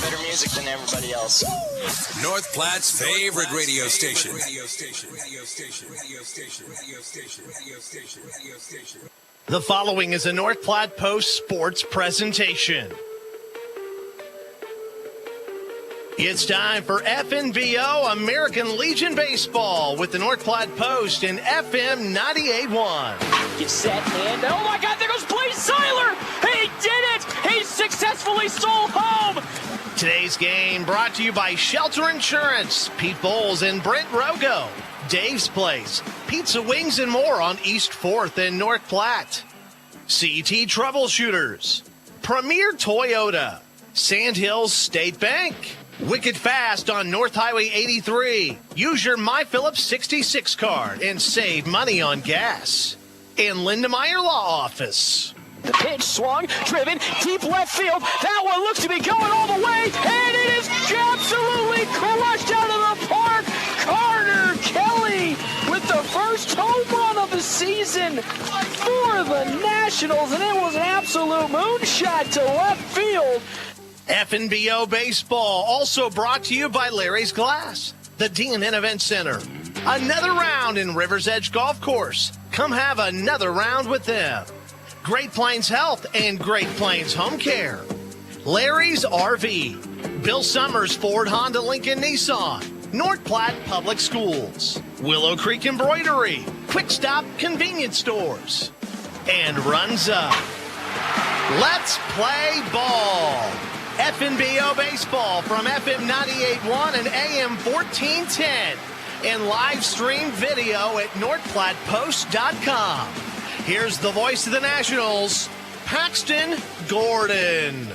Better music than everybody else. North Platte's favorite radio station. The following is a North Platte Post sports presentation. It's time for FNBO American Legion Baseball with the North Platte Post and FM 98.1. Get set, and oh my God, there goes Blaze Seiler! He did it! He successfully stole home! Today's game brought to you by Shelter Insurance, Pete Bowles and Brent Rogo, Dave's Place, Pizza Wings and more on East 4th in North Platte, CT Troubleshooters, Premier Toyota, Sandhills State Bank, Wicked Fast on North Highway 83. Use your MyPhillips 66 card and save money on gas. And Lindemeyer Law Office. The pitch swung, driven, deep left field. That one looks to be going all the way, and it is absolutely crushed out of the park. Carter Kelly with the first home run of the season for the Nationals, and it was an absolute moonshot to left field. FNBO Baseball, also brought to you by Larry's Glass, the D&N Event Center. Another round in River's Edge Golf Course. Come have another round with them. Great Plains Health and Great Plains Home Care. Larry's RV. Bill Summers Ford Honda Lincoln Nissan. North Platte Public Schools. Willow Creek Embroidery. Quick Stop Convenience Stores. And Runs Up. Let's play ball. FNBO Baseball from FM 98.1 and AM 1410 and live stream video at NorthPlattePost.com. Here's the voice of the Nationals, Paxton Gordon.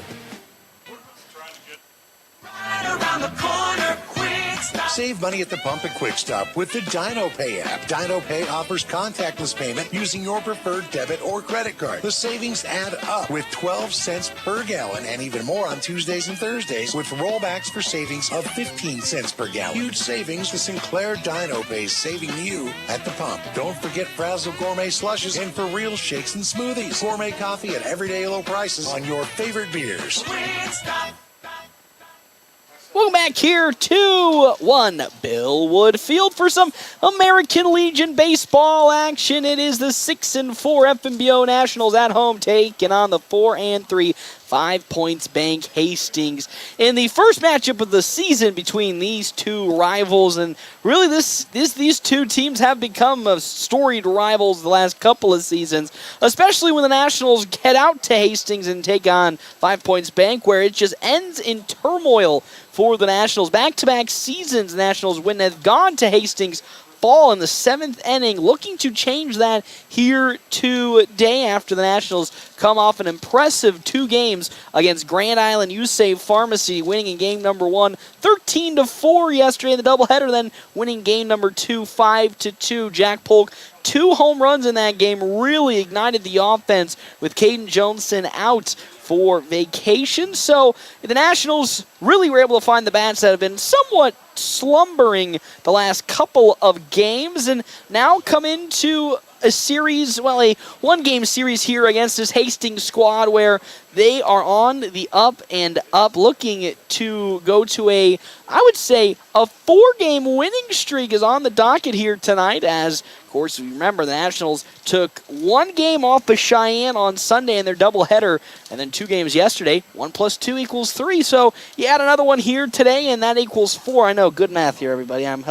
Right around the corner, quick stop. Save money at the pump at Quick Stop with the DinoPay app. DinoPay offers contactless payment using your preferred debit or credit card. The savings add up with 12 cents per gallon and even more on Tuesdays and Thursdays with rollbacks for savings of 15 cents per gallon. Huge savings. The Sinclair DinoPay saving you at the pump. Don't forget Frazzle Gourmet Slushes and For Real Shakes and Smoothies. Gourmet coffee at everyday low prices on your favorite beers. Quick stop. Welcome back here to One Billwood Field for some American Legion baseball action. It is the 6-4 FNBO Nationals at home taking on the 4-3 5 Points Bank Hastings in the first matchup of the season between these two rivals. And really, these two teams have become storied rivals the last couple of seasons, especially when the Nationals head out to Hastings and take on 5 Points Bank, where it just ends in turmoil for the Nationals. Back-to-back seasons, the Nationals, when they've gone to Hastings, fall in the 7th inning, looking to change that here today after the Nationals come off an impressive 2 games against Grand Island USAVE Pharmacy, winning in game number 1 13-4 yesterday in the doubleheader, then winning game number 2 5-2. Jack Polk, 2 home runs in that game, really ignited the offense with Caden Johnson out for vacation. So the Nationals really were able to find the bats that have been somewhat slumbering the last couple of games and now come into a series, well, a 1-game series here against this Hastings squad where they are on the up and up, looking to go to a 4-game winning streak is on the docket here tonight, as, of course, you remember the Nationals took 1 game off of Cheyenne on Sunday in their doubleheader, and then 2 games yesterday. 1 + 2 = 3, so you add another one here today, and that equals 4. I know, good math here, everybody. I'm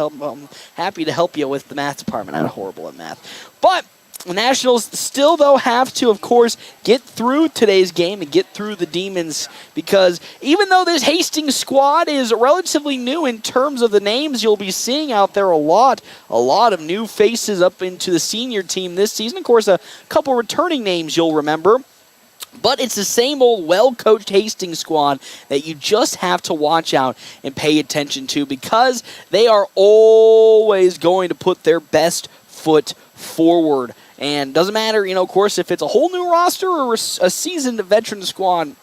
happy to help you with the math department. I'm horrible at math. But the Nationals still, though, have to, of course, get through today's game and get through the Demons, because even though this Hastings squad is relatively new in terms of the names you'll be seeing out there, a lot of new faces up into the senior team this season. Of course, a couple returning names you'll remember. But it's the same old well-coached Hastings squad that you just have to watch out and pay attention to, because they are always going to put their best foot forward. And doesn't matter, of course, if it's a whole new roster or a seasoned veteran squad,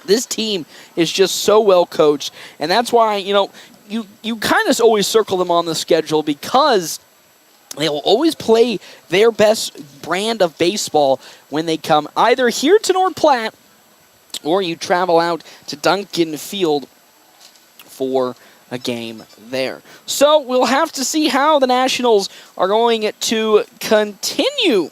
this team is just so well coached. And that's why, you kind of always circle them on the schedule, because they will always play their best brand of baseball when they come either here to North Platte or you travel out to Duncan Field for a game there. So we'll have to see how the Nationals are going to continue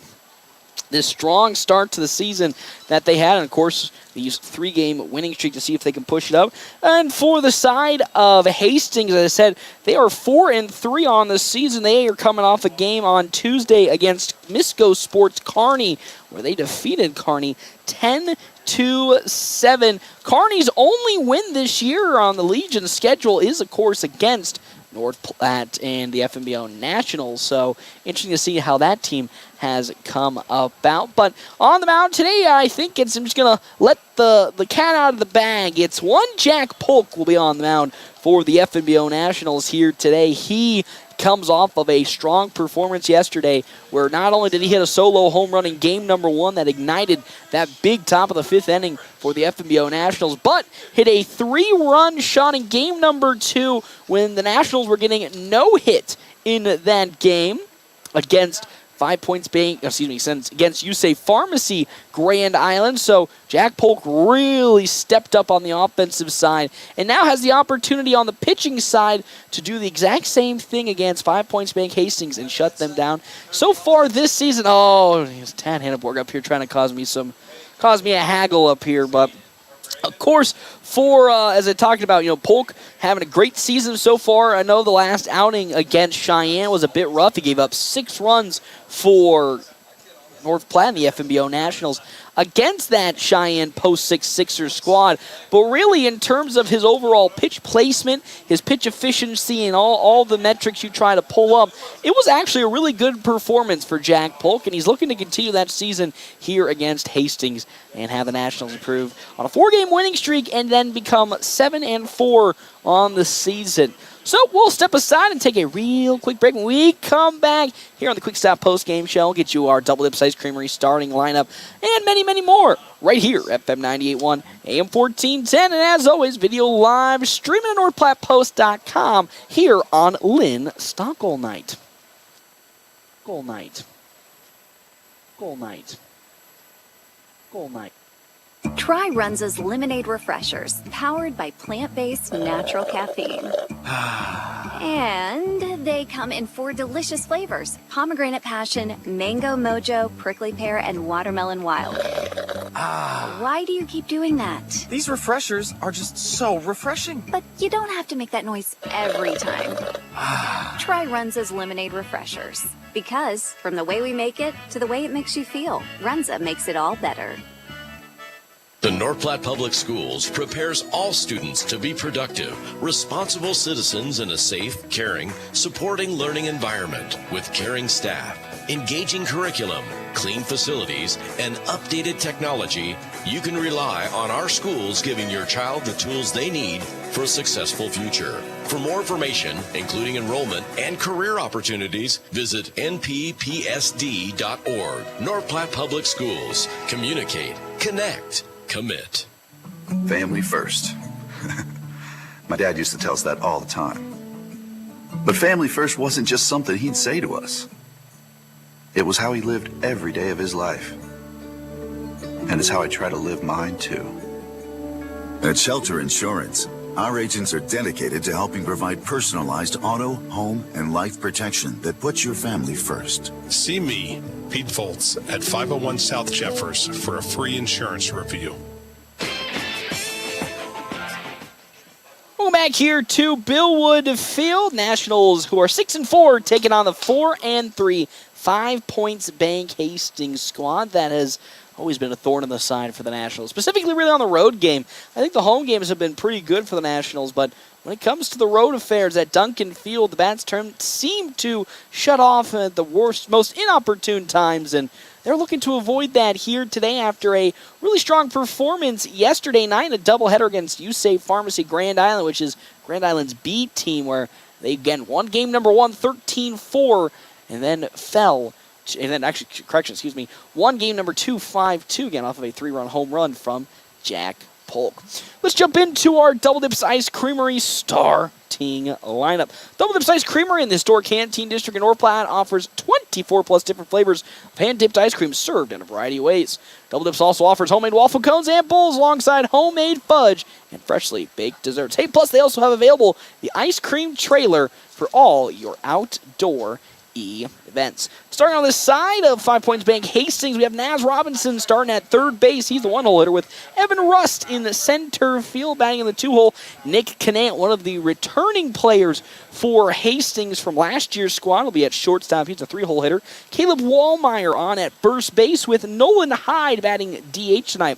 this strong start to the season that they had. And, of course, they used 3-game winning streak to see if they can push it up. And for the side of Hastings, as I said, they are 4-3 on the season. They are coming off a game on Tuesday against Misco Sports Kearney, where they defeated Kearney 10-7. Kearney's only win this year on the Legion schedule is, of course, against North Platte and the FNBO Nationals. So interesting to see how that team has come about. But on the mound today, I think I'm just going to let the cat out of the bag. It's one Jack Polk will be on the mound for the FNBO Nationals here today. He comes off of a strong performance yesterday where not only did he hit a solo home run in game number 1 that ignited that big top of the 5th inning for the FNBO Nationals, but hit a 3-run shot in game number 2 when the Nationals were getting no hit in that game against against USAFE Pharmacy Grand Island. So Jack Polk really stepped up on the offensive side and now has the opportunity on the pitching side to do the exact same thing against 5 Points Bank Hastings and shut them down. So far this season, he's Tad Hanneborg up here trying to cause me a haggle up here, but of course, as I talked about, Polk having a great season so far. I know the last outing against Cheyenne was a bit rough. He gave up 6 runs for North Platte and the FNBO Nationals against that Cheyenne post-6 Sixers squad. But really, in terms of his overall pitch placement, his pitch efficiency, and all the metrics you try to pull up, it was actually a really good performance for Jack Polk, and he's looking to continue that season here against Hastings and have the Nationals improve on a 4-game winning streak and then become 7-4 on the season. So we'll step aside and take a real quick break. When we come back here on the Quick Stop post-game show, we'll get you our Double Dip Ice Creamery starting lineup and many, many more right here at FM 98.1 AM 1410. And as always, video live streaming at NorthPlattePost.com here on Lynn Stockwell Night. Goal night. Goal night. Goal night. Try Runza's Lemonade Refreshers, powered by plant-based natural caffeine. And they come in 4 delicious flavors: pomegranate passion, mango mojo, prickly pear, and watermelon wild. Why do you keep doing that? These refreshers are just so refreshing. But you don't have to make that noise every time. Try Runza's Lemonade Refreshers. Because from the way we make it to the way it makes you feel, Runza makes it all better. The North Platte Public Schools prepares all students to be productive, responsible citizens in a safe, caring, supporting learning environment with caring staff, engaging curriculum, clean facilities, and updated technology. You can rely on our schools giving your child the tools they need for a successful future. For more information, including enrollment and career opportunities, visit nppsd.org. North Platte Public Schools. Communicate, connect, commit. Family first. My dad used to tell us that all the time. But family first wasn't just something he'd say to us. It was how he lived every day of his life. And it's how I try to live mine too. At Shelter Insurance, our agents are dedicated to helping provide personalized auto, home, and life protection that puts your family first. See me, Pete Volz, at 501 South Jeffers for a free insurance review. Welcome back here to Billwood Field. Nationals, who are 6-4, taking on the 4-3 5 Points Bank Hastings squad that has always been a thorn in the side for the Nationals, specifically really on the road game. I think the home games have been pretty good for the Nationals, but when it comes to the road affairs at Duncan Field, the bats seem to shut off at the worst, most inopportune times, and they're looking to avoid that here today after a really strong performance yesterday night, a doubleheader against USAFE Pharmacy Grand Island, which is Grand Island's B team, where they again won game number 1, 13-4, and then won game number 2, 5-2, again off of a 3-run home run from Jack Polk. Let's jump into our Double Dips Ice Creamery starting lineup. Double Dips Ice Creamery in the historic Canteen District in North Platte offers 24 plus different flavors of hand-dipped ice cream served in a variety of ways. Double Dips also offers homemade waffle cones and bowls alongside homemade fudge and freshly baked desserts. Hey, plus they also have available the ice cream trailer for all your outdoor events. Starting on the side of 5 Points Bank Hastings, we have Naz Robinson starting at third base. He's the one-hole hitter with Evan Rust in the center field, batting in the two-hole. Nick Canant, one of the returning players for Hastings from last year's squad, will be at shortstop. He's a three-hole hitter. Caleb Wallmeyer on at first base with Nolan Hyde batting DH tonight.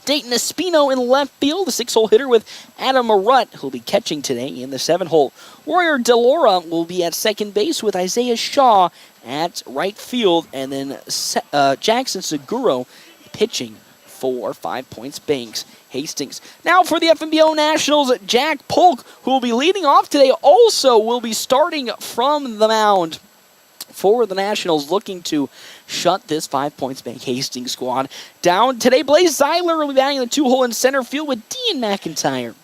Dayton Espino in left field, the six-hole hitter with Adam Marutt, who'll be catching today in the seven-hole. Warrior Delora will be at second base with Isaiah Shaw at right field, and then Jackson Seguro pitching for 5 Points Banks Hastings. Now for the FNBO Nationals, Jack Polk, who will be leading off today, also will be starting from the mound for the Nationals, looking to shut this 5 Points Bank Hastings squad down. Today, Blaze Zeiler will be batting in the two-hole in center field with Dean McIntyre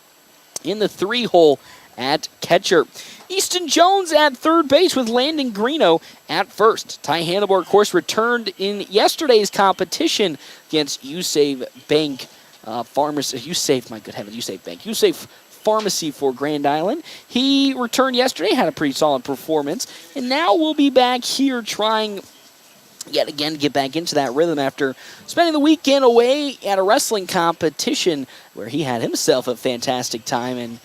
in the three-hole at catcher. Easton Jones at third base with Landon Greeno at first. Ty Hannibal, of course, returned in yesterday's competition against USAVE Bank USAVE Pharmacy for Grand Island. He returned yesterday, had a pretty solid performance, and now we'll be back here trying yet again to get back into that rhythm after spending the weekend away at a wrestling competition where he had himself a fantastic time and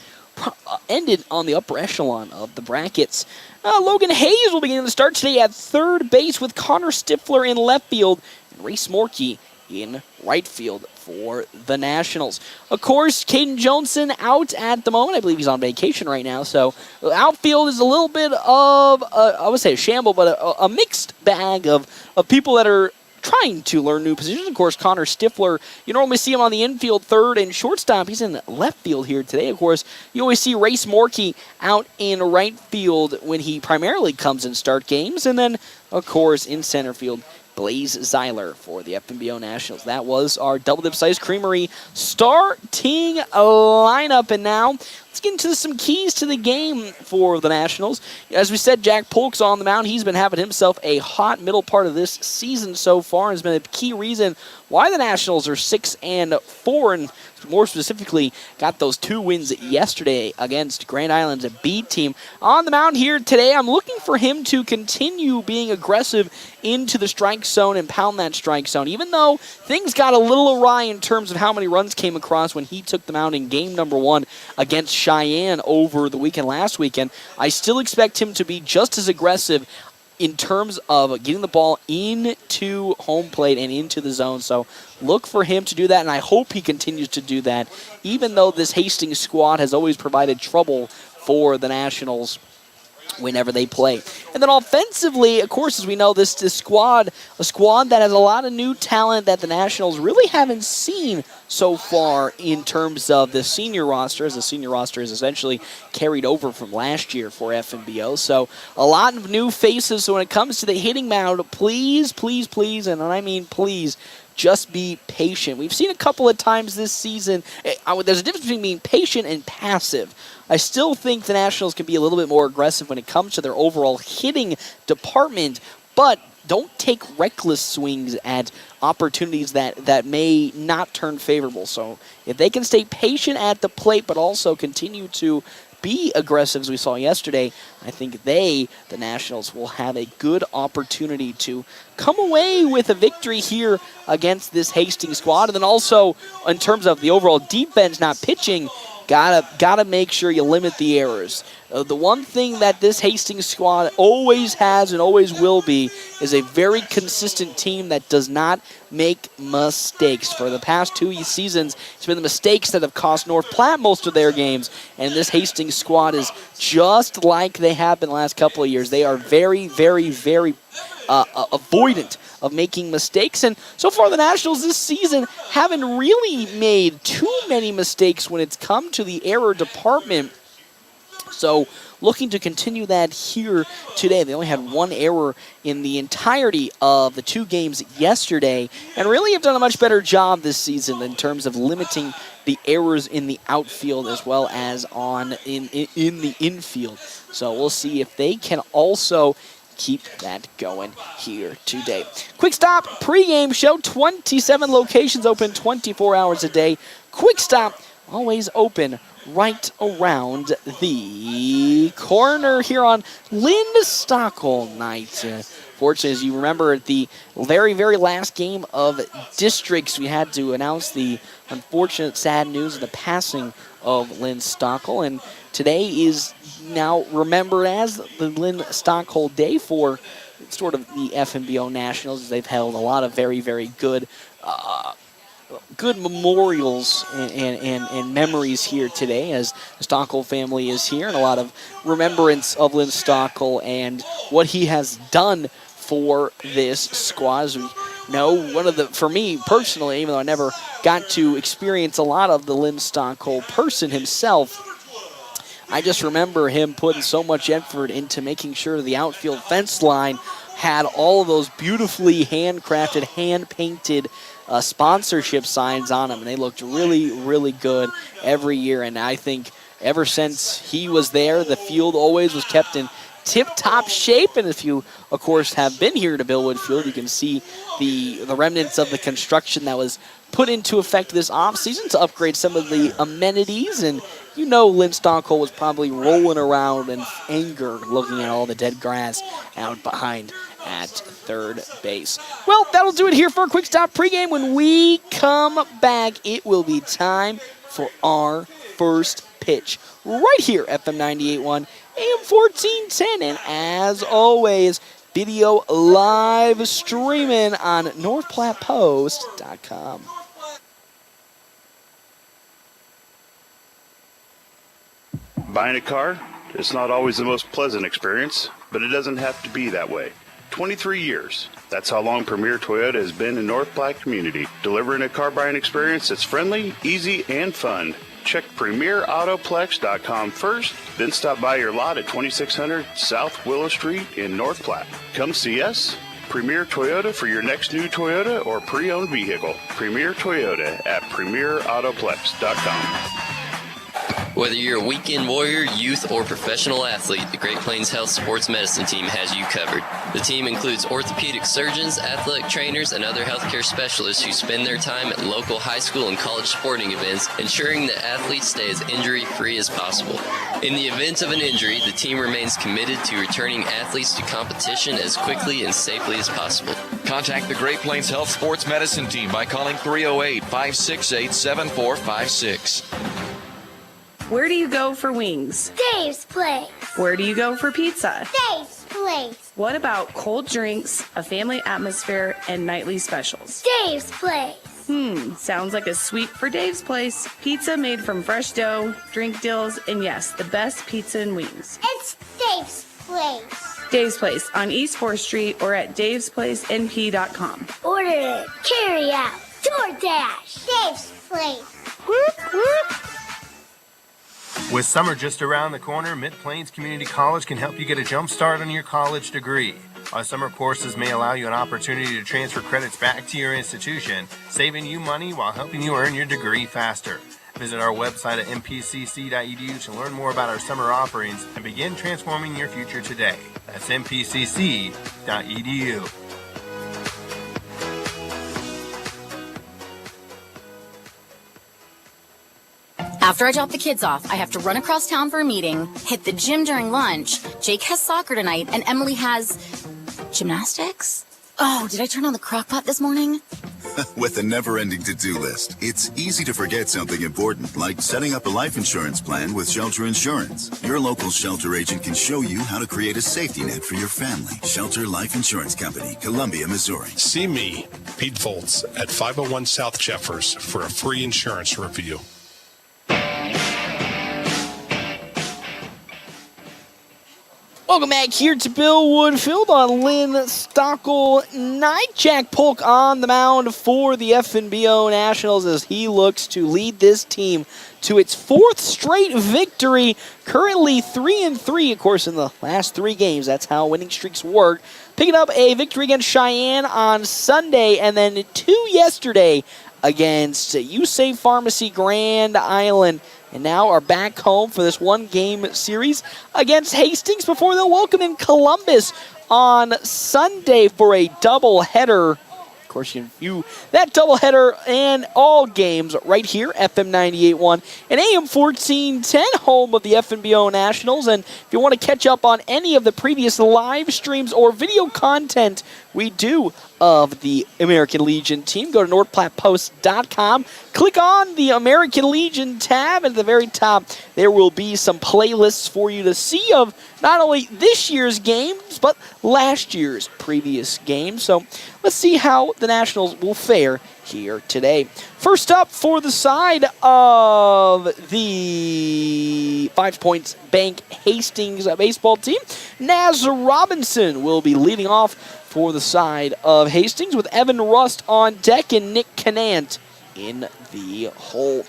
ended on the upper echelon of the brackets. Logan Hayes will begin to start today at third base with Connor Stifler in left field and Reese Morkey in right field for the Nationals. Of course, Caden Johnson out at the moment. I believe he's on vacation right now. So outfield is a little bit of, I would say a shamble, but a mixed bag of people that are trying to learn new positions. Of course, Connor Stifler, you normally see him on the infield third and shortstop. He's in left field here today. Of course, you always see Race Morkey out in right field when he primarily comes and start games. And then, of course, in center field, Blaze Zeiler for the FNBO Nationals. That was our Double Dips Ice Creamery starting lineup. And now let's get into some keys to the game for the Nationals. As we said, Jack Polk's on the mound. He's been having himself a hot middle part of this season so far. Has been a key reason why the Nationals are 6-4, and more specifically, got those 2 wins yesterday against Grand Island's a B team. On the mound here today, I'm looking for him to continue being aggressive into the strike zone and pound that strike zone. Even though things got a little awry in terms of how many runs came across when he took the mound in game number 1 against Cheyenne over the weekend last weekend, I still expect him to be just as aggressive in terms of getting the ball into home plate and into the zone. So look for him to do that, and I hope he continues to do that, even though this Hastings squad has always provided trouble for the Nationals whenever they play. And then offensively, of course, as we know, this squad, a squad that has a lot of new talent that the Nationals really haven't seen so far in terms of the senior roster, as the senior roster is essentially carried over from last year for FNBO. So a lot of new faces. So when it comes to the hitting mound, please, please, please, and I mean please, just be patient. We've seen a couple of times this season, there's a difference between being patient and passive. I still think the Nationals can be a little bit more aggressive when it comes to their overall hitting department, but don't take reckless swings at opportunities that may not turn favorable. So if they can stay patient at the plate, but also continue to be aggressive as we saw yesterday, I think the Nationals, will have a good opportunity to come away with a victory here against this Hastings squad. And then also, in terms of the overall defense, not pitching, gotta make sure you limit the errors. The one thing that this Hastings squad always has and always will be is a very consistent team that does not make mistakes. For the past 2 seasons, it's been the mistakes that have cost North Platte most of their games, and this Hastings squad is just like they have been the last couple of years. They are very, very, very avoidant of making mistakes, and so far the Nationals this season haven't really made too many mistakes when it's come to the error department. So looking to continue that here today. They only had one error in the entirety of the 2 games yesterday and really have done a much better job this season in terms of limiting the errors in the outfield as well as in the infield. So we'll see if they can also keep that going here today. Quick Stop pregame show, 27 locations open 24 hours a day. Quick Stop always open right around the corner here on Lynn Stockwell night. Fortunately, as you remember, at the very, very last game of districts, we had to announce the unfortunate, sad news of the passing of Lynn Stockwell, and today is now remembered as the Lynn Stockwell Day for sort of the FNBO Nationals. They've held a lot of very, very good memorials and memories here today as the Stockwell family is here, and a lot of remembrance of Lynn Stockwell and what he has done for this squad. As we know, for me personally, even though I never got to experience a lot of the Lynn Stockwell person himself, I just remember him putting so much effort into making sure the outfield fence line had all of those beautifully handcrafted, hand-painted sponsorship signs on them, and they looked really, really good every year. And I think ever since he was there, the field always was kept in tip-top shape. And if you, of course, have been here to Billwood Field, you can see the remnants of the construction that was put into effect this offseason to upgrade some of the amenities. And you know Lynn Stockwell was probably rolling around in anger looking at all the dead grass out behind at third base. Well, that'll do it here for a Quick Stop pregame. When we come back, it will be time for our first pitch right here, FM 98.1, AM 1410, and as always, video live streaming on NorthPlattePost.com. Buying a car, it's not always the most pleasant experience, but it doesn't have to be that way. 23 years. That's how long Premier Toyota has been in North Platte community, delivering a car buying experience that's friendly, easy, and fun. Check PremierAutoplex.com first, then stop by your lot at 2600 South Willow Street in North Platte. Come see us. Premier Toyota for your next new Toyota or pre-owned vehicle. Premier Toyota at PremierAutoplex.com. Whether you're a weekend warrior, youth, or professional athlete, the Great Plains Health Sports Medicine Team has you covered. The team includes orthopedic surgeons, athletic trainers, and other healthcare specialists who spend their time at local high school and college sporting events, ensuring that athletes stay as injury-free as possible. In the event of an injury, the team remains committed to returning athletes to competition as quickly and safely as possible. Contact the Great Plains Health Sports Medicine Team by calling 308-568-7456. Where do you go for wings? Dave's Place. Where do you go for pizza? Dave's Place. What about cold drinks, a family atmosphere, and nightly specials? Dave's Place. Sounds like a sweep for Dave's Place. Pizza made from fresh dough, drink deals, and yes, the best pizza and wings. It's Dave's Place. Dave's Place on East 4th Street or at davesplacenp.com. Order it, carry out, DoorDash. Dave's Place. Whoop, whoop. With summer just around the corner, Mid-Plains Community College can help you get a jump start on your college degree. Our summer courses may allow you an opportunity to transfer credits back to your institution, saving you money while helping you earn your degree faster. Visit our website at mpcc.edu to learn more about our summer offerings and begin transforming your future today. That's mpcc.edu. After I drop the kids off, I have to run across town for a meeting, hit the gym during lunch. Jake has soccer tonight, and Emily has gymnastics? Oh, did I turn on the crock pot this morning? With a never-ending to-do list, it's easy to forget something important, like setting up a life insurance plan with Shelter Insurance. Your local Shelter agent can show you how to create a safety net for your family. Shelter Life Insurance Company, Columbia, Missouri. See me, Pete Foltz, at 501 South Jeffers for a free insurance review. Welcome back here to Bill Woodfield on Lynn Stockel night. Jack Polk on the mound for the FNBO Nationals as he looks to lead this team to its 4th straight victory. Currently 3-3, of course, in the last 3 games. That's how winning streaks work. Picking up a victory against Cheyenne on Sunday, and then 2 yesterday against USAFE Pharmacy Grand Island. And now are back home for this 1-game series against Hastings before they'll welcome in Columbus on Sunday for a doubleheader. Of course, you can view that doubleheader and all games right here, FM 98.1 and AM 1410, home of the FNBO Nationals. And if you want to catch up on any of the previous live streams or video content we do of the American Legion team, go to NorthPlattePost.com. Click on the American Legion tab, and at the very top, there will be some playlists for you to see of not only this year's games, but last year's previous games. So let's see how the Nationals will fare here today. First up for the side of the 5 Points Bank Hastings baseball team, Naz Robinson will be leading off for the side of Hastings with Evan Rust on deck and Nick Canant in the hole.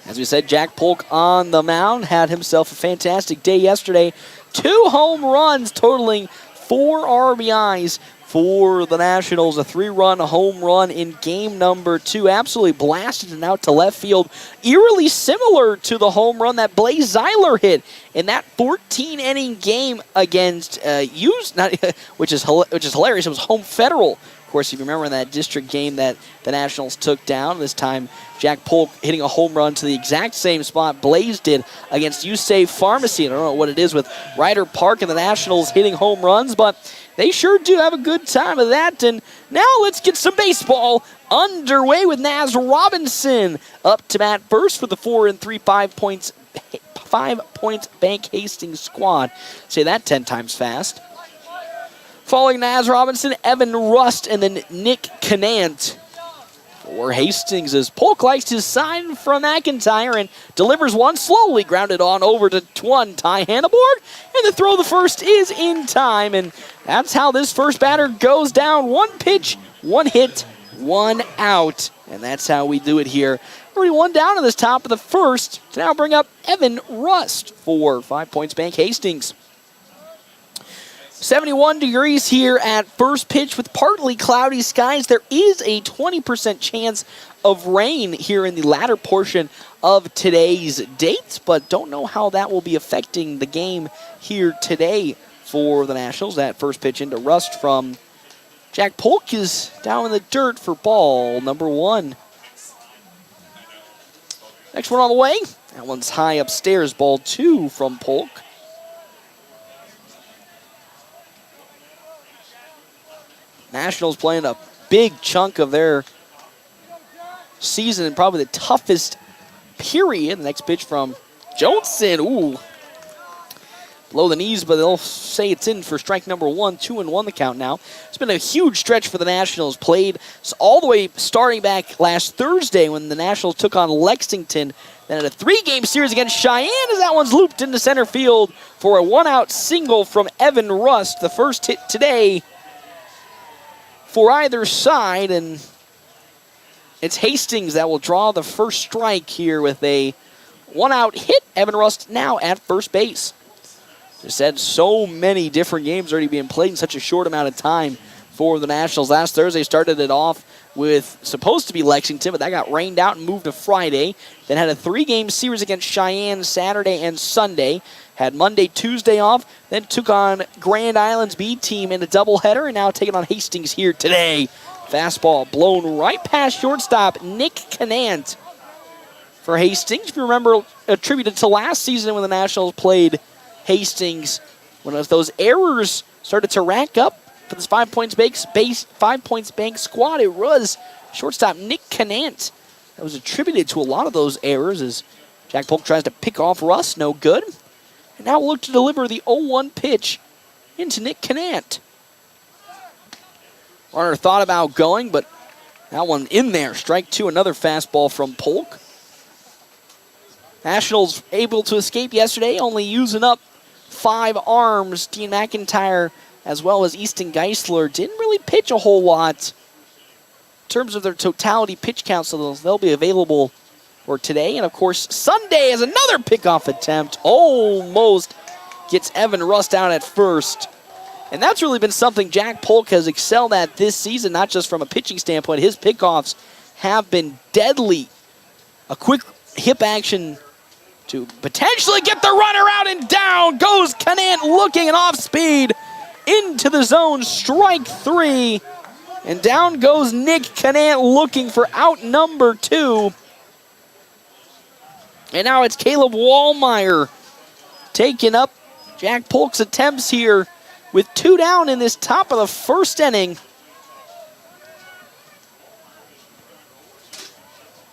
As we said, Jack Polk on the mound had himself a fantastic day yesterday. 2 home runs totaling 4 RBIs for the Nationals. A 3-run home run in game number 2. Absolutely blasted it out to left field. Eerily similar to the home run that Blaze Zeiler hit in that 14-inning game against which is hilarious. It was Home Federal. Of course, if you remember in that district game that the Nationals took down, this time Jack Polk hitting a home run to the exact same spot Blaze did against USAFE Pharmacy. I don't know what it is with Ryder Park and the Nationals hitting home runs, but they sure do have a good time of that. And now let's get some baseball underway with Naz Robinson up to bat first for the 4-3 5 Points Bank Hastings squad. Say that 10 times fast. Following Naz Robinson, Evan Rust, and then Nick Canant for Hastings as Polk likes to sign from McIntyre and delivers one slowly, grounded on over to one Ty Hannaboard, and the throw the first is in time, and that's how this first batter goes down. 1 pitch, 1 hit, 1 out, and that's how we do it here. Already 1 down in this top of the first to now bring up Evan Rust for 5 Points Bank Hastings. 71 degrees here at first pitch with partly cloudy skies. There is a 20% chance of rain here in the latter portion of today's date, but don't know how that will be affecting the game here today for the Nationals. That first pitch into Rust from Jack Polk is down in the dirt for ball number 1. Next one on the way. That one's high upstairs, ball 2 from Polk. Nationals playing a big chunk of their season and probably the toughest period. The next pitch from Johnson. Ooh. Below the knees, but they'll say it's in for strike number 1. 2-1 the count now. It's been a huge stretch for the Nationals. Played all the way starting back last Thursday when the Nationals took on Lexington. Then had a 3-game series against Cheyenne as that one's looped into center field for a 1-out single from Evan Rust. The first hit today for either side, and it's Hastings that will draw the first strike here with a 1-out hit. Evan Rust now at first base. Just had so many different games already being played in such a short amount of time for the Nationals. Last Thursday started it off with supposed to be Lexington, but that got rained out and moved to Friday. Then had a 3-game series against Cheyenne Saturday and Sunday. Had Monday, Tuesday off, then took on Grand Island's B team in a doubleheader, and now taking on Hastings here today. Fastball blown right past shortstop Nick Canant for Hastings. If you remember, attributed to last season when the Nationals played Hastings, when those errors started to rack up for this 5 Points Bank squad, it was shortstop Nick Canant that was attributed to a lot of those errors as Jack Polk tries to pick off Russ, no good. And now we'll look to deliver the 0-1 pitch into Nick Canant. Runner thought about going, but that one in there. Strike 2, another fastball from Polk. Nationals able to escape yesterday, only using up 5 arms. Dean McIntyre as well as Easton Geisler didn't really pitch a whole lot in terms of their totality pitch count, so they'll be available for today. And of course, Sunday is another pickoff attempt. Almost gets Evan Rust out at first. And that's really been something Jack Polk has excelled at this season, not just from a pitching standpoint. His pickoffs have been deadly. A quick hip action to potentially get the runner out, and down goes Canant looking and off speed into the zone. Strike 3. And down goes Nick Canant looking for out number 2. And now it's Caleb Wallmeyer taking up Jack Polk's attempts here with 2 down in this top of the first inning.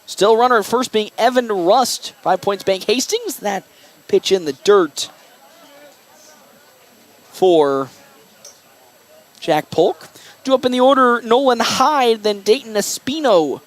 Still runner at first being Evan Rust. 5 Points Bank Hastings. That pitch in the dirt for Jack Polk. Due up in the order, Nolan Hyde, then Dayton Espino.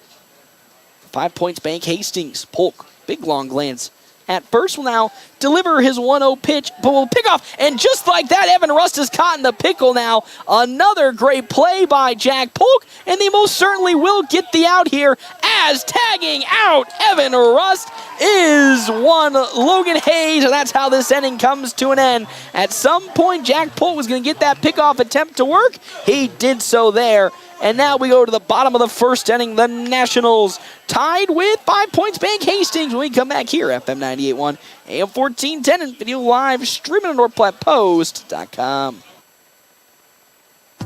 5 Points Bank Hastings. Polk, big long glance at first, will now deliver his 1-0 pitch, but will pick off. And just like that, Evan Rust is caught in the pickle now. Another great play by Jack Polk, and they most certainly will get the out here, as tagging out Evan Rust is one Logan Hayes. And that's how this inning comes to an end. At some point, Jack Polk was going to get that pickoff attempt to work. He did so there. And now we go to the bottom of the first inning. The Nationals tied with 5 Points Bank Hastings when we come back here. FM 98.1, AM 1410, and video live streaming at NorthPlattePost.com.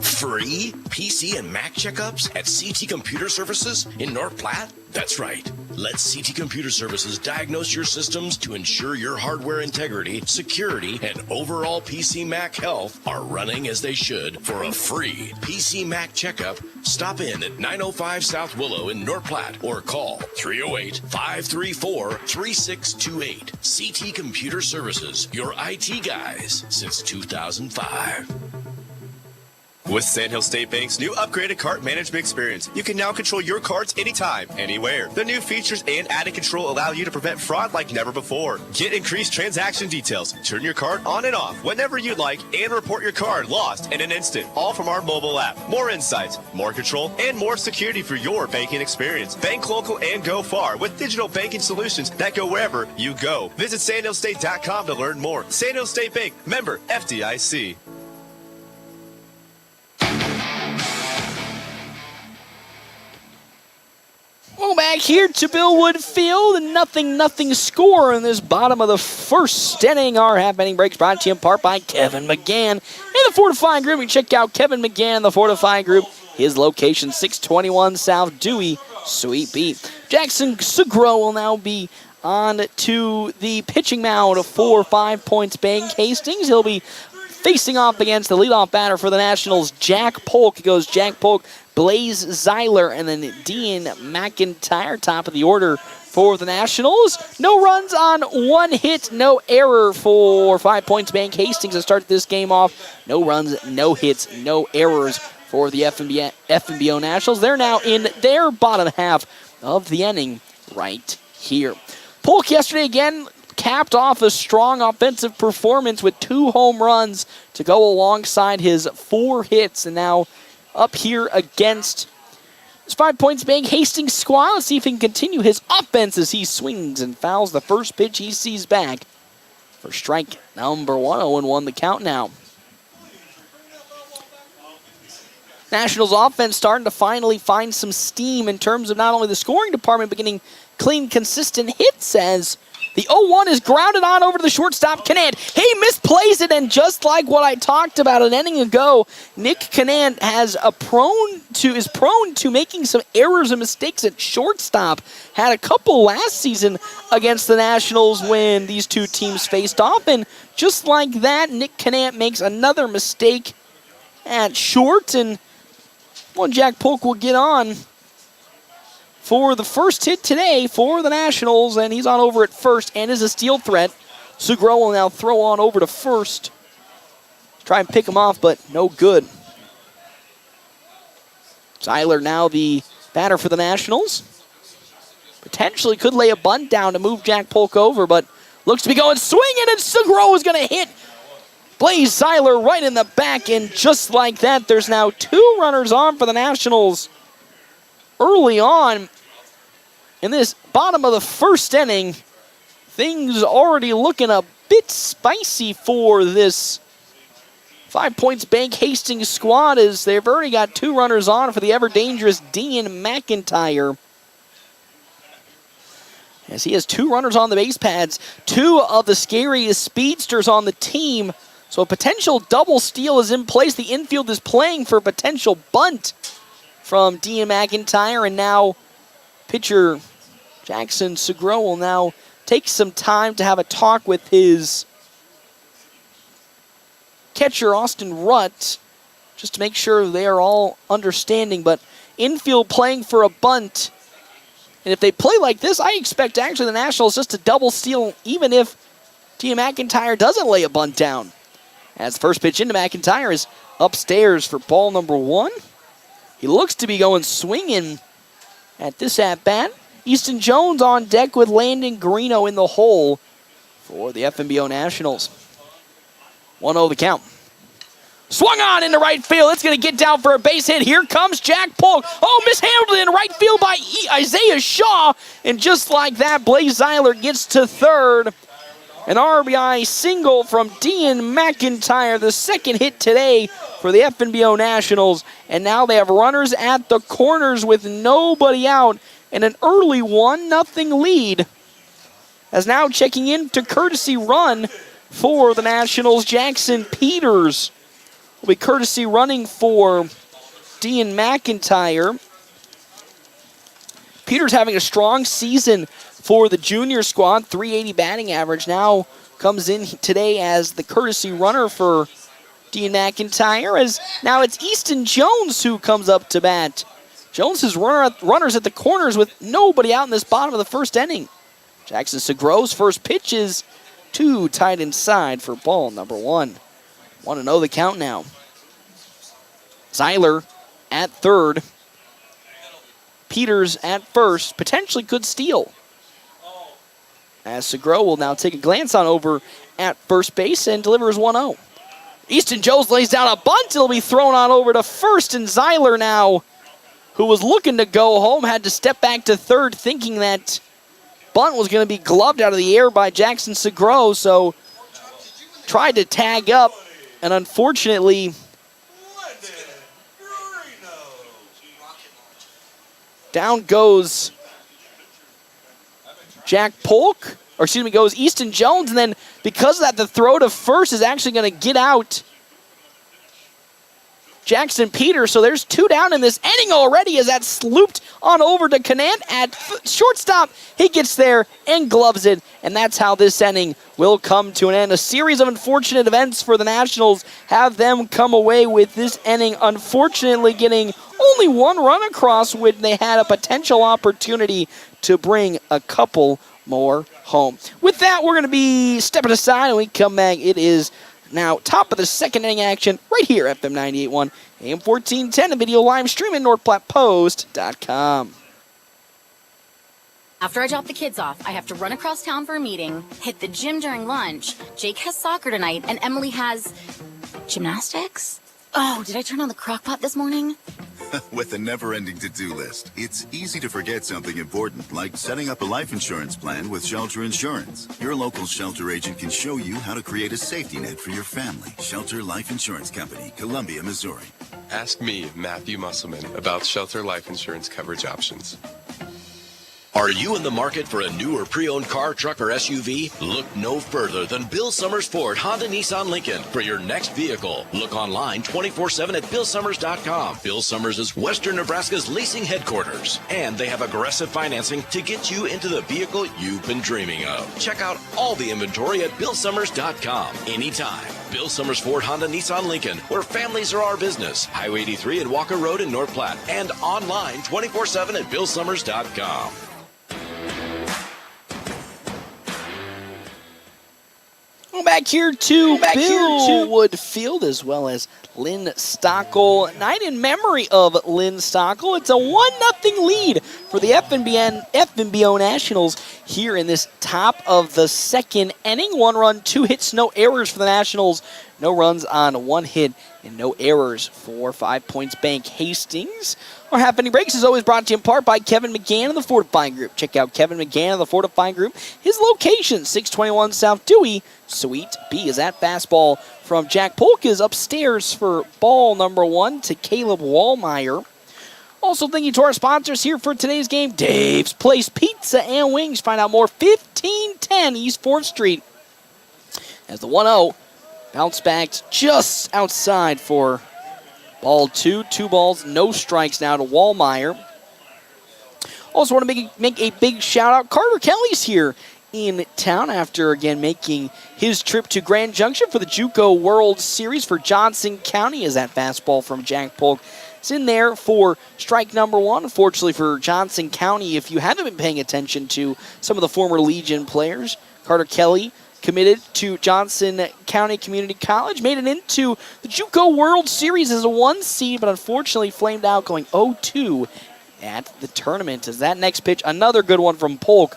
Free PC and Mac checkups at CT Computer Services in North Platte? That's right. Let CT Computer Services diagnose your systems to ensure your hardware integrity, security, and overall PC Mac health are running as they should. For a free PC Mac checkup, stop in at 905 South Willow in North Platte or call 308-534-3628. CT Computer Services, your IT guys since 2005. With Sandhill State Bank's new upgraded cart management experience, you can now control your carts anytime, anywhere. The new features and added control allow you to prevent fraud like never before. Get increased transaction details, turn your cart on and off whenever you'd like, and report your card lost in an instant, all from our mobile app. More insights, more control, and more security for your banking experience. Bank local and go far with digital banking solutions that go wherever you go. Visit sandhillstate.com to learn more. Sandhill State Bank, member FDIC. Welcome back here to Billwood Field. And nothing score in this bottom of the first inning. Our half-inning breaks brought to you in part by Kevin McGann and the Fortifying Group. You can check out Kevin McGann, the Fortifying Group. His location, 621 South Dewey, Suite B. Jackson Sugro will now be on to the pitching mound for 5 Points Bank Hastings. He'll be facing off against the leadoff batter for the Nationals, Jack Polk. It goes Jack Polk, Blaze Zeiler, and then Dean McIntyre, top of the order for the Nationals. No runs on 1 hit, no error for 5 Points Bank Hastings to start this game off. No runs, no hits, no errors for the FNBO Nationals. They're now in their bottom half of the inning right here. Polk yesterday again capped off a strong offensive performance with 2 home runs to go alongside his 4 hits, and now up here against this 5 Points Bank Hastings squad. Let's see if he can continue his offense as he swings and fouls the first pitch he sees back for strike number 1. 0-1 the count now. Nationals offense starting to finally find some steam in terms of not only the scoring department, but getting clean, consistent hits as the 0-1 is grounded on over to the shortstop, Canant. He misplays it, and just like what I talked about an inning ago, Nick Canant is prone to making some errors and mistakes at shortstop. Had a couple last season against the Nationals when these two teams faced off, and just like that, Nick Canant makes another mistake at short, and Jack Polk will get on for the first hit today for the Nationals, and he's on over at first and is a steal threat. Sugro will now throw on over to first. Try and pick him off, but no good. Zeiler now the batter for the Nationals. Potentially could lay a bunt down to move Jack Polk over, but looks to be going swinging, and Sugro is going to hit Blaze Seiler right in the back, and just like that, there's now 2 runners on for the Nationals early on in this bottom of the first inning. Things already looking a bit spicy for this 5 Points Bank Hastings squad, as they've already got 2 runners on for the ever-dangerous Dean McIntyre, as he has 2 runners on the base pads, 2 of the scariest speedsters on the team. So a potential double steal is in place. The infield is playing for a potential bunt from Dean McIntyre, and now pitcher Jackson Segro will now take some time to have a talk with his catcher Austin Rutt, just to make sure they are all understanding. But infield playing for a bunt, and if they play like this, I expect actually the Nationals just to double steal, even if Dean McIntyre doesn't lay a bunt down. As the first pitch into McIntyre is upstairs for ball number 1. He looks to be going swinging at this at-bat. Easton Jones on deck with Landon Greeno in the hole for the FNBO Nationals. 1-0 the count. Swung on into right field. It's going to get down for a base hit. Here comes Jack Polk. Oh, mishandled in right field by Isaiah Shaw. And just like that, Blaze Seiler gets to third. An RBI single from Dean McIntyre, the second hit today for the FNBO Nationals. And now they have runners at the corners with nobody out, and an early 1-0 lead. As now checking in to courtesy run for the Nationals, Jackson Peters will be courtesy running for Dean McIntyre. Peters having a strong season for the junior squad, 380 batting average, now comes in today as the courtesy runner for Dean McIntyre, as now it's Easton Jones who comes up to bat. Jones has runners at the corners with nobody out in this bottom of the first inning. Jackson Segro's first pitch is too tight inside for ball number 1. 1-0 the count now. Seiler at third. Peters at first, potentially could steal. As Segro will now take a glance on over at first base and delivers 1-0. Easton Jones lays down a bunt. It'll be thrown on over to first, and Seiler now, who was looking to go home, had to step back to third thinking that bunt was going to be gloved out of the air by Jackson Segro, so tried to tag up, and unfortunately down goes goes Easton Jones, and then because of that, the throw to first is actually going to get out Jackson Peters. So there's 2 down in this inning already, as that's looped on over to Canant at shortstop. He gets there and gloves it, and that's how this inning will come to an end. A series of unfortunate events for the Nationals have them come away with this inning, unfortunately getting only 1 run across when they had a potential opportunity to bring a couple more home. With that, we're going to be stepping aside, and we come back. It is now top of the second inning action right here at FM 98.1, AM 1410, and video live stream at NorthPlattePost.com. After I drop the kids off, I have to run across town for a meeting, hit the gym during lunch. Jake has soccer tonight, and Emily has gymnastics? Oh, did I turn on the crock pot this morning? With a never-ending to-do list, it's easy to forget something important, like setting up a life insurance plan with Shelter Insurance. Your local Shelter agent can show you how to create a safety net for your family. Shelter Life Insurance Company, Columbia, Missouri. Ask me, Matthew Musselman, about Shelter Life Insurance coverage options. Are you in the market for a new or pre-owned car, truck, or SUV? Look no further than Bill Summers Ford, Honda, Nissan, Lincoln for your next vehicle. Look online 24/7 at BillSummers.com. Bill Summers is Western Nebraska's leasing headquarters, and they have aggressive financing to get you into the vehicle you've been dreaming of. Check out all the inventory at BillSummers.com anytime. Bill Summers Ford, Honda, Nissan, Lincoln, where families are our business. Highway 83 and Walker Road in North Platte, and online 24/7 at BillSummers.com. Back here to Bill Woodfield, as well as Lynn Stockel. Night in memory of Lynn Stockel. It's a 1-0 2-0 lead for the FNBO Nationals here in this top of the second inning. 1 run, 2 hits, no errors for the Nationals. No runs on 1 hit and no errors for 5 Points Bank Hastings. Our Happening Breaks is always brought to you in part by Kevin McGann of the Fortifying Group. Check out Kevin McGann of the Fortifying Group. His location, 621 South Dewey, Suite B. Is that fastball from Jack Polk is upstairs for ball number 1 to Caleb Wallmeyer. Also thank you to our sponsors here for today's game, Dave's Place Pizza and Wings. Find out more, 1510 East 4th Street. As the 1-0 bounced back just outside for ball 2. 2 balls, no strikes now to Wallmeyer. Also want to make a big shout out. Carter Kelly's here in town after again making his trip to Grand Junction for the JUCO World Series for Johnson County. As that fastball from Jack Polk is in there for strike number 1. Unfortunately for Johnson County, if you haven't been paying attention to some of the former Legion players, Carter Kelly committed to Johnson County Community College, made it into the JUCO World Series as a 1 seed, but unfortunately flamed out going 0-2 at the tournament. As that next pitch, another good one from Polk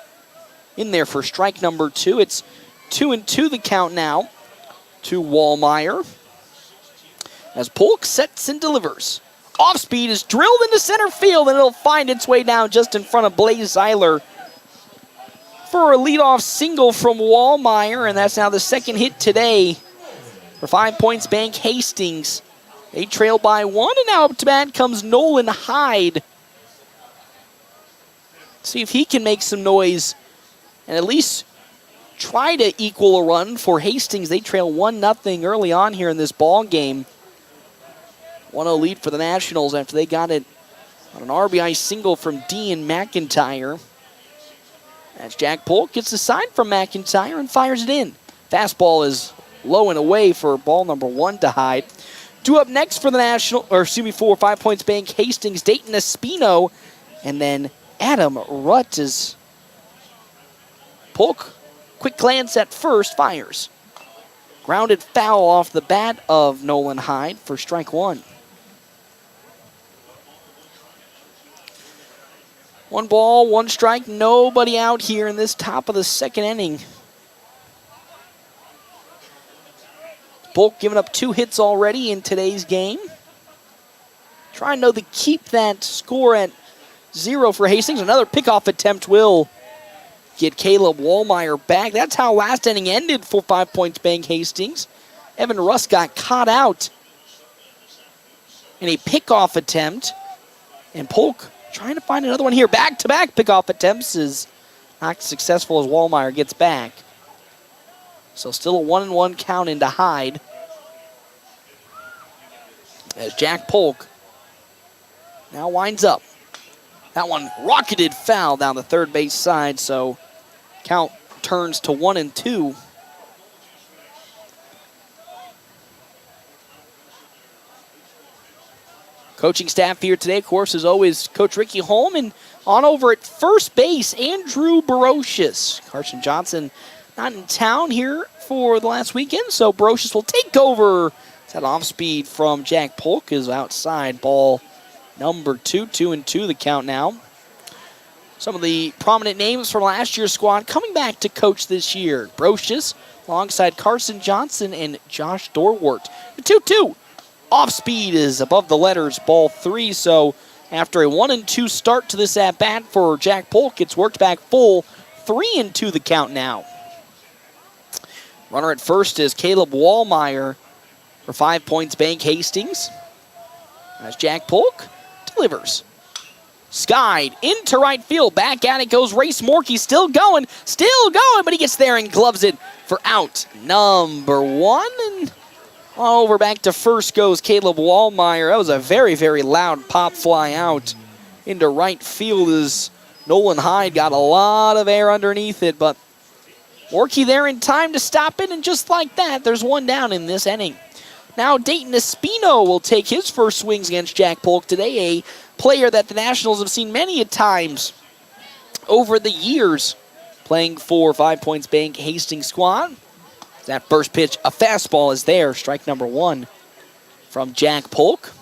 in there for strike number 2. It's 2-2 the count now to Wallmeyer. As Polk sets and delivers. Off speed is drilled into center field, and it'll find its way down just in front of Blaze Zeiler for a leadoff single from Wallmeyer, and that's now the second hit today for 5 Points Bank Hastings. They trail by 1, and now up to bat comes Nolan Hyde. See if he can make some noise and at least try to equal a run for Hastings. They trail 1-0 early on here in this ball game. 1-0 lead for the Nationals after they got it on an RBI single from Dean McIntyre. As Jack Polk gets the sign from McIntyre and fires it in. Fastball is low and away for ball number 1 to Hyde. 2 up next for the for 5 Points Bank Hastings, Dayton Espino, and then Adam Rutt is Polk. Quick glance at first, fires. Grounded foul off the bat of Nolan Hyde for strike 1. 1 ball, 1 strike, nobody out here in this top of the second inning. Polk giving up 2 hits already in today's game. Trying to keep that score at 0 for Hastings. Another pickoff attempt will get Caleb Wallmeyer back. That's how last inning ended for 5 Points Bank Hastings. Evan Russ got caught out in a pickoff attempt, and Polk trying to find another one here. Back-to-back pickoff attempts is not successful as Wallmeyer gets back. So still a 1-1 count into Hyde. As Jack Polk now winds up. That one rocketed foul down the third base side, so count turns to 1-2. Coaching staff here today, of course, as always, Coach Ricky Holm, and on over at first base, Andrew Barocious. Carson Johnson not in town here for the last weekend, so Barocious will take over. That off speed from Jack Polk is outside. Ball number 2, 2-2 the count now. Some of the prominent names from last year's squad coming back to coach this year. Barocious alongside Carson Johnson and Josh Dorwart. The 2-2. Off speed is above the letters, ball 3. So after a 1-2 start to this at bat for Jack Polk, it's worked back full. 3-2 the count now. Runner at first is Caleb Wallmeyer for 5 Points Bank Hastings. As Jack Polk delivers. Skied into right field. Back at it goes Race Morkey. Still going, but he gets there and gloves it for out number 1. And on over back to first goes Caleb Wallmeyer. That was a very, very loud pop fly out into right field as Nolan Hyde got a lot of air underneath it, but Morkey there in time to stop it, and just like that, there's 1 down in this inning. Now Dayton Espino will take his first swings against Jack Polk today, a player that the Nationals have seen many a times over the years playing for 5 Points Bank Hastings squad. That first pitch, a fastball is there, strike number 1 from Jack Polk.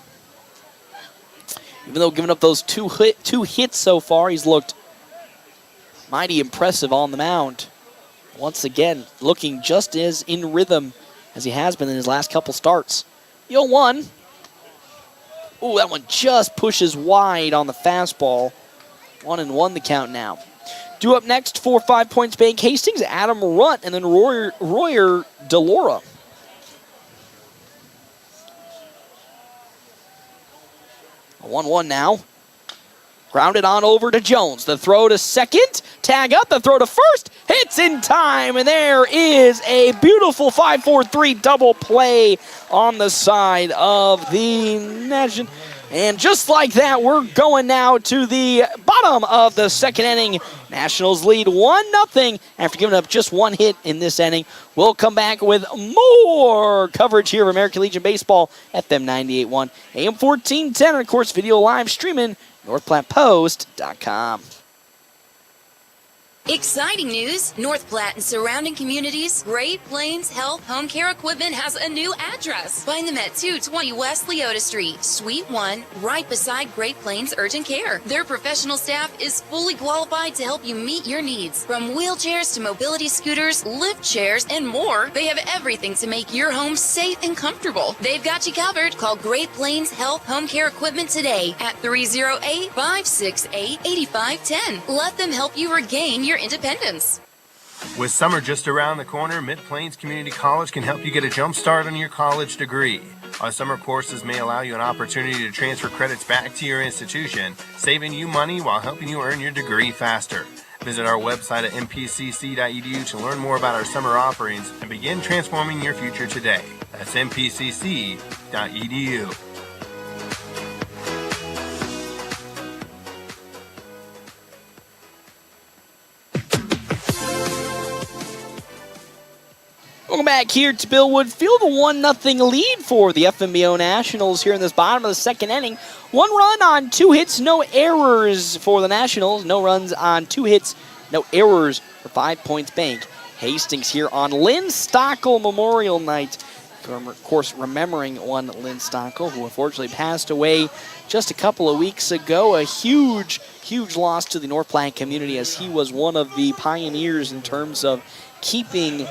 Even though giving up those two hits so far, he's looked mighty impressive on the mound. Once again, looking just as in rhythm as he has been in his last couple starts. The 0-1. Ooh, that one just pushes wide on the fastball. 1-1 the count now. Due up next for 5 Points Bank Hastings, Adam Rutt, and then Royer DeLora. A 1-1 now. Grounded on over to Jones. The throw to second. Tag up. The throw to first. Hits in time. And there is a beautiful 5-4-3 double play on the side of the Nation. And just like that, we're going now to the bottom of the second inning. Nationals lead 1-0 after giving up just one hit in this inning. We'll come back with more coverage here of American Legion Baseball, FM 98.1, AM 1410, and of course, video live streaming, NorthPlattePost.com. Exciting news! North Platte and surrounding communities, Great Plains Health Home Care Equipment has a new address. Find them at 220 West Leota Street, Suite 1, right beside Great Plains Urgent Care. Their professional staff is fully qualified to help you meet your needs. From wheelchairs to mobility scooters, lift chairs, and more, they have everything to make your home safe and comfortable. They've got you covered. Call Great Plains Health Home Care Equipment today at 308-568-8510. Let them help you regain your independence. With summer just around the corner, Mid-Plains Community College can help you get a jump start on your college degree. Our summer courses may allow you an opportunity to transfer credits back to your institution, saving you money while helping you earn your degree faster. Visit our website at mpcc.edu to learn more about our summer offerings and begin transforming your future today. That's mpcc.edu. Welcome back here to Bill Wood Field, a 1-0 lead for the FNBO Nationals here in this bottom of the second inning. 1 run on 2 hits, no errors for the Nationals. No runs on 2 hits, no errors for 5 Points Bank. Hastings here on Lynn Stockel Memorial Night. Of course, remembering one Lynn Stockel, who unfortunately passed away just a couple of weeks ago. A huge, huge loss to the North Platte community, as he was one of the pioneers in terms of keeping,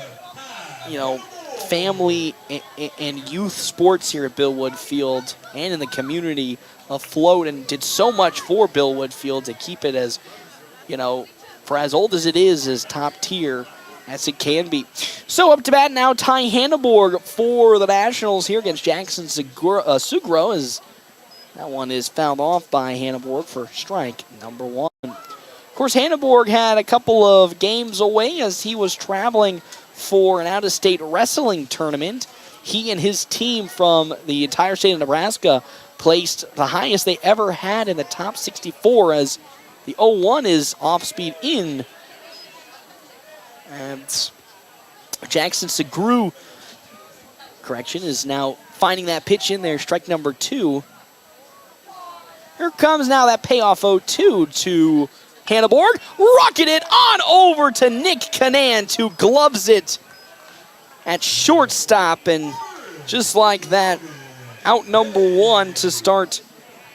you know, family and youth sports here at Bill Wood Field and in the community afloat, and did so much for Bill Wood Field to keep it as, you know, for as old as it is, as top tier as it can be. So up to bat now, Ty Hanneborg for the Nationals here against Jackson Sugro, as that one is fouled off by Hanneborg for strike number 1. Of course, Hanneborg had a couple of games away as he was traveling for an out-of-state wrestling tournament. He and his team from the entire state of Nebraska placed the highest they ever had in the top 64, as the 0-1 is off-speed in. And Jackson Segru, is now finding that pitch in there, strike number 2. Here comes now that payoff 0-2 to Hanneborg. Rocket it on over to Nick Canant, who gloves it at shortstop. And just like that, out number 1 to start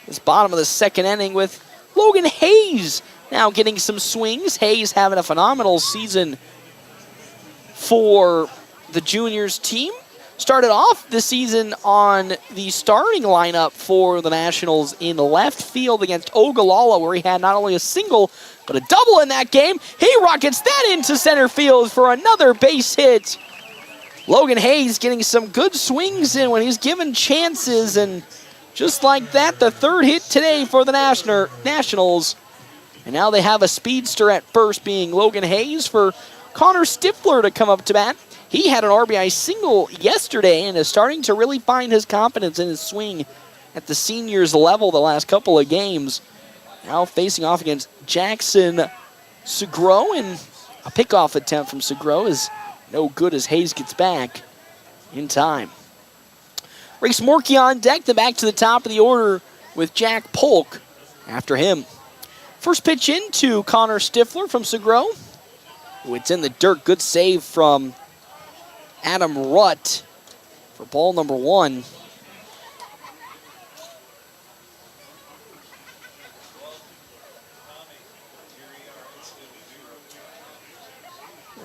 this bottom of the second inning, with Logan Hayes now getting some swings. Hayes having a phenomenal season for the juniors team. Started off the season on the starting lineup for the Nationals in left field against Ogallala, where he had not only a single, but a double in that game. He rockets that into center field for another base hit. Logan Hayes getting some good swings in when he's given chances, and just like that, the 3rd hit today for the Nationals. And now they have a speedster at first, being Logan Hayes, for Connor Stifler to come up to bat. He had an RBI single yesterday and is starting to really find his confidence in his swing at the seniors level the last couple of games. Now facing off against Jackson Segro, and a pickoff attempt from Segro is no good as Hayes gets back in time. Reese Morkey on deck, then back to the top of the order with Jack Polk after him. First pitch into Connor Stifler from Segro. It's in the dirt. Good save from Adam Rutt for ball number 1.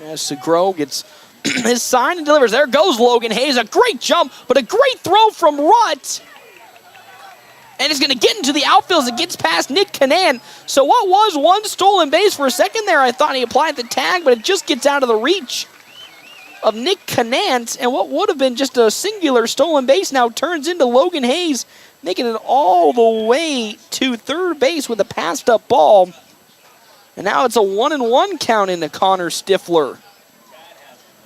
As Segro gets his sign and delivers. There goes Logan Hayes. A great jump, but a great throw from Rutt. And it's going to get into the outfield as it gets past Nick Canan. So what was one stolen base for a second there? I thought he applied the tag, but it just gets out of the reach of Nick Canan. And what would have been just a singular stolen base now turns into Logan Hayes, making it all the way to third base with a passed up ball. And now it's a 1-1 count into Connor Stifler.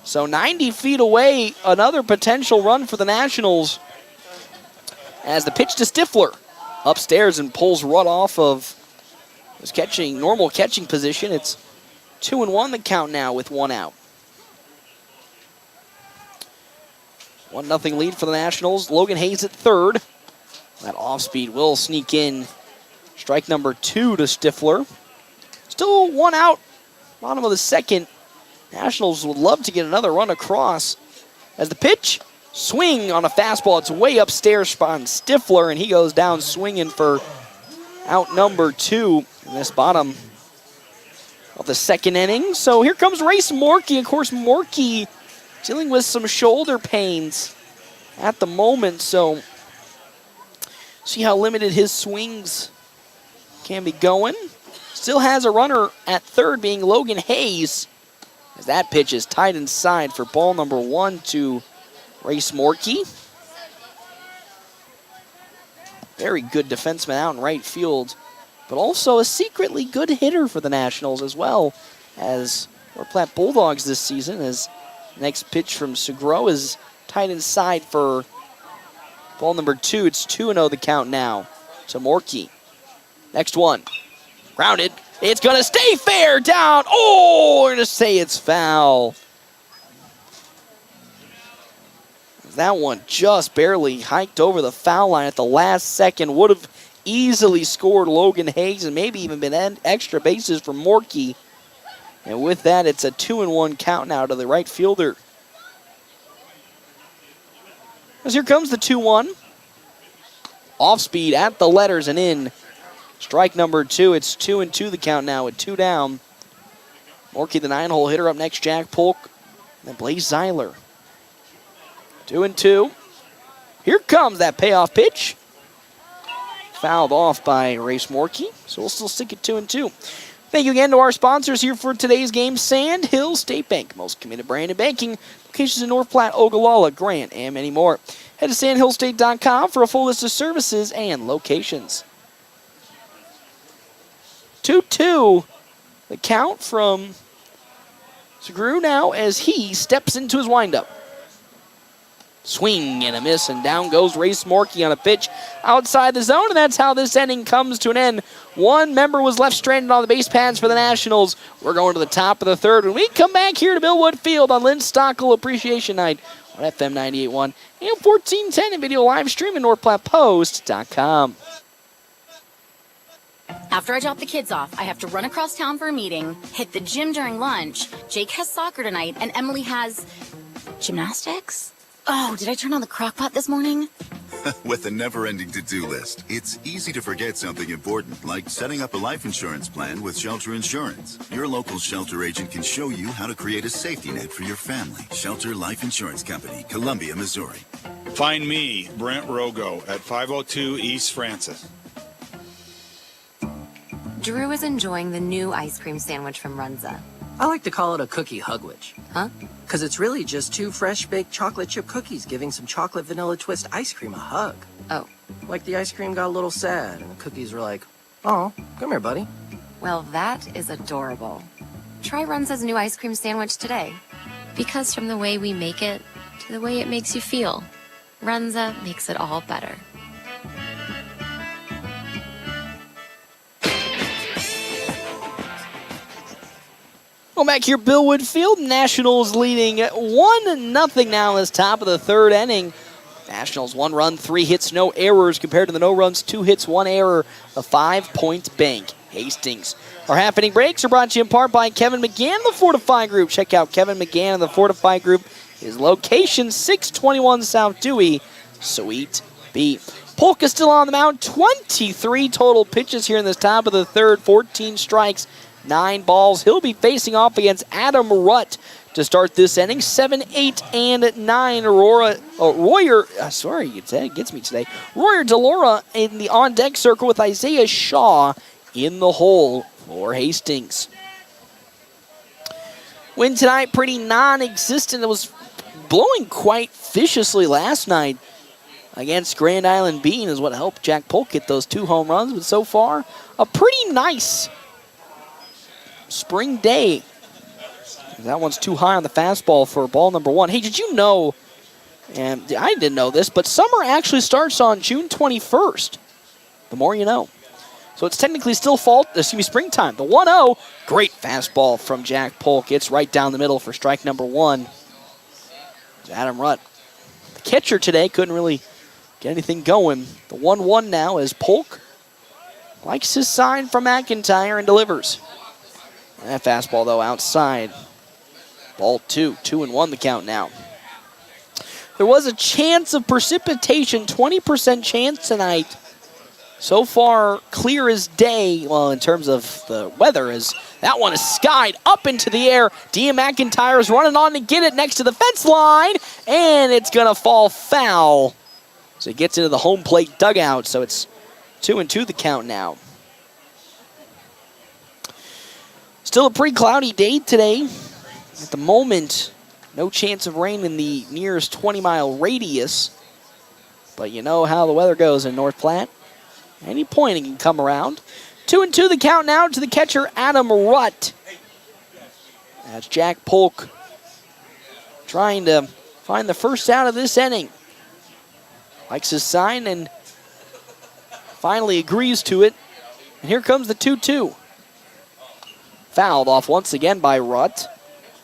So 90 feet away, another potential run for the Nationals. As the pitch to Stifler upstairs and pulls Rutt off of his normal catching position. It's 2-1 the count now with one out. 1-0 lead for the Nationals. Logan Hayes at third. That off speed will sneak in. Strike number 2 to Stifler. Still one out, bottom of the second. Nationals would love to get another run across. As the pitch, swing on a fastball. It's way upstairs on Stifler, and he goes down swinging for out number 2 in this bottom of the second inning. So here comes Race Morkey. Of course, Morkey dealing with some shoulder pains at the moment, so see how limited his swings can be going. Still has a runner at third, being Logan Hayes, as that pitch is tight inside for ball number 1 to Race Morkey. Very good defenseman out in right field, but also a secretly good hitter for the Nationals as well as North Platte Bulldogs this season, as next pitch from Segro is tight inside for ball number 2. It's 2-0 the count now to Morkey. Next one. Grounded. It's going to stay fair down. Oh, we're going to say it's foul. That one just barely hiked over the foul line at the last second. Would have easily scored Logan Hayes and maybe even been extra bases for Morkey. And with that, it's a 2-1 count now to the right fielder. As here comes the 2-1. Off speed at the letters and in. Strike number 2. It's 2-2 the count now with 2 down. Morkey, the 9-hole hitter, up next. Jack Polk. Then Blaze Zeiler. 2-2. Here comes that payoff pitch. Fouled off by Race Morkey. So we'll still stick at 2-2. Thank you again to our sponsors here for today's game. Sand Hill State Bank, most committed brand in banking. Locations in North Platte, Ogallala, Grant, and many more. Head to sandhillstate.com for a full list of services and locations. 2-2. The count from Segru now as he steps into his windup. Swing and a miss, and down goes Race Morkey on a pitch outside the zone, and that's how this inning comes to an end. One member was left stranded on the base pads for the Nationals. We're going to the top of the third when we come back here to Bill Wood Field on Lynn Stockel Appreciation Night on FM 98.1 and 1410 and video live stream at NorthPlattePost.com. After I drop the kids off, I have to run across town for a meeting, hit the gym during lunch. Jake has soccer tonight, and Emily has gymnastics? Oh, did I turn on the crock pot this morning? With a never-ending to-do list, it's easy to forget something important, like setting up a life insurance plan with Shelter Insurance. Your local Shelter agent can show you how to create a safety net for your family. Shelter Life Insurance Company, Columbia, Missouri. Find me, Brent Rogo, at 502 East Francis. Drew is enjoying the new ice cream sandwich from Runza. I like to call it a cookie hugwich. Huh? Because it's really just 2 fresh baked chocolate chip cookies giving some chocolate vanilla twist ice cream a hug. Oh. Like the ice cream got a little sad and the cookies were like, oh, come here, buddy. Well, that is adorable. Try Runza's new ice cream sandwich today. Because from the way we make it to the way it makes you feel, Runza makes it all better. Well, back here, Bill Wood Field. Nationals leading 1-0 now in this top of the third inning. Nationals 1 run, 3 hits, no errors compared to the no runs, 2 hits, 1 error, a 5-point bank. Hastings. Our half inning breaks are brought to you in part by Kevin McGann, the Fortify Group. Check out Kevin McGann and the Fortify Group. His location, 621 South Dewey, Suite B. Polka still on the mound. 23 total pitches here in this top of the third, 14 strikes. 9 balls. He'll be facing off against Adam Rutt to start this inning. 7, 8, and 9. Royer Delora in the on-deck circle with Isaiah Shaw in the hole for Hastings. Wind tonight pretty non-existent. It was blowing quite viciously last night against Grand Island Bean is what helped Jack Polk get those 2 home runs. But so far, a pretty nice spring day. That one's too high on the fastball for ball number 1. Hey, did you know, and I didn't know this, but summer actually starts on June 21st. The more you know. So it's technically still springtime. The 1-0, great fastball from Jack Polk. It's right down the middle for strike number 1. Adam Rutt. The catcher today couldn't really get anything going. The 1-1 now as Polk likes his sign from McIntyre and delivers. And that fastball, though, outside. Ball 2. 2-1 the count now. There was a chance of precipitation, 20% chance tonight. So far, clear as day. Well, in terms of the weather, as that one is skied up into the air. Dia McIntyre is running on to get it next to the fence line, and it's going to fall foul. So it gets into the home plate dugout, so it's 2-2 the count now. Still a pretty cloudy day today. At the moment, no chance of rain in the nearest 20-mile radius. But you know how the weather goes in North Platte. Any point it can come around. 2-2 the count now to the catcher, Adam Rutt. That's Jack Polk trying to find the first out of this inning. Likes his sign and finally agrees to it. And here comes the 2-2. Fouled off once again by Rutt.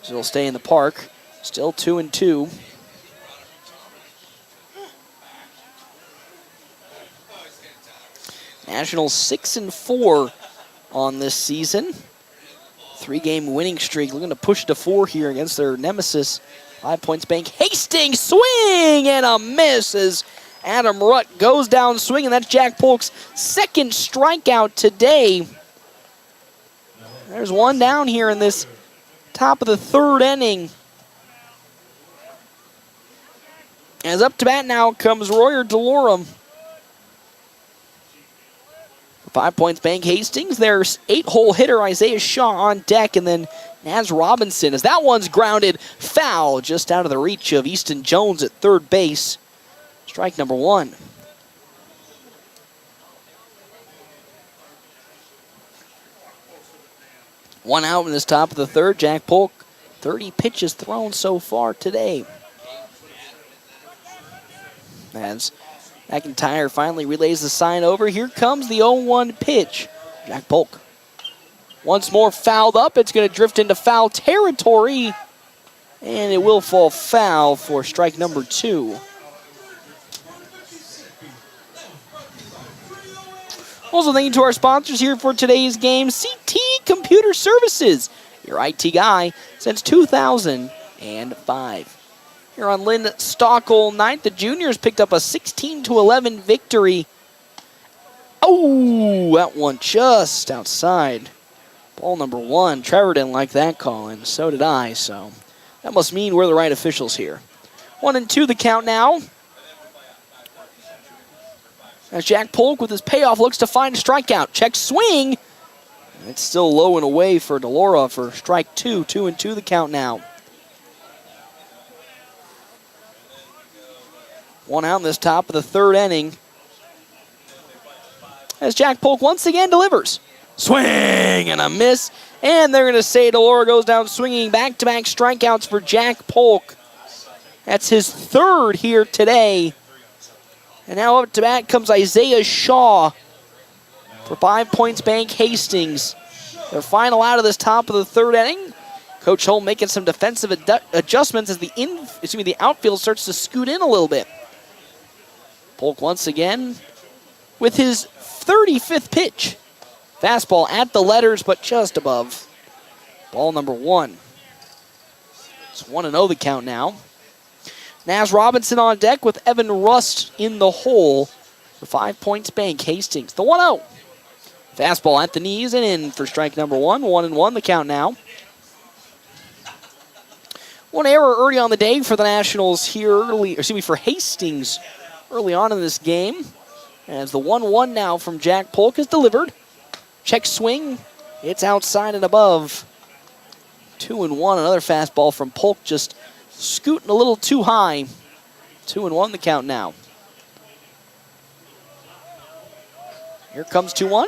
So he'll stay in the park. Still 2-2. Nationals 6-4 on this season. 3-game winning streak. Looking to push to 4 here against their nemesis, 5 Points Bank Hastings. Swing and a miss as Adam Rutt goes down swinging. That's Jack Polk's second strikeout today. There's one down here in this top of the 3rd inning. As up to bat now comes Royer Delora. 5 Points Bank Hastings. There's 8-hole hitter Isaiah Shaw on deck, and then Naz Robinson as that one's grounded foul just out of the reach of Easton Jones at third base. Strike number 1. One out in this top of the 3rd. Jack Polk, 30 pitches thrown so far today. As McIntyre finally relays the sign over. Here comes the 0-1 pitch. Jack Polk. Once more fouled up. It's going to drift into foul territory. And it will fall foul for strike number 2. Also, thank you to our sponsors here for today's game. CT Computer Services, your IT guy since 2005. Here on Lynn Stockel night, the juniors picked up a 16-11 victory. Oh, that one just outside. Ball number 1. Trevor didn't like that call, and so did I, so that must mean we're the right officials here. 1-2 the count now. As Jack Polk with his payoff looks to find a strikeout. Check swing. It's still low and away for Delora for strike 2. 2-2 the count now. One out in this top of the 3rd inning. As Jack Polk once again delivers. Swing and a miss. And they're going to say Delora goes down swinging. Back-to-back strikeouts for Jack Polk. That's his 3rd here today. And now up to bat comes Isaiah Shaw for 5 Points Bank Hastings. Their final out of this top of the 3rd inning. Coach Holm making some defensive adjustments as the outfield starts to scoot in a little bit. Polk once again with his 35th pitch. Fastball at the letters, but just above. Ball number 1. It's 1-0 the count now. Naz Robinson on deck with Evan Rust in the hole for 5 Points Bank Hastings. The 1-0. Fastball at the knees and in for strike number one. 1-1 the count now. One error early on the day for the Nationals here for Hastings early on in this game. As the 1-1 now from Jack Polk is delivered. Check swing. It's outside and above. 2-1. Another fastball from Polk, just scooting a little too high. 2-1 the count now. Here comes 2-1.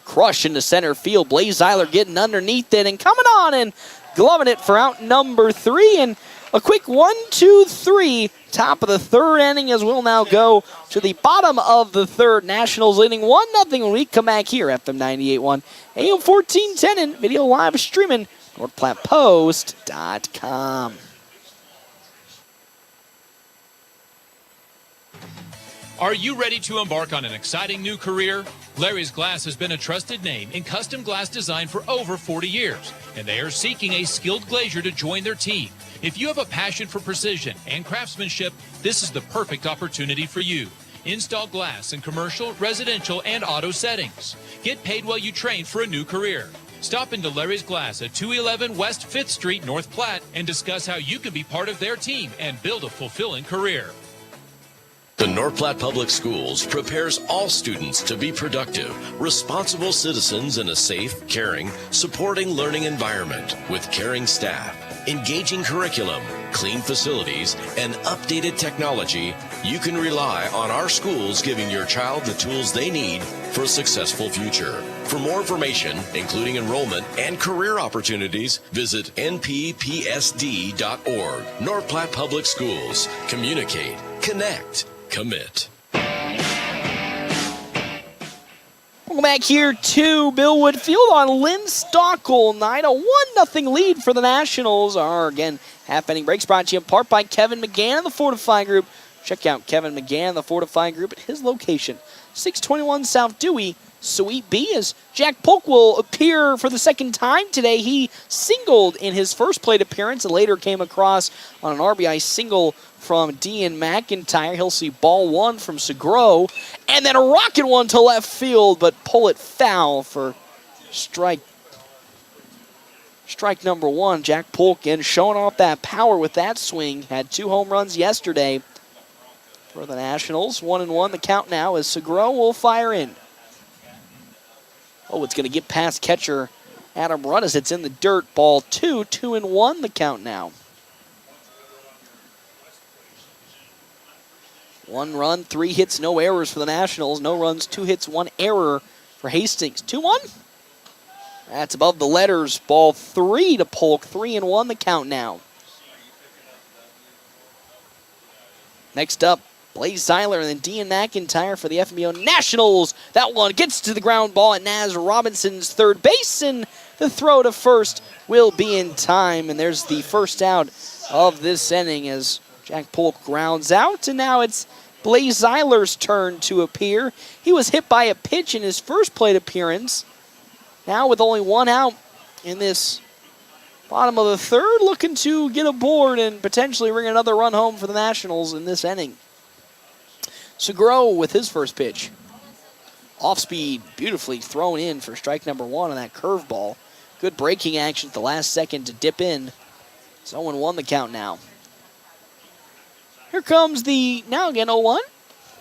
Crush into center field. Blaze Zeiler getting underneath it and coming on and gloving it for out number 3. And a quick 1-2-3. Top of the third inning as we'll now go to the bottom of the third. Nationals leading 1-0 when we come back here. FM 98.1, AM 1410, and video live streaming NorthPlattePost.com. Are you ready to embark on an exciting new career? Larry's Glass has been a trusted name in custom glass design for over 40 years, and they are seeking a skilled glazier to join their team. If you have a passion for precision and craftsmanship, this is the perfect opportunity for you. Install glass in commercial, residential, and auto settings. Get paid while you train for a new career. Stop into Larry's Glass at 211 West 5th Street, North Platte, and discuss how you can be part of their team and build a fulfilling career. The North Platte Public Schools prepares all students to be productive, responsible citizens in a safe, caring, supporting learning environment with caring staff, engaging curriculum, clean facilities, and updated technology. You can rely on our schools giving your child the tools they need for a successful future. For more information, including enrollment and career opportunities, visit nppsd.org. North Platte Public Schools. Communicate, connect, commit. Welcome back here to Billwood Field on Lynn Stockel night. A 1-0 lead for the Nationals. Our, again, half-inning breaks brought to you in part by Kevin McGann and the Fortify Group. Check out Kevin McGann and the Fortify Group at his location, 621 South Dewey, Suite B, as Jack Polk will appear for the second time today. He singled in his first plate appearance and later came across on an RBI single from Dean McIntyre. He'll see ball one from Segro, and then a rocket one to left field, but pull it foul for strike number one. Jack Polk again showing off that power with that swing. Had 2 home runs yesterday for the Nationals. 1-1 the count now as Segro will fire in. Oh, it's going to get past catcher Adam Rudis. It's in the dirt. Ball 2, 2-1 the count now. 1 run, 3 hits, no errors for the Nationals. No runs, 2 hits, 1 error for Hastings. 2-1. That's above the letters. Ball 3 to Polk. 3-1 the count now. Next up, Blaze Zeiler and then Dean McIntyre for the FNBO Nationals. That one gets to the ground ball at Naz Robinson's third base, and the throw to first will be in time. And there's the first out of this inning as Jack Polk grounds out, and now it's Blaze Zeiler's turn to appear. He was hit by a pitch in his first plate appearance. Now with only 1 out in this bottom of the third, looking to get aboard and potentially bring another run home for the Nationals in this inning. Segro with his first pitch. Off speed, beautifully thrown in for strike number 1 on that curveball. Good breaking action at the last second to dip in. It's 0-1 the count now. Here comes the, now again, 0-1.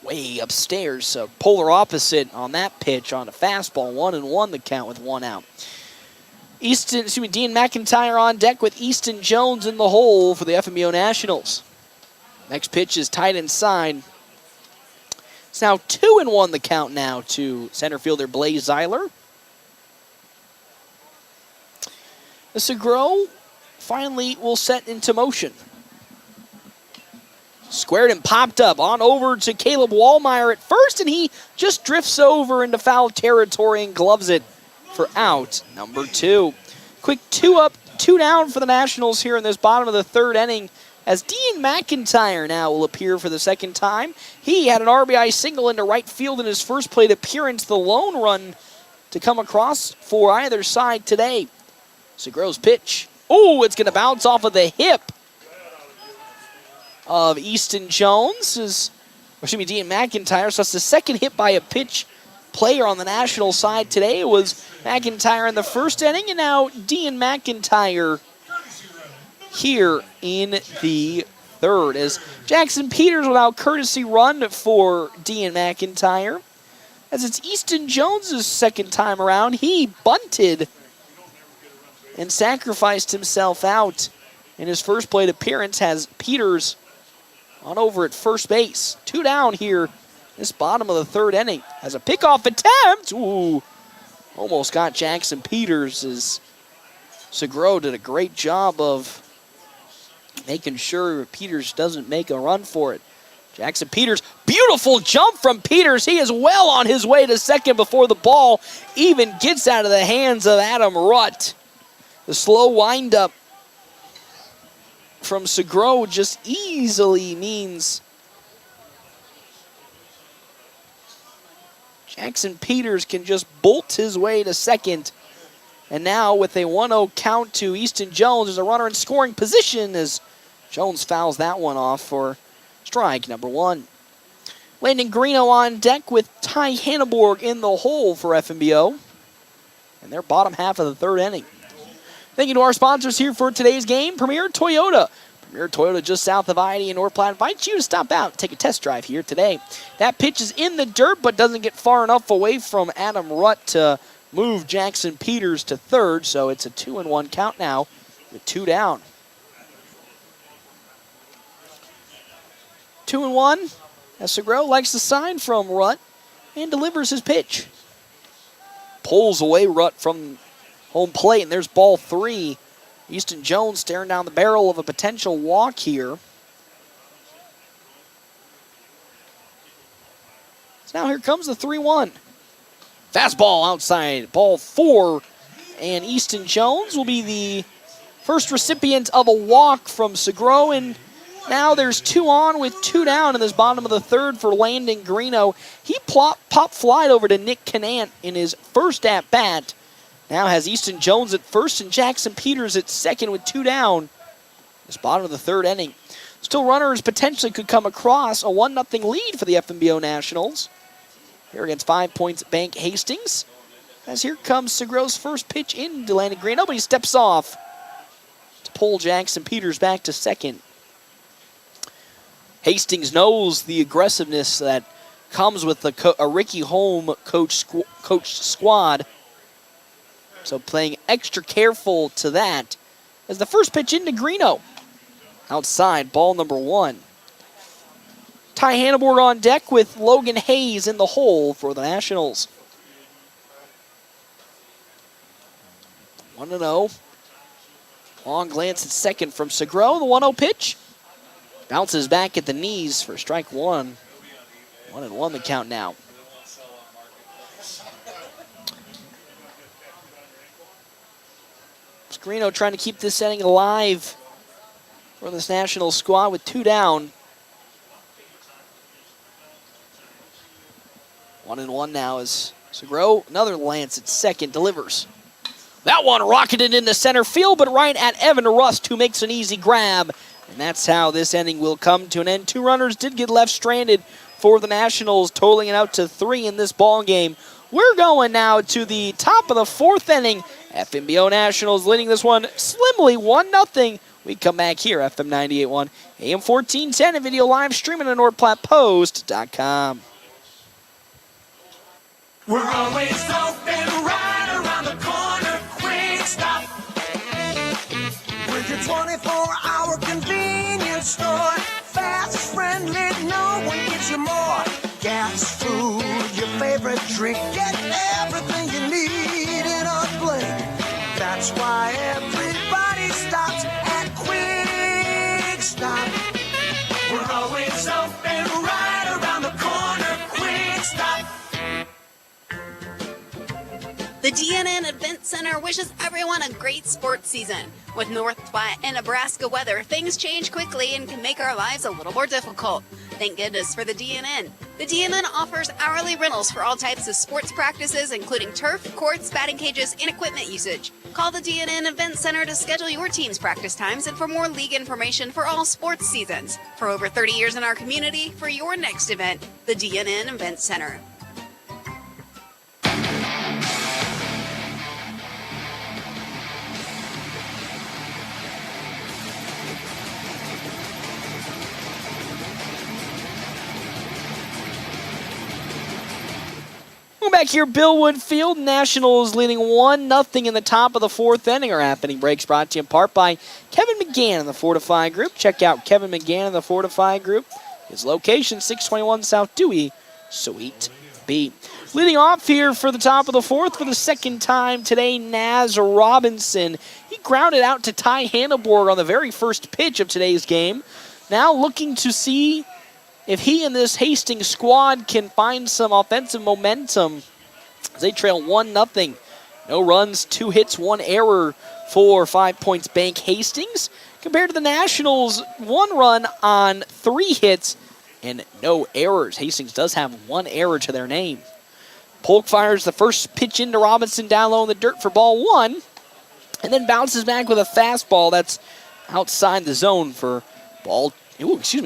Way upstairs, so polar opposite on that pitch on a fastball. 1-1 the count with 1 out. Dean McIntyre on deck with Easton Jones in the hole for the FNBO Nationals. Next pitch is tight inside. It's now 2-1 the count now to center fielder Blaze Zeiler. The Segro finally will set into motion. Squared and popped up on over to Caleb Wallmeyer at first, and he just drifts over into foul territory and gloves it for out number 2. Quick 2 up, 2 down for the Nationals here in this bottom of the third inning, as Dean McIntyre now will appear for the second time. He had an RBI single into right field in his first plate appearance, the lone run to come across for either side today. Segro's pitch. Oh, it's going to bounce off of the hip of Easton Jones. Dean McIntyre. So it's the second hit by a pitch player on the national side today was McIntyre in the first inning, and now Dean McIntyre here in the third, as Jackson Peters will now courtesy run for Dean McIntyre. As it's Easton Jones' second time around, he bunted and sacrificed himself out in his first plate appearance, has Peters on over at first base. 2 down here, this bottom of the third inning. As a pickoff attempt, ooh, almost got Jackson Peters, as Segro did a great job of making sure Peters doesn't make a run for it. Jackson Peters, beautiful jump from Peters. He is well on his way to second before the ball even gets out of the hands of Adam Rutt. The slow windup from Segro just easily means Jackson Peters can just bolt his way to second. And now with a 1-0 count to Easton Jones, there's a runner in scoring position as Jones fouls that one off for strike number 1. Landon Greeno on deck with Ty Hanneborg in the hole for FNBO. And their bottom half of the third inning. Thank you to our sponsors here for today's game, Premier Toyota. Premier Toyota just south of I-80 in North Platte invites you to stop out and take a test drive here today. That pitch is in the dirt but doesn't get far enough away from Adam Rutt to move Jackson Peters to third, so it's a 2-1 count now with 2 down. 2-1, as Segro likes the sign from Rutt and delivers his pitch. Pulls away Rutt from home plate, and there's ball 3. Easton Jones staring down the barrel of a potential walk here. So now here comes the 3-1. Fastball outside, ball 4, and Easton Jones will be the first recipient of a walk from Segro, and now there's 2 on with 2 down in this bottom of the third for Landon Greeno. He popped flied over to Nick Canant in his first at-bat. Now has Easton Jones at first and Jackson Peters at second with 2 down. This bottom of the third inning. Still runners potentially could come across a 1-0 lead for the FNBO Nationals. Here against 5 Points at Bank Hastings. As here comes Segro's first pitch into Landon Greeno, but he steps off to pull Jackson Peters back to second. Hastings knows the aggressiveness that comes with a Ricky Holm coached squad. So playing extra careful to that as the first pitch into Greeno. Outside, ball number 1. Ty Hanneborg on deck with Logan Hayes in the hole for the Nationals. 1-0. Long glance at second from Segro. The 1-0 pitch. Bounces back at the knees for strike 1. 1-1 the count now. Greeno trying to keep this inning alive for this National squad with 2 down. 1-1 now as Segro, another lance at second, delivers. That one rocketed into center field, but right at Evan Rust, who makes an easy grab. And that's how this inning will come to an end. 2 runners did get left stranded for the Nationals, totaling it out to 3 in this ball game. We're going now to the top of the 4th inning. FNBO Nationals leading this one slimly 1-0. We come back here, FM 98.1, AM 1410, and video live streaming at NorthPlattePost.com. We're always open right around the corner. Quick Stop. With your 24-hour convenience store. Fast, friendly, no one gives you more. Gas, food, your favorite drink. Get everything you need in a blink. That's why everybody stops at Quick Stop. We're always open right around the corner. Quick Stop. The DNN Event Center wishes everyone a great sports season. With North Platte and Nebraska weather, things change quickly and can make our lives a little more difficult. Thank goodness for the DNN. The DNN offers hourly rentals for all types of sports practices, including turf, courts, batting cages, and equipment usage. Call the DNN Event Center to schedule your team's practice times and for more league information for all sports seasons. For over 30 years in our community, for your next event, the DNN Event Center. Welcome back here, Billwood Field. Nationals leading 1-0 in the top of the fourth inning. Our happening breaks brought to you in part by Kevin McGann in the Fortify Group. Check out Kevin McGann in the Fortify Group. His location, 621 South Dewey, Suite B. Leading off here for the top of the fourth for the second time today, Naz Robinson. He grounded out to Ty Hanneborg on the very first pitch of today's game. Now looking to see if he and this Hastings squad can find some offensive momentum as they trail 1-0. No runs, 2 hits, 1 error for 5 Points Bank Hastings. Compared to the Nationals, 1 run on 3 hits and no errors. Hastings does have 1 error to their name. Polk fires the first pitch into Robinson down low in the dirt for ball 1, and then bounces back with a fastball that's outside the zone for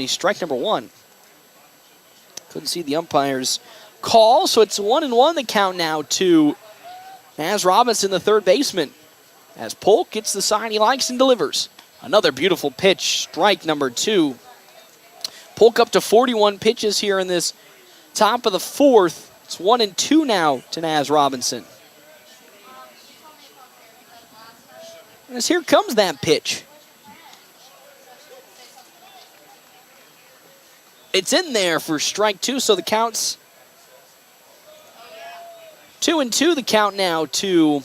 strike number 1. Couldn't see the umpire's call, so it's 1-1 the count now to Naz Robinson, the third baseman, as Polk gets the sign he likes and delivers. Another beautiful pitch, strike number 2. Polk up to 41 pitches here in this top of the fourth. It's 1-2 now to Naz Robinson. As here comes that pitch. It's in there for strike 2, so the count's 2-2 the count now to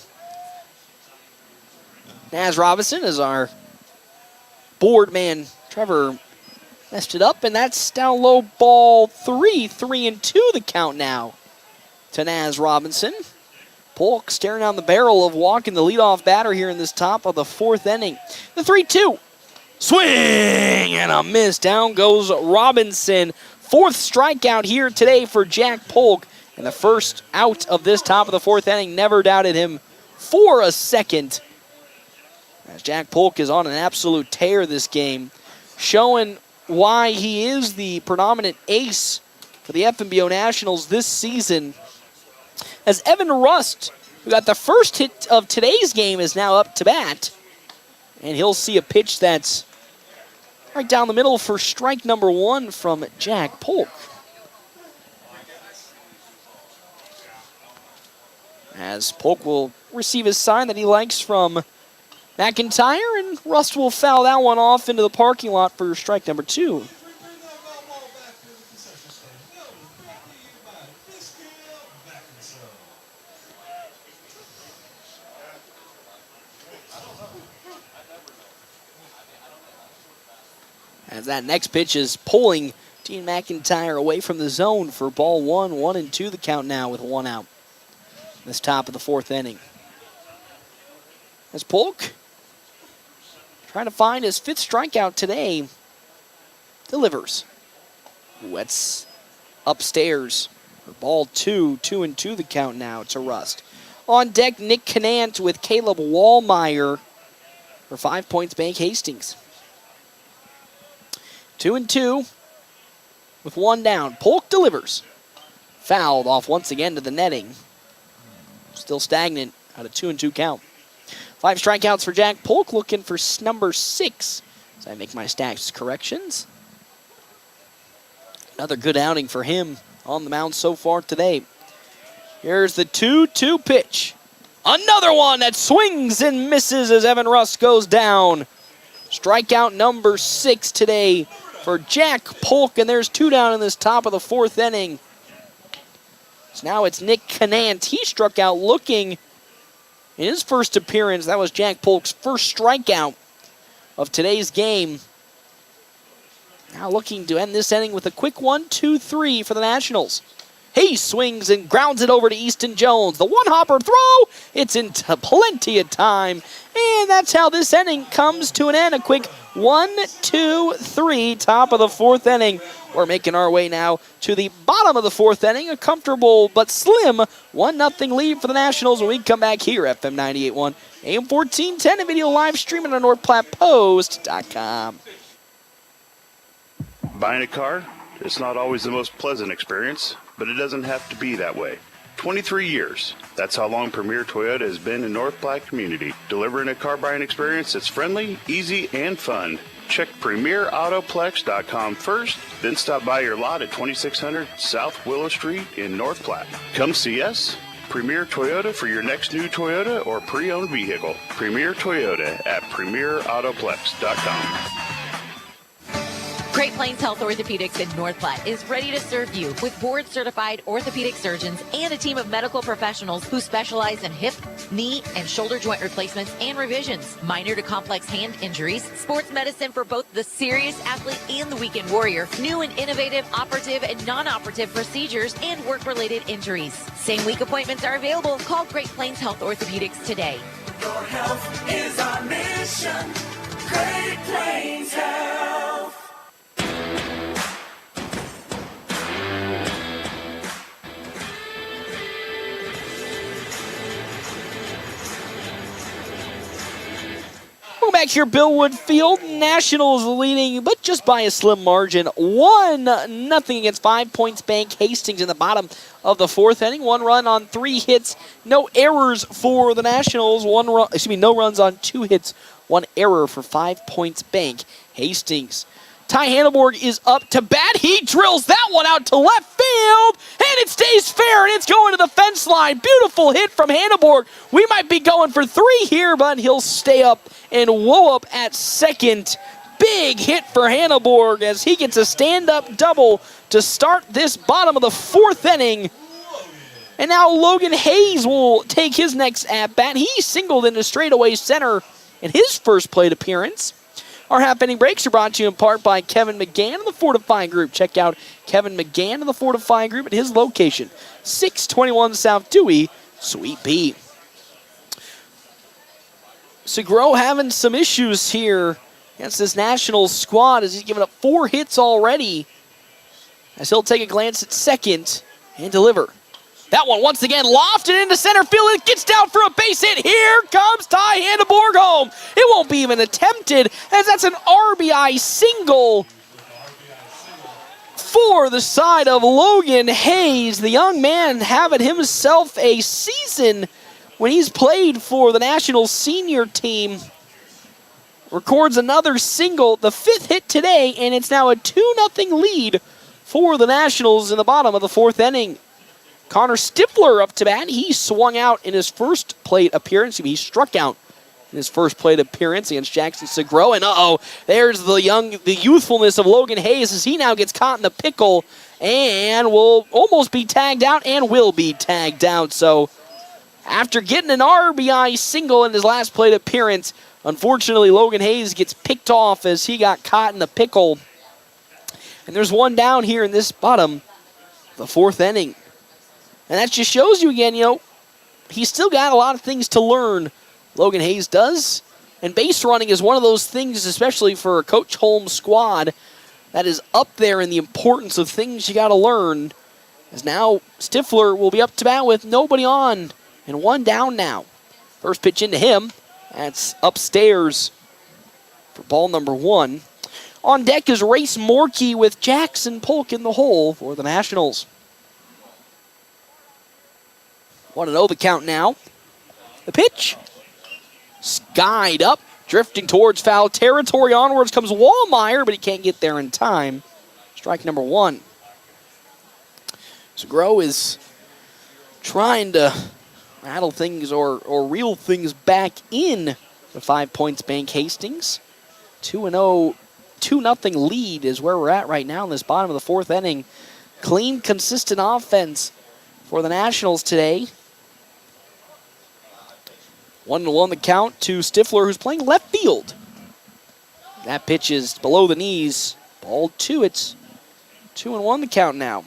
Naz Robinson as our board man Trevor messed it up, and that's down low ball 3. 3-2 the count now to Naz Robinson. Polk staring down the barrel of walking the leadoff batter here in this top of the fourth inning. The 3-2. Swing and a miss. Down goes Robinson. 4th strikeout here today for Jack Polk. And the first out of this top of the fourth inning. Never doubted him for a second. As Jack Polk is on an absolute tear this game. Showing why he is the predominant ace for the FNBO Nationals this season. As Evan Rust, who got the first hit of today's game, is now up to bat. And he'll see a pitch that's right down the middle for strike number 1 from Jack Polk. As Polk will receive his sign that he likes from McIntyre, and Rust will foul that one off into the parking lot for strike number 2. As that next pitch is pulling Dean McIntyre away from the zone for ball 1. 1-2 the count now with 1 out. This top of the fourth inning. As Polk trying to find his 5th strikeout today, delivers. That's upstairs for ball 2. 2-2 the count now to Rust. On deck, Nick Canant with Caleb Wallmeyer for 5 Points Bank Hastings. 2-2 with 1 down. Polk delivers. Fouled off once again to the netting. Still stagnant at a 2-2 count. 5 strikeouts for Jack Polk, looking for number 6 as I make my stats corrections. Another good outing for him on the mound so far today. Here's the 2-2 pitch. Another one that swings and misses as Evan Rust goes down. Strikeout number 6 today for Jack Polk, and there's 2 down in this top of the fourth inning. So now it's Nick Canant. He struck out looking in his first appearance. That was Jack Polk's first strikeout of today's game. Now looking to end this inning with a quick 1-2-3 for the Nationals. He swings and grounds it over to Easton Jones. The one-hopper throw, it's into plenty of time. And that's how this inning comes to an end. A quick 1-2-3, top of the fourth inning. We're making our way now to the bottom of the fourth inning. A comfortable but slim 1-0 lead for the Nationals when we come back here at FM 98.1, AM 1410, and video live streaming on NorthPlattePost.com. Buying a car, it's not always the most pleasant experience, but it doesn't have to be that way. 23 years. That's how long Premier Toyota has been in North Platte community, delivering a car buying experience that's friendly, easy, and fun. Check PremierAutoplex.com first, then stop by your lot at 2600 South Willow Street in North Platte. Come see us. Premier Toyota for your next new Toyota or pre-owned vehicle. Premier Toyota at PremierAutoplex.com. Great Plains Health Orthopedics in North Platte is ready to serve you with board-certified orthopedic surgeons and a team of medical professionals who specialize in hip, knee, and shoulder joint replacements and revisions, minor to complex hand injuries, sports medicine for both the serious athlete and the weekend warrior, new and innovative operative and non-operative procedures, and work-related injuries. Same-week appointments are available. Call Great Plains Health Orthopedics today. Your health is our mission. Great Plains Health. Welcome back here, Billwood Field. Nationals leading, but just by a slim margin. 1-0 against 5 Points Bank. Hastings in the bottom of the fourth inning. 1 run on 3 hits. No errors for the Nationals. No runs on 2 hits. 1 error for 5 Points Bank. Hastings. Ty Hanneborg is up to bat. He drills that one out to left field, and it stays fair, and it's going to the fence line. Beautiful hit from Hanneborg. We might be going for 3 here, but he'll stay up and woe up at second. Big hit for Hanneborg as he gets a stand-up double to start this bottom of the fourth inning. And now Logan Hayes will take his next at-bat. He singled into straightaway center in his first plate appearance. Our half-inning breaks are brought to you in part by Kevin McGann and the Fortifying Group. Check out Kevin McGann and the Fortifying Group at his location, 621 South Dewey, Suite B. Segro having some issues here against this Nationals squad as he's given up 4 hits already. As he'll take a glance at second and deliver. That one once again lofted into center field. It gets down for a base hit. Here comes Ty Hanneborg home. It won't be even attempted as that's an RBI single for the side of Logan Hayes. The young man having himself a season when he's played for the National Senior Team. Records another single, the 5th hit today, and it's now a 2-0 lead for the Nationals in the bottom of the fourth inning. Connor Stifler up to bat. He swung out in his first plate appearance. He struck out in his first plate appearance against Jackson Segro. And there's the youthfulness of Logan Hayes as he now gets caught in the pickle and will almost be tagged out and will be tagged out. So after getting an RBI single in his last plate appearance, unfortunately Logan Hayes gets picked off as he got caught in the pickle. And there's one down here in this bottom of the fourth inning. And that just shows you again, he's still got a lot of things to learn, Logan Hayes does. And base running is one of those things, especially for a Coach Holmes squad, that is up there in the importance of things you got to learn. As now Stifler will be up to bat with nobody on and 1 down now. First pitch into him. That's upstairs for ball number 1. On deck is Race Morkey with Jackson Polk in the hole for the Nationals. 1-0 the count now. The pitch. Skied up, drifting towards foul territory. Onwards comes Wallmeyer, but he can't get there in time. Strike number 1. Segro is trying to rattle things or reel things back in the 5 Points Bank Hastings. 2-0, 2-0 lead is where we're at right now in this bottom of the fourth inning. Clean, consistent offense for the Nationals today. 1-1 the count to Stifler, who's playing left field. That pitch is below the knees. Ball 2. It's 2-1 the count now.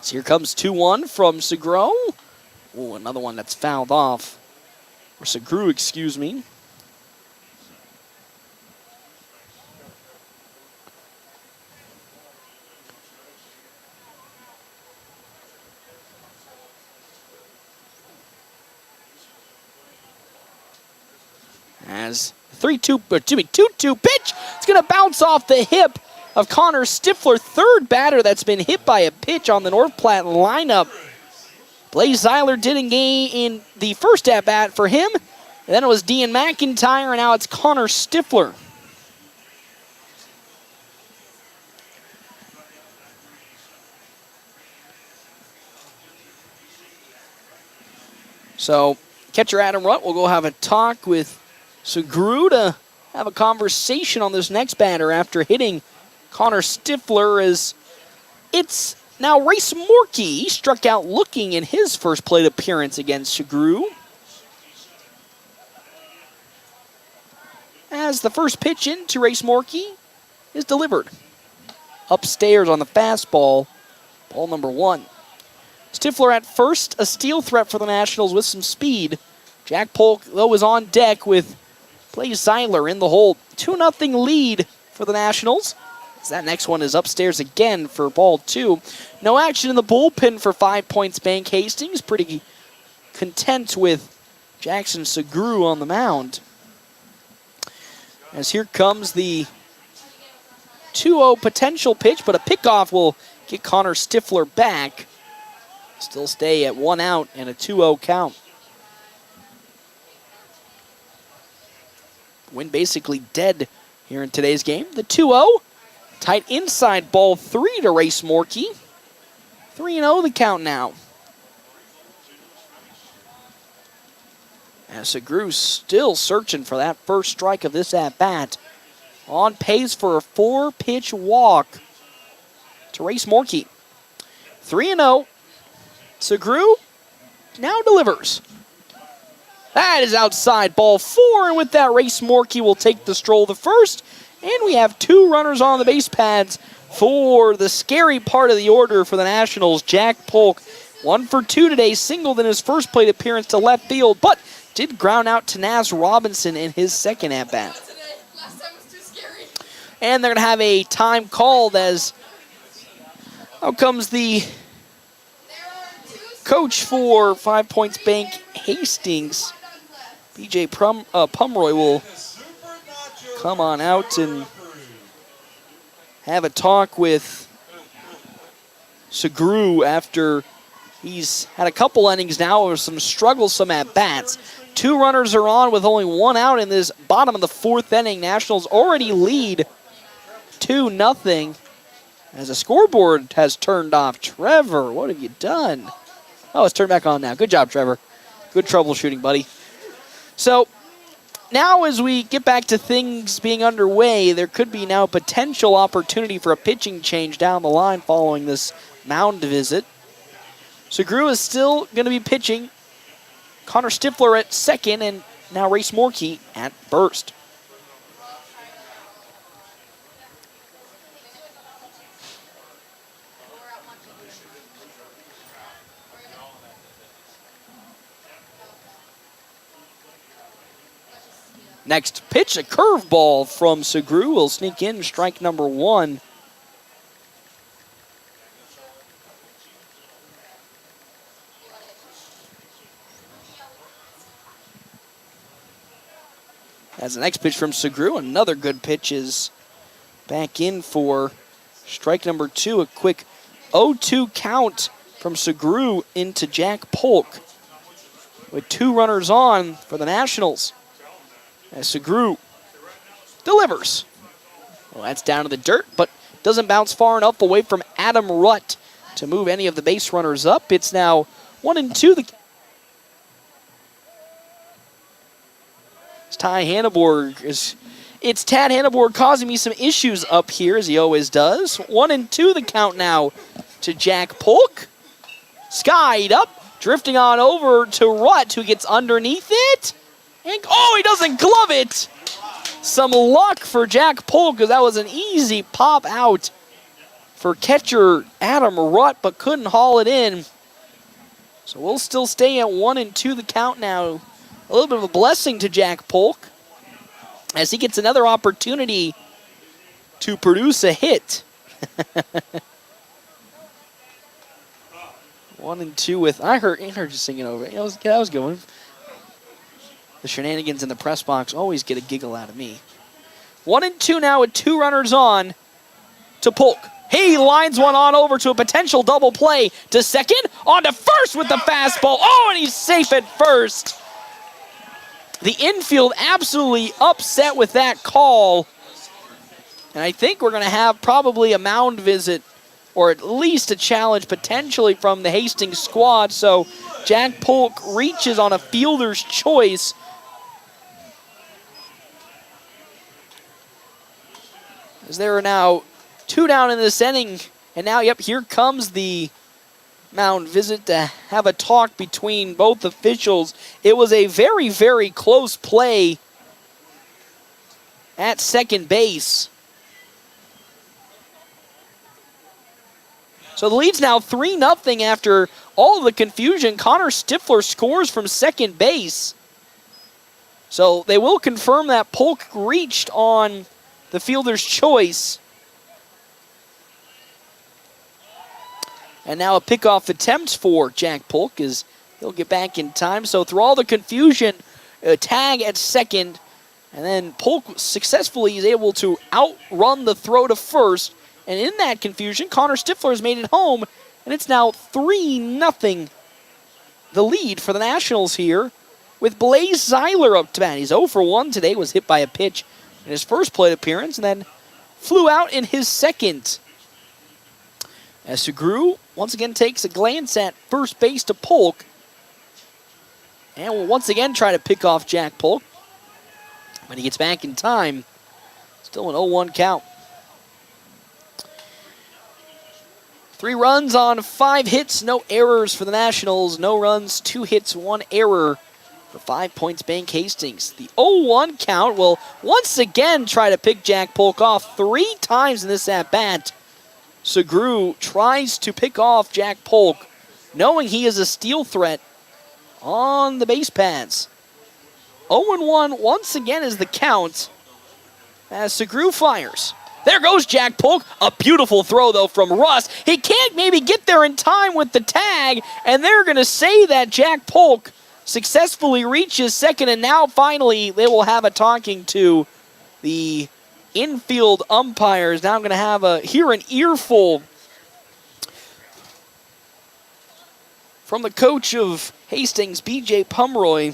So here comes 2-1 from Segro. Oh, another one that's fouled off. Or Segru, excuse me. As 2-2 pitch. It's going to bounce off the hip of Connor Stifler, third batter that's been hit by a pitch on the North Platte lineup Blaze Zeiler did engage in the first at-bat for him. And then it was Dean McIntyre, and now it's Connor Stifler. So, catcher Adam Rutt will go have a talk with Segru to have a conversation on this next batter after hitting Connor Stifler, as it's now Race Morkey. He struck out looking in his first plate appearance against Segru. As the first pitch into Race Morkey is delivered. Upstairs on the fastball, ball number 1. Stifler at first, a steal threat for the Nationals with some speed. Jack Polk, though, is on deck with Blaze Zeiler in the hole. 2-0 lead for the Nationals. As that next one is upstairs again for ball 2. No action in the bullpen for 5 Points Bank Hastings. Pretty content with Jackson Segru on the mound. As here comes the 2-0 potential pitch, but a pickoff will get Connor Stifler back. Still stay at 1 out and a 2-0 count. Wind basically dead here in today's game. The 2-0, tight inside ball 3 to Race Morkey. 3-0 the count now. As Segru still searching for that first strike of this at-bat. On pace for a 4-pitch walk to Race Morkey. 3-0. Segru now delivers. That is outside ball 4, and with that, Race Morkey will take the stroll the first. And we have 2 runners on the base pads for the scary part of the order for the Nationals. Jack Polk, 1 for 2 today, singled in his first plate appearance to left field, but did ground out to Naz Robinson in his second at-bat. And they're going to have a time called as out comes the coach for 5 Points Bank Hastings. BJ Pumroy will come on out and have a talk with Segru after he's had a couple innings now of some struggles, some at-bats. 2 runners are on with only 1 out in this bottom of the 4th inning. Nationals already lead 2-0 as the scoreboard has turned off. Trevor, what have you done? Oh, it's turned back on now. Good job, Trevor. Good troubleshooting, buddy. So now as we get back to things being underway, there could be now potential opportunity for a pitching change down the line following this mound visit. Segru is still going to be pitching. Connor Stifler at second, and now Race Morkey at first. Next pitch, a curveball from Segru will sneak in, strike number 1. As the next pitch from Segru, another good pitch is back in for strike number 2. A quick 0-2 count from Segru into Jack Polk with 2 runners on for the Nationals. As Segru delivers. Well, that's down to the dirt, but doesn't bounce far enough away from Adam Rutt to move any of the base runners up. It's now 1-2. It's Ty Hanneborg. It's Tad Hanneborg causing me some issues up here, as he always does. 1-2 the count now to Jack Polk. Skied up, drifting on over to Rutt, who gets underneath it. And, oh, he doesn't glove it. Some luck for Jack Polk, because that was an easy pop out for catcher Adam Rutt, but couldn't haul it in. So we'll still stay at 1-2 the count now. A little bit of a blessing to Jack Polk as he gets another opportunity to produce a hit. 1-2 with, I heard you singing over it. I was going. The shenanigans in the press box always get a giggle out of me. 1-2 now with 2 runners on to Polk. He lines one on over to a potential double play to second, on to first with the fastball. Oh, and he's safe at first. The infield absolutely upset with that call. And I think we're going to have probably a mound visit, or at least a challenge potentially from the Hastings squad. So Jack Polk reaches on a fielder's choice. As there are now 2 down in this inning. And now, yep, here comes the mound visit to have a talk between both officials. It was a very, very close play at second base. So the lead's now 3-0 after all of the confusion. Connor Stifler scores from second base. So they will confirm that Polk reached on the fielder's choice. And now a pickoff attempt for Jack Polk as he'll get back in time. So through all the confusion, a tag at second. And then Polk successfully is able to outrun the throw to first. And in that confusion, Connor Stifler has made it home. And it's now 3-0 the lead for the Nationals here with Blaze Zeiler up to bat. He's 0 for 1 today, was hit by a pitch in his first plate appearance, and then flew out in his second. As Segru once again takes a glance at first base to Polk. And will once again try to pick off Jack Polk. When he gets back in time, still an 0-1 count. 3 runs on 5 hits, no errors for the Nationals. No runs, 2 hits, 1 error for 5 Points Bank Hastings. The 0-1 count will once again try to pick Jack Polk off 3 times in this at-bat. Segru tries to pick off Jack Polk, knowing he is a steal threat on the base paths. 0-1 once again is the count as Segru fires. There goes Jack Polk. A beautiful throw, though, from Russ. He can't maybe get there in time with the tag, and they're going to say that Jack Polk successfully reaches second, and now finally they will have a talking to the infield umpires. Now I'm going to hear an earful from the coach of Hastings, B.J. Pomeroy,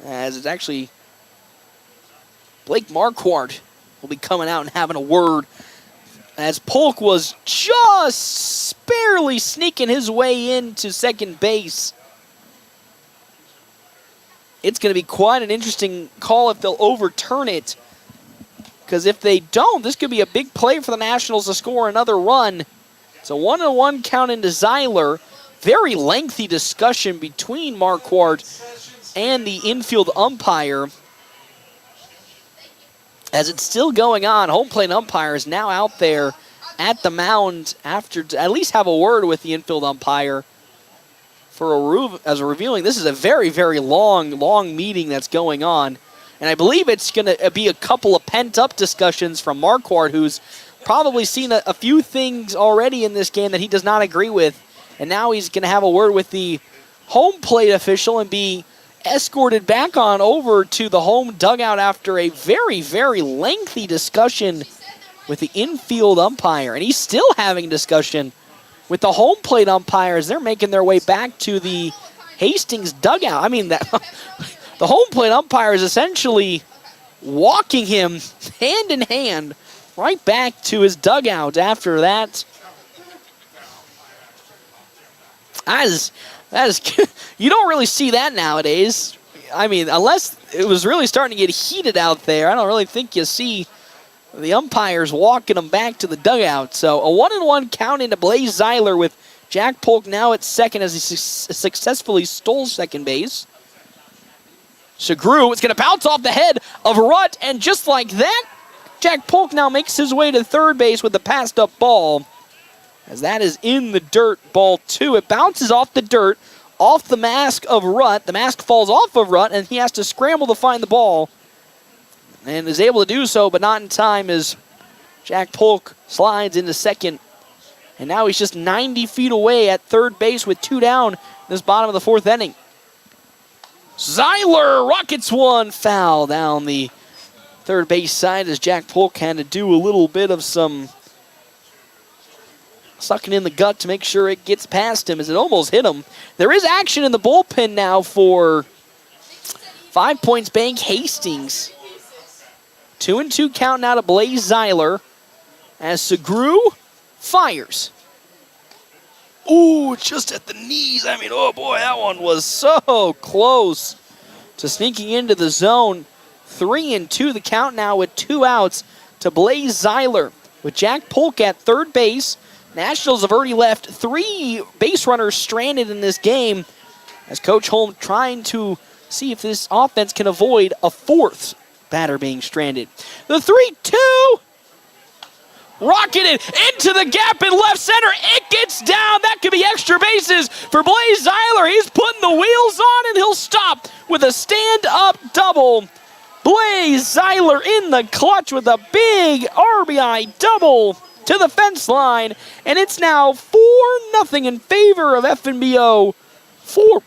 as it's actually Blake Marquardt will be coming out and having a word, as Polk was just barely sneaking his way into second base. It's going to be quite an interesting call if they'll overturn it, because if they don't, this could be a big play for the Nationals to score another run. It's a 1-1 count into Zeiler. Very lengthy discussion between Marquardt and the infield umpire. As it's still going on, home plate umpire is now out there at the mound after to at least have a word with the infield umpire for as a reviewing. This is a very, very long meeting that's going on. And I believe it's going to be a couple of pent-up discussions from Marquardt, who's probably seen a few things already in this game that he does not agree with. And now he's going to have a word with the home plate official and be escorted back on over to the home dugout after a very, very lengthy discussion with the infield umpire. And he's still having discussion with the home plate umpires. They're making their way back to the Hastings dugout. I mean, the home plate umpire is essentially walking him hand in hand right back to his dugout after that. That is, you don't really see that nowadays. I mean, unless it was really starting to get heated out there, I don't really think you see the umpires walking them back to the dugout. So a 1-1 count into Blaze Zeiler with Jack Polk now at second as he successfully stole second base. Segru is going to bounce off the head of Rutt, and just like that, Jack Polk now makes his way to third base with the passed up ball. As that is in the dirt, ball 2. It bounces off the dirt, off the mask of Rutt. The mask falls off of Rutt, and he has to scramble to find the ball. And is able to do so, but not in time as Jack Polk slides into second. And now he's just 90 feet away at third base with 2 down in this bottom of the 4th inning. Zeiler rockets one foul down the third base side as Jack Polk had to do a little bit of some sucking in the gut to make sure it gets past him as it almost hit him. There is action in the bullpen now for 5 Points Bank Hastings. 2-2 count now to Blaze Zeiler as Segru fires. Ooh, just at the knees. I mean, oh boy, that one was so close to sneaking into the zone. 3-2 the count now with 2 outs to Blaze Zeiler with Jack Polk at third base. Nationals have already left 3 base runners stranded in this game as Coach Holm trying to see if this offense can avoid a 4th batter being stranded. The 3-2. Rocketed into the gap in left center. It gets down. That could be extra bases for Blaze Zeiler. He's putting the wheels on and he'll stop with a stand-up double. Blaze Zeiler in the clutch with a big RBI double to the fence line. And it's now 4-0 in favor of FNBO. Four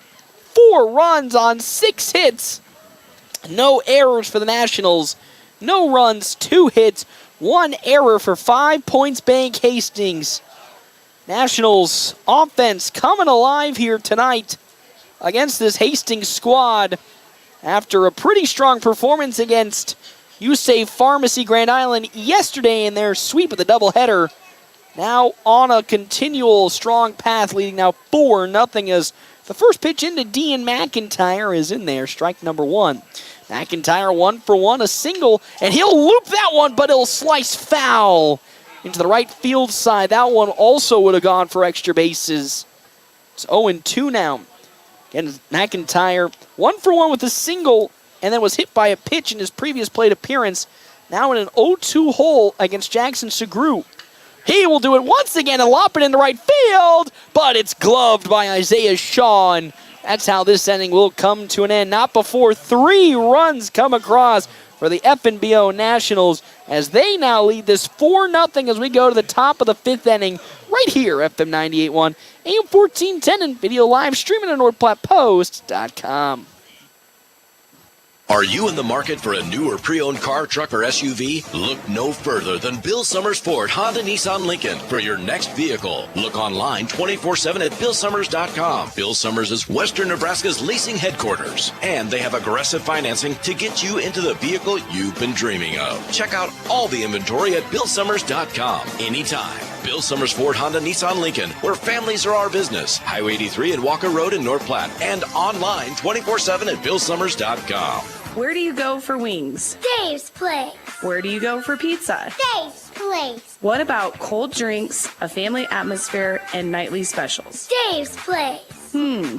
runs on 6 hits. No errors for the Nationals. No runs, 2 hits. 1 error for 5 Points Bank Hastings. Nationals offense coming alive here tonight against this Hastings squad after a pretty strong performance against USAFE Pharmacy Grand Island yesterday in their sweep of the doubleheader. Now on a continual strong path, leading now 4-0 as the first pitch into Dean McIntyre is in there, strike number 1. McIntyre 1 for 1, a single, and he'll loop that one, but he'll slice foul into the right field side. That one also would have gone for extra bases. It's 0-2 now. Again, McIntyre 1 for 1 with a single, and then was hit by a pitch in his previous plate appearance. Now in an 0-2 hole against Jackson Segru. He will do it once again and lop it into right field, but it's gloved by Isaiah Shaw, and that's how this inning will come to an end. Not before 3 runs come across for the FNBO Nationals as they now lead this 4-0 as we go to the top of the 5th inning right here, FM 98.1, AM 1410, and video live streaming at NorthPlattePost.com. Are you in the market for a new or pre-owned car, truck, or SUV? Look no further than Bill Summers Ford, Honda, Nissan, Lincoln for your next vehicle. Look online 24/7 at BillSummers.com. Bill Summers is Western Nebraska's leasing headquarters, and they have aggressive financing to get you into the vehicle you've been dreaming of. Check out all the inventory at BillSummers.com anytime. Bill Summers Ford, Honda, Nissan, Lincoln, where families are our business. Highway 83 and Walker Road in North Platte, and online 24/7 at BillSummers.com. Where do you go for wings? Dave's Place. Where do you go for pizza? Dave's Place. What about cold drinks, a family atmosphere, and nightly specials? Dave's Place.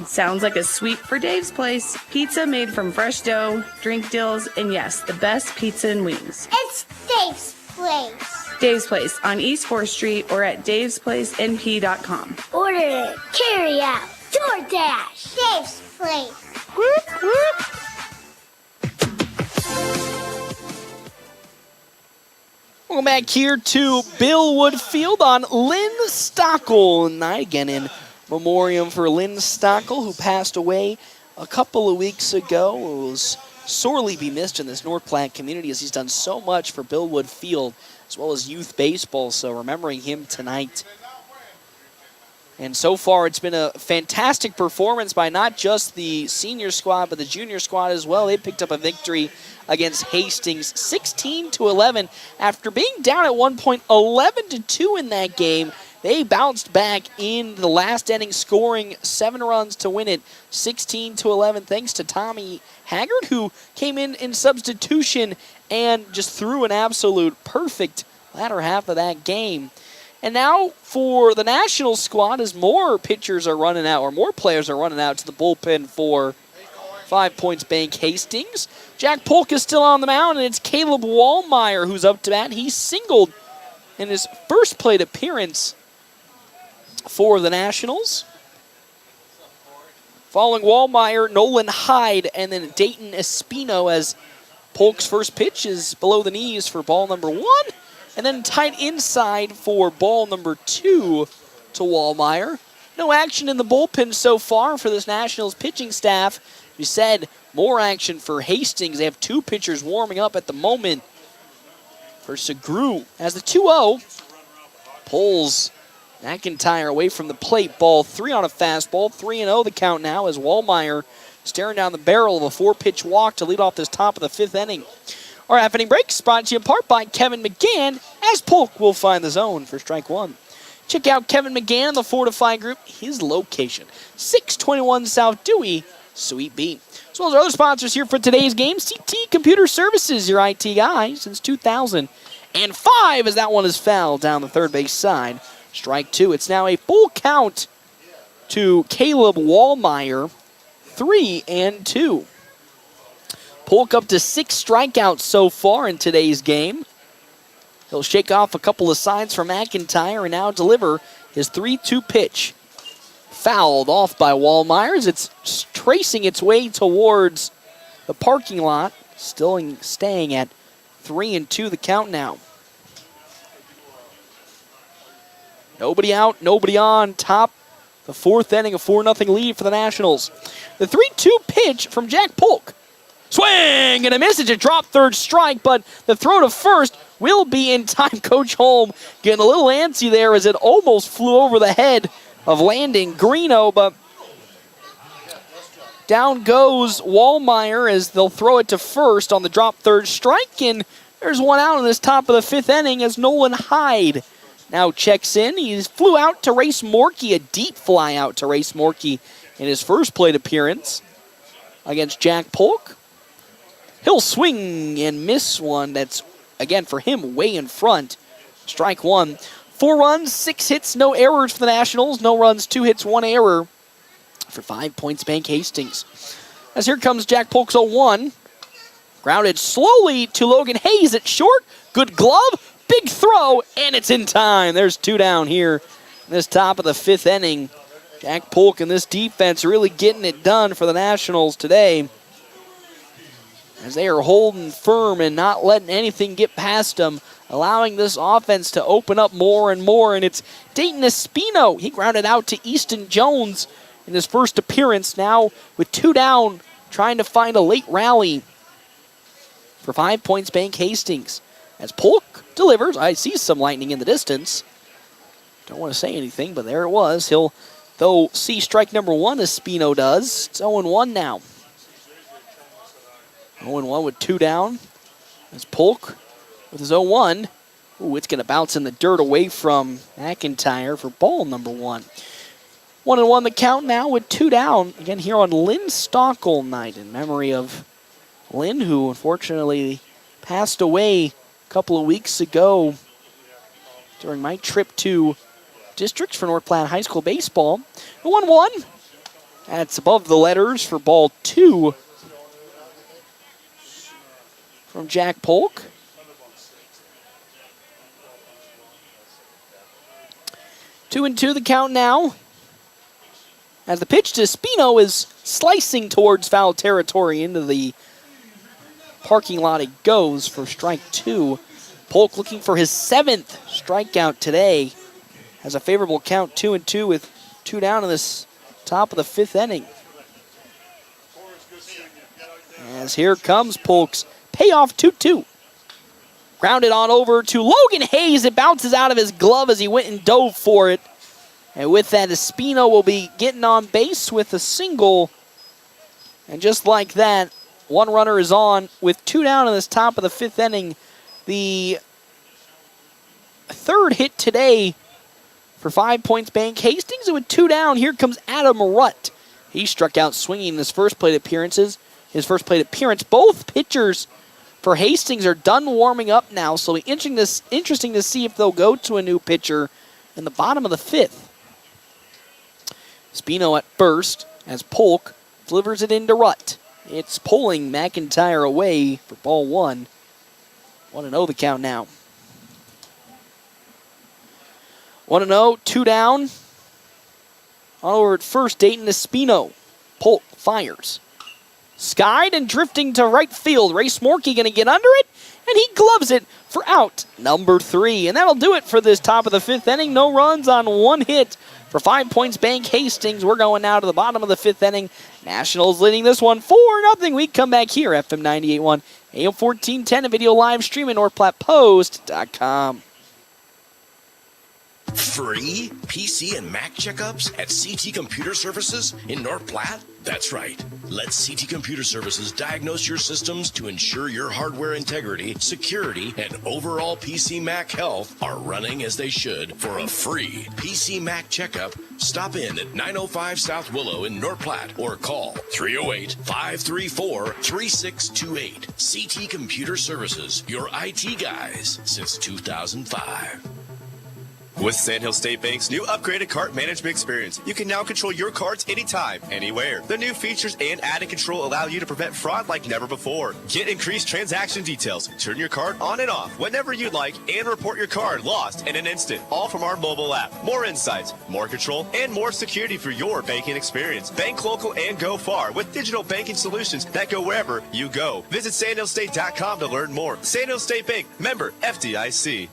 Sounds like a sweep for Dave's Place. Pizza made from fresh dough, drink deals, and yes, the best pizza and wings. It's Dave's Place. Dave's Place on East 4th Street or at davesplacenp.com. Order it, carry out, DoorDash. Dave's Place. Whoop, whoop. Welcome back here to Billwood Field on Lynn Stockel night. Again in memoriam for Lynn Stockel, who passed away a couple of weeks ago. It was sorely be missed in this North Platte community as he's done so much for Billwood Field as well as youth baseball. So remembering him tonight. And so far, it's been a fantastic performance by not just the senior squad, but the junior squad as well. They picked up a victory against Hastings, 16-11. After being down at one point, 11-2 in that game, they bounced back in the last inning, scoring 7 runs to win it, 16-11, thanks to Tommy Haggard, who came in substitution and just threw an absolute perfect latter half of that game. And now for the national squad, as more pitchers are running out, or more players are running out to the bullpen for 5 Points Bank Hastings. Jack Polk is still on the mound, and it's Caleb Wallmeyer who's up to bat. He singled in his first plate appearance for the Nationals. Following Wallmeyer, Nolan Hyde, and then Dayton Espino as Polk's first pitch is below the knees for ball number 1. And then tight inside for ball number 2 to Wallmeyer. No action in the bullpen so far for this Nationals pitching staff. We said more action for Hastings. They have 2 pitchers warming up at the moment. for Segru as the 2-0 pulls McIntyre away from the plate. Ball 3 on a fastball. 3-0 the count now as Wallmeyer staring down the barrel of a 4-pitch walk to lead off this top of the 5th inning. Our half inning break is brought to you in part by Kevin McGann as Polk will find the zone for strike one. Check out Kevin McGann and the Fortify Group. His location, 621 South Dewey, Suite B. As well as our other sponsors here for today's game, CT Computer Services, your IT guy since 2005 as that one is fouled down the third base side. Strike two. It's now a full count to Caleb Wallmeyer, 3-2. Polk up to 6 strikeouts so far in today's game. He'll shake off a couple of signs from McIntyre and now deliver his 3-2 pitch. Fouled off by Wallmeyer as it's tracing its way towards the parking lot. Still staying at 3-2 the count now. Nobody out, nobody on. Top the 4th inning, a 4-0 lead for the Nationals. The 3-2 pitch from Jack Polk. Swing and a miss. It's a drop third strike, but the throw to first will be in time. Coach Holm getting a little antsy there as it almost flew over the head of Landon Greeno, but down goes Wallmeyer as they'll throw it to first on the drop third strike, and there's one out in this top of the 5th inning as Nolan Hyde now checks in. He flew out to Race Morkey, a deep fly out to Race Morkey in his first plate appearance against Jack Polk. He'll swing and miss one that's, again, for him, way in front. Strike one. 4 runs, 6 hits, no errors for the Nationals. No runs, 2 hits, 1 error for 5 Points Bank Hastings. As here comes Jack Polk's 0-1. Grounded slowly to Logan Hayes at short. Good glove, big throw, and it's in time. There's 2 down here in this top of the 5th inning. Jack Polk and this defense really getting it done for the Nationals today, as they are holding firm and not letting anything get past them, allowing this offense to open up more and more. And it's Dayton Espino. He grounded out to Easton Jones in his first appearance. Now with 2 down, trying to find a late rally for 5 Points Bank Hastings. As Polk delivers, I see some lightning in the distance. Don't want to say anything, but there it was. He'll, though, see strike number 1 as Espino does. It's 0-1 now. 0-1 with 2 down. As Polk with his 0-1. Ooh, it's going to bounce in the dirt away from McIntyre for ball number 1. 1-1 the count now with 2 down. Again here on Lynn Stockel night in memory of Lynn, who unfortunately passed away a couple of weeks ago during my trip to districts for North Platte High School baseball. 1-1. That's above the letters for ball 2. From Jack Polk. 2-2 the count now. As the pitch to Espino is slicing towards foul territory into the parking lot, it goes for strike 2. Polk looking for his 7th strikeout today. Has a favorable count, 2-2 with 2 down in this top of the 5th inning. As here comes Polk's payoff 2-2. Grounded on over to Logan Hayes. It bounces out of his glove as he went and dove for it. And with that, Espino will be getting on base with a single. And just like that, 1 runner is on with 2 down in this top of the 5th inning. The 3rd hit today for 5 Points Bank Hastings. And with 2 down, here comes Adam Rutt. He struck out swinging in his first plate appearance. Both pitchers for Hastings are done warming up now, so it'll be interesting to see if they'll go to a new pitcher in the bottom of the 5th. Espino at first as Polk delivers it into Rutt. It's pulling McIntyre away for ball 1. 1-0 the count now. 1-0, 2 down. On over at first, Dayton Espino. Polk fires. Skied and drifting to right field. Race Morkey going to get under it, and he gloves it for out number 3. And that'll do it for this top of the 5th inning. No runs on 1 hit For 5 Points Bank Hastings, we're going now to the bottom of the 5th inning. Nationals leading this one 4-0. We come back here, FM 98.1, AM 1410, a video live stream at NorthPlattePost.com. Free PC and Mac checkups at CT Computer Services in North Platte? That's right. Let CT Computer Services diagnose your systems to ensure your hardware integrity, security, and overall PC Mac health are running as they should. For a free PC Mac checkup, stop in at 905 South Willow in North Platte or call 308-534-3628. CT Computer Services, your IT guys since 2005. With Sandhill State Bank's new upgraded cart management experience, you can now control your carts anytime, anywhere. The new features and added control allow you to prevent fraud like never before. Get increased transaction details, turn your card on and off whenever you'd like, and report your card lost in an instant, all from our mobile app. More insights, more control, and more security for your banking experience. Bank local and go far with digital banking solutions that go wherever you go. Visit sandhillstate.com to learn more. Sandhill State Bank, member FDIC.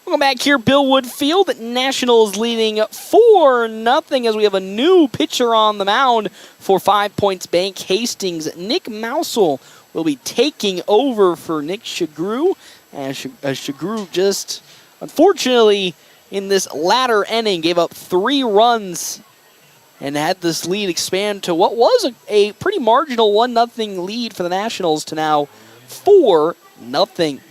Welcome back here, Billwood Field. Nationals leading 4-0 as we have a new pitcher on the mound for 5 Points Bank Hastings. Nick Mousel will be taking over for Nick Shagru. And Shagru just, unfortunately, in this latter inning, gave up 3 runs and had this lead expand to what was a pretty marginal 1-0 lead for the Nationals to now 4-0.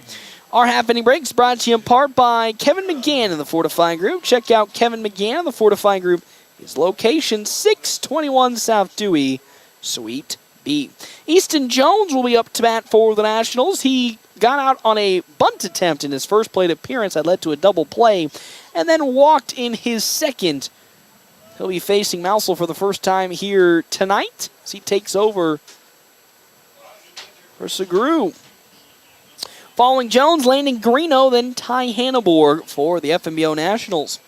Our half-inning breaks brought to you in part by Kevin McGann in the Fortify Group. Check out Kevin McGann in the Fortify Group. His location, 621 South Dewey, Suite B. Easton Jones will be up to bat for the Nationals. He got out on a bunt attempt in his first plate appearance that led to a double play, and then walked in his second. He'll be facing Mousel for the first time here tonight as he takes over for Segru. Following Jones, Landon Greeno, then Ty Hanneborg for the FNBO Nationals.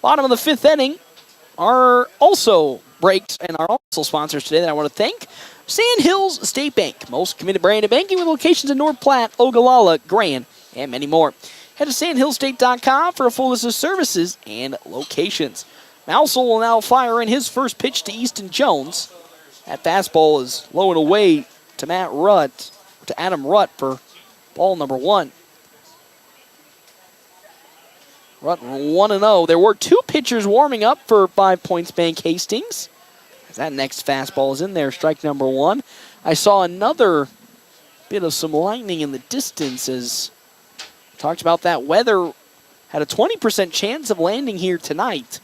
Bottom of the 5th inning are also breaks and are also sponsors today that I want to thank. Sandhills State Bank, most committed brand of banking with locations in North Platte, Ogallala, Grand, and many more. Head to sandhillstate.com for a full list of services and locations. Mousel will now fire in his first pitch to Easton Jones. That fastball is low and away to Adam Rutt for ball number 1. Rutt 1-0. There were 2 pitchers warming up for 5 Points Bank Hastings. As that next fastball is in there, strike number 1. I saw another bit of some lightning in the distance as talked about that weather. Had a 20% chance of landing here tonight.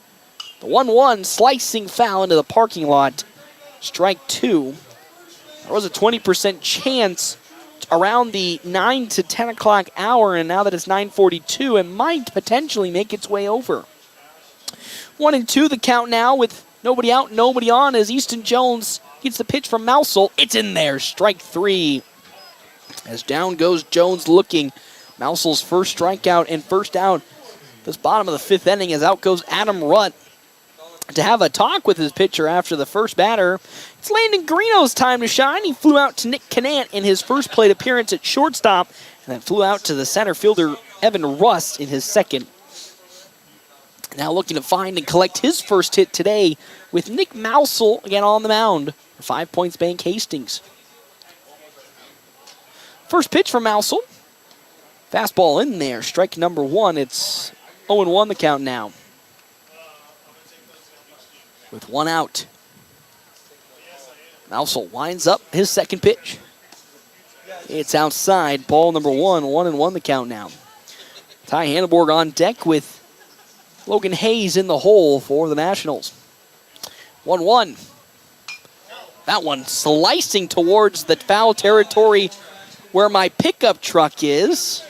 The 1-1 slicing foul into the parking lot. Strike 2. There was a 20% chance around the 9 to 10 o'clock hour, and now that it's 9:42, it might potentially make its way over. 1-2 the count now with nobody out, nobody on as Easton Jones gets the pitch from Mousel. It's in there, strike 3. As down goes Jones looking. Mousel's first strikeout and first out. This bottom of the 5th inning as out goes Adam Rutt to have a talk with his pitcher after the first batter. It's Landon Greeno's time to shine. He flew out to Nick Canant in his first plate appearance at shortstop, and then flew out to the center fielder Evan Rust in his second. Now looking to find and collect his first hit today with Nick Mousel again on the mound for 5 Points Bank Hastings. First pitch from Mousel. Fastball in there, strike number 1. It's 0-1 the count now. With 1 out. Mousel winds up his second pitch. It's outside. Ball number 1. 1-1 the count now. Ty Hanneborg on deck with Logan Hayes in the hole for the Nationals. 1-1. That one slicing towards the foul territory where my pickup truck is.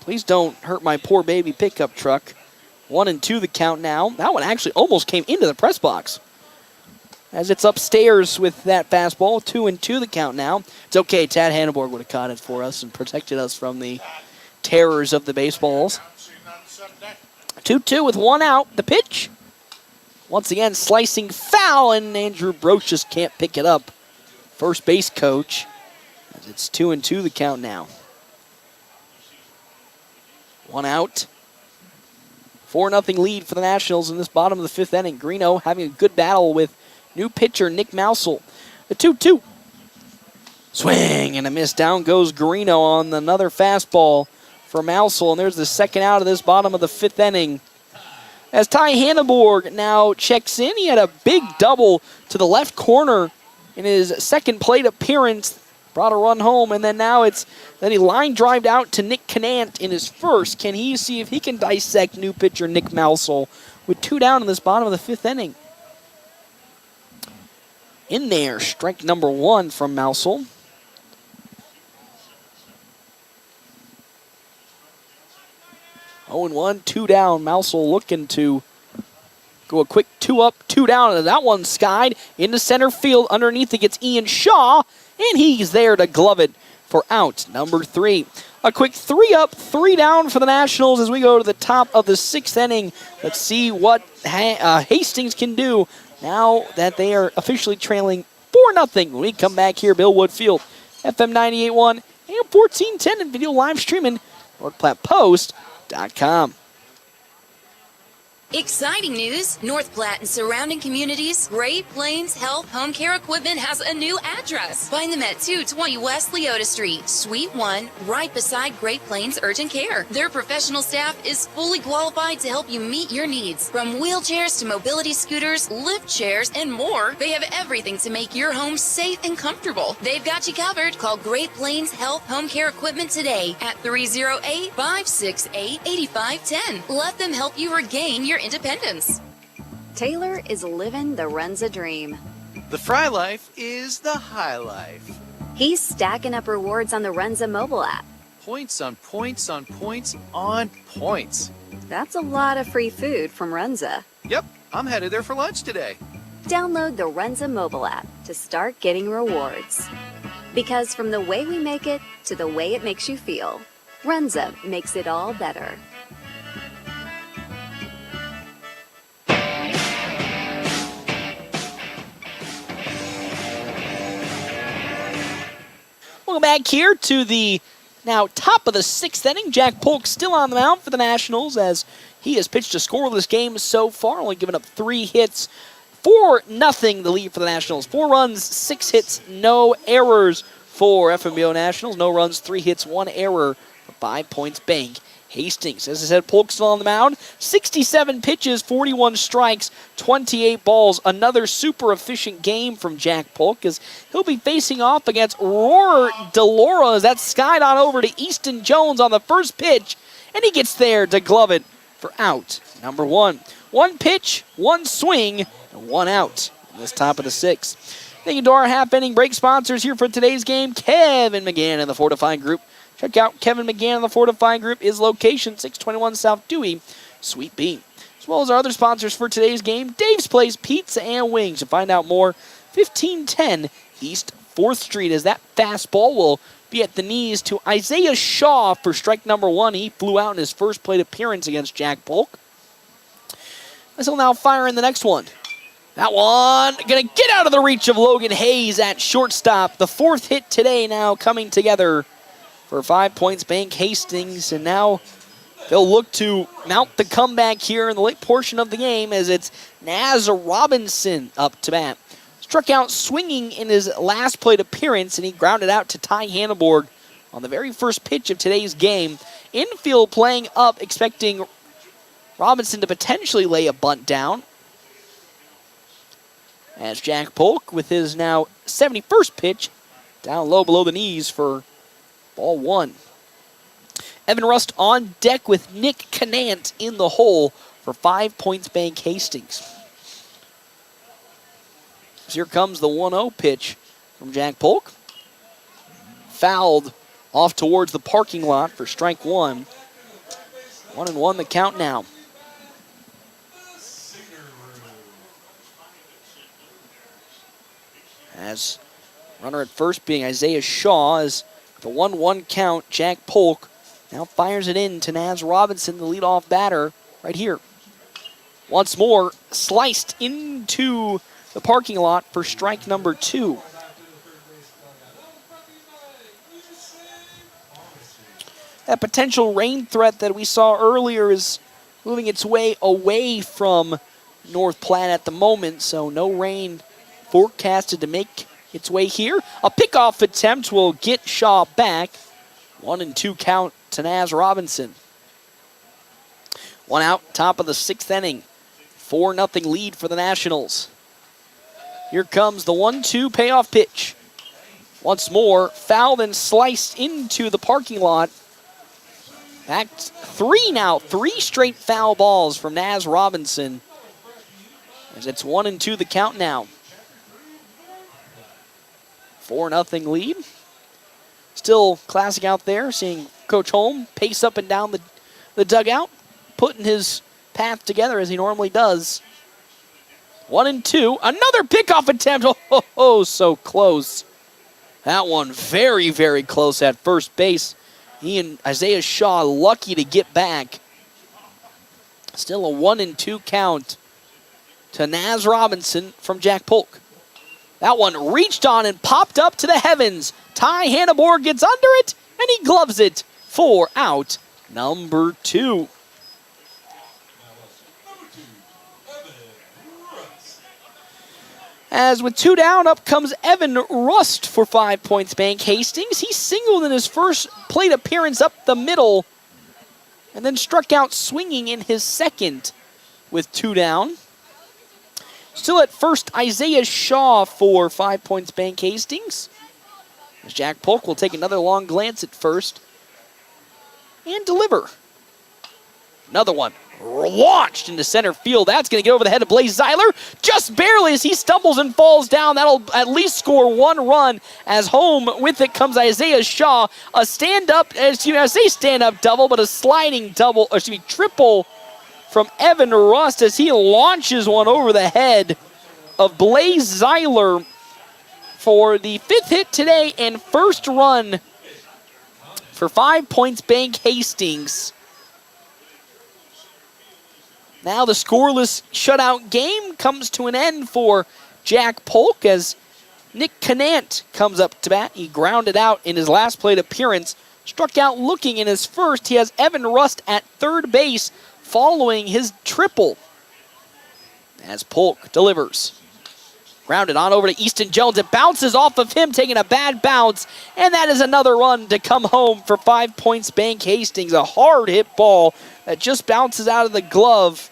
Please don't hurt my poor baby pickup truck. 1-2 the count now. That one actually almost came into the press box. As it's upstairs with that fastball. 2-2 the count now. It's okay. Tad Hanneborg would have caught it for us and protected us from the terrors of the baseballs. 2-2 with 1 out. The pitch. Once again, slicing foul, and Andrew Broch just can't pick it up. first base coach. As it's 2-2 the count now. One out. 4-0 lead for the Nationals in this bottom of the fifth inning. Greeno having a good battle with new pitcher Nick Mousel. The 2-2. Swing and a miss. Down goes Greeno on another fastball for Mousel. And there's the second out of this bottom of the fifth inning. As Ty Hanneborg now checks in, he had a big double to the left corner in his second plate appearance. Brought a run home, and then now he line drived out to Nick Canant in his first. Can he see if he can dissect new pitcher Nick Mousel with 2 down in this bottom of the fifth inning? In there, strike number 1 from Mousel. Oh, 1, 2 down. Mousel looking to go a quick 2 up, 2 down, and that one skied into center field. Underneath it gets Ian Shaw, and he's there to glove it for out number 3. A quick 3 up, 3 down for the Nationals as we go to the top of the 6th inning. Let's see what Hastings can do now that they are officially trailing 4-0 when we come back here, Bill Wood Field, FM 98.1 and 1410 and video live streaming, NorthPlattePost.com. Exciting news! North Platte and surrounding communities, Great Plains Health Home Care Equipment has a new address. Find them at 220 West Leota Street, Suite 1, right beside Great Plains Urgent Care. Their professional staff is fully qualified to help you meet your needs. From wheelchairs to mobility scooters, lift chairs, and more, they have everything to make your home safe and comfortable. They've got you covered. Call Great Plains Health Home Care Equipment today at 308-568-8510. Let them help you regain your independence. Taylor is living the Runza dream. The Fry Life is the high life. He's stacking up rewards on the Runza mobile app. Points on points on points on points. That's a lot of free food from Runza. Yep, I'm headed there for lunch today. Download the Runza mobile app to start getting rewards. Because from the way we make it to the way it makes you feel, Runza makes it all better. Welcome back here to the now top of the 6th inning. Jack Polk still on the mound for the Nationals as he has pitched a scoreless game so far, only giving up 3 hits. 4-0 the lead for the Nationals. 4 runs, 6 hits, no errors for FNBO Nationals. No runs, 3 hits, 1 error for 5 Points Bank. Hastings, as I said, Polk still on the mound. 67 pitches, 41 strikes, 28 balls. Another super efficient game from Jack Polk as he'll be facing off against Roar DeLaura as that skied on over to Easton Jones on the first pitch, and he gets there to glove it for out number 1. 1 pitch, 1 swing, and 1 out in this top of the 6th. Thank you to our half-inning break sponsors here for today's game, Kevin McGann and the Fortifying Group. Check out Kevin McGann and the Fortifying Group. His location, 621 South Dewey, Suite B. As well as our other sponsors for today's game, Dave's Place Pizza and Wings. To find out more, 1510 East 4th Street, as that fastball will be at the knees to Isaiah Shaw for strike number 1. He flew out in his first plate appearance against Jack Polk. As he'll now fire in the next one. That one going to get out of the reach of Logan Hayes at shortstop. The 4th hit today now coming together for 5 Points Bank Hastings, and now they'll look to mount the comeback here in the late portion of the game as it's Naz Robinson up to bat. Struck out swinging in his last plate appearance, and he grounded out to Ty Hanneborg on the very first pitch of today's game. Infield playing up, expecting Robinson to potentially lay a bunt down. As Jack Polk with his now 71st pitch down low below the knees for ball 1. Evan Rust on deck with Nick Canant in the hole for 5 Points Bank Hastings. So here comes the 1-0 pitch from Jack Polk. Fouled off towards the parking lot for strike 1. 1-1 the count now. As runner at first being Isaiah Shaw, as the 1-1 count, Jack Polk now fires it in to Naz Robinson, the leadoff batter, right here. Once more, sliced into the parking lot for strike number 2. that potential rain threat that we saw earlier is moving its way away from North Platte at the moment, so no rain forecasted to make its way here. A pickoff attempt will get Shaw back. 1-2 count to Naz Robinson. One out, top of the 6th inning. 4-0 lead for the Nationals. Here comes the 1-2 payoff pitch. Once more, fouled and sliced into the parking lot. Back 3 now, 3 straight foul balls from Naz Robinson. As it's 1-2 the count now. 4-0 lead. Still classic out there, seeing Coach Holm pace up and down the dugout, putting his path together as he normally does. 1-2, another pickoff attempt. Oh, so close. That one very, very close at first base. He and Isaiah Shaw lucky to get back. Still a 1-2 count to Naz Robinson from Jack Polk. That one reached on and popped up to the heavens. Ty Hannibore gets under it, and he gloves it for out number 2. As with 2 down, up comes Evan Rust for 5 points bank Hastings. He singled in his first plate appearance up the middle and then struck out swinging in his second with 2 down. Still at first, Isaiah Shaw for 5 points bank Hastings. As Jack Polk will take another long glance at first and deliver. Another one launched into center field. That's going to get over the head of Blaze Zeiler just barely as he stumbles and falls down. That'll at least score 1 run as home with it comes Isaiah Shaw. A stand-up, I say stand-up double, but a sliding double, or excuse me, triple from Evan Rust as he launches one over the head of Blaze Zeiler for the 5th hit today and first run for 5 points bank Hastings. Now the scoreless shutout game comes to an end for Jack Polk as Nick Canant comes up to bat. He grounded out in his last plate appearance, struck out looking in his first. He has Evan Rust at third base following his triple as Polk delivers. Grounded on over to Easton Jones. It bounces off of him, taking a bad bounce, and that is another run to come home for 5 points bank Hastings. A hard hit ball that just bounces out of the glove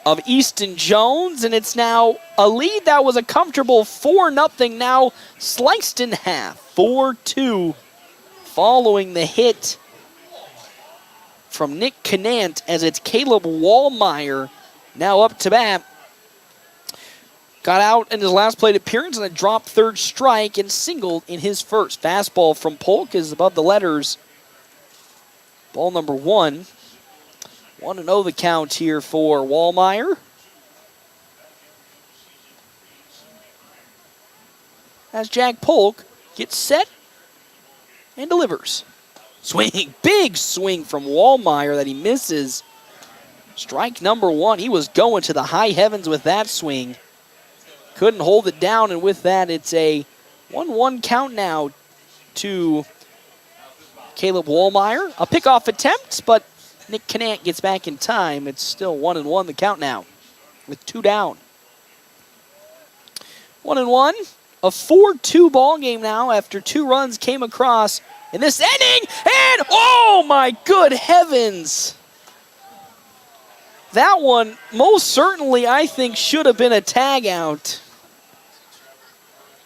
of Easton Jones, and it's now a lead that was a comfortable 4-0, now sliced in half, 4-2, following the hit from Nick Canant as it's Caleb Wallmeyer now up to bat. Got out in his last plate appearance and a dropped third strike and singled in his first. Fastball from Polk is above the letters. Ball number 1. 1-0 the count here for Wallmeyer. As Jack Polk gets set and delivers. Swing, big swing from Wallmeyer that he misses. Strike number 1. He was going to the high heavens with that swing. Couldn't hold it down, and with that, it's a 1-1 count now to Caleb Wallmeyer. A pickoff attempt, but Nick Canant gets back in time. It's still 1-1 the count now with 2 down. 1-1. A 4-2 ball game now after 2 runs came across in this inning. And, oh my good heavens. That one most certainly, I think, should have been a tag out,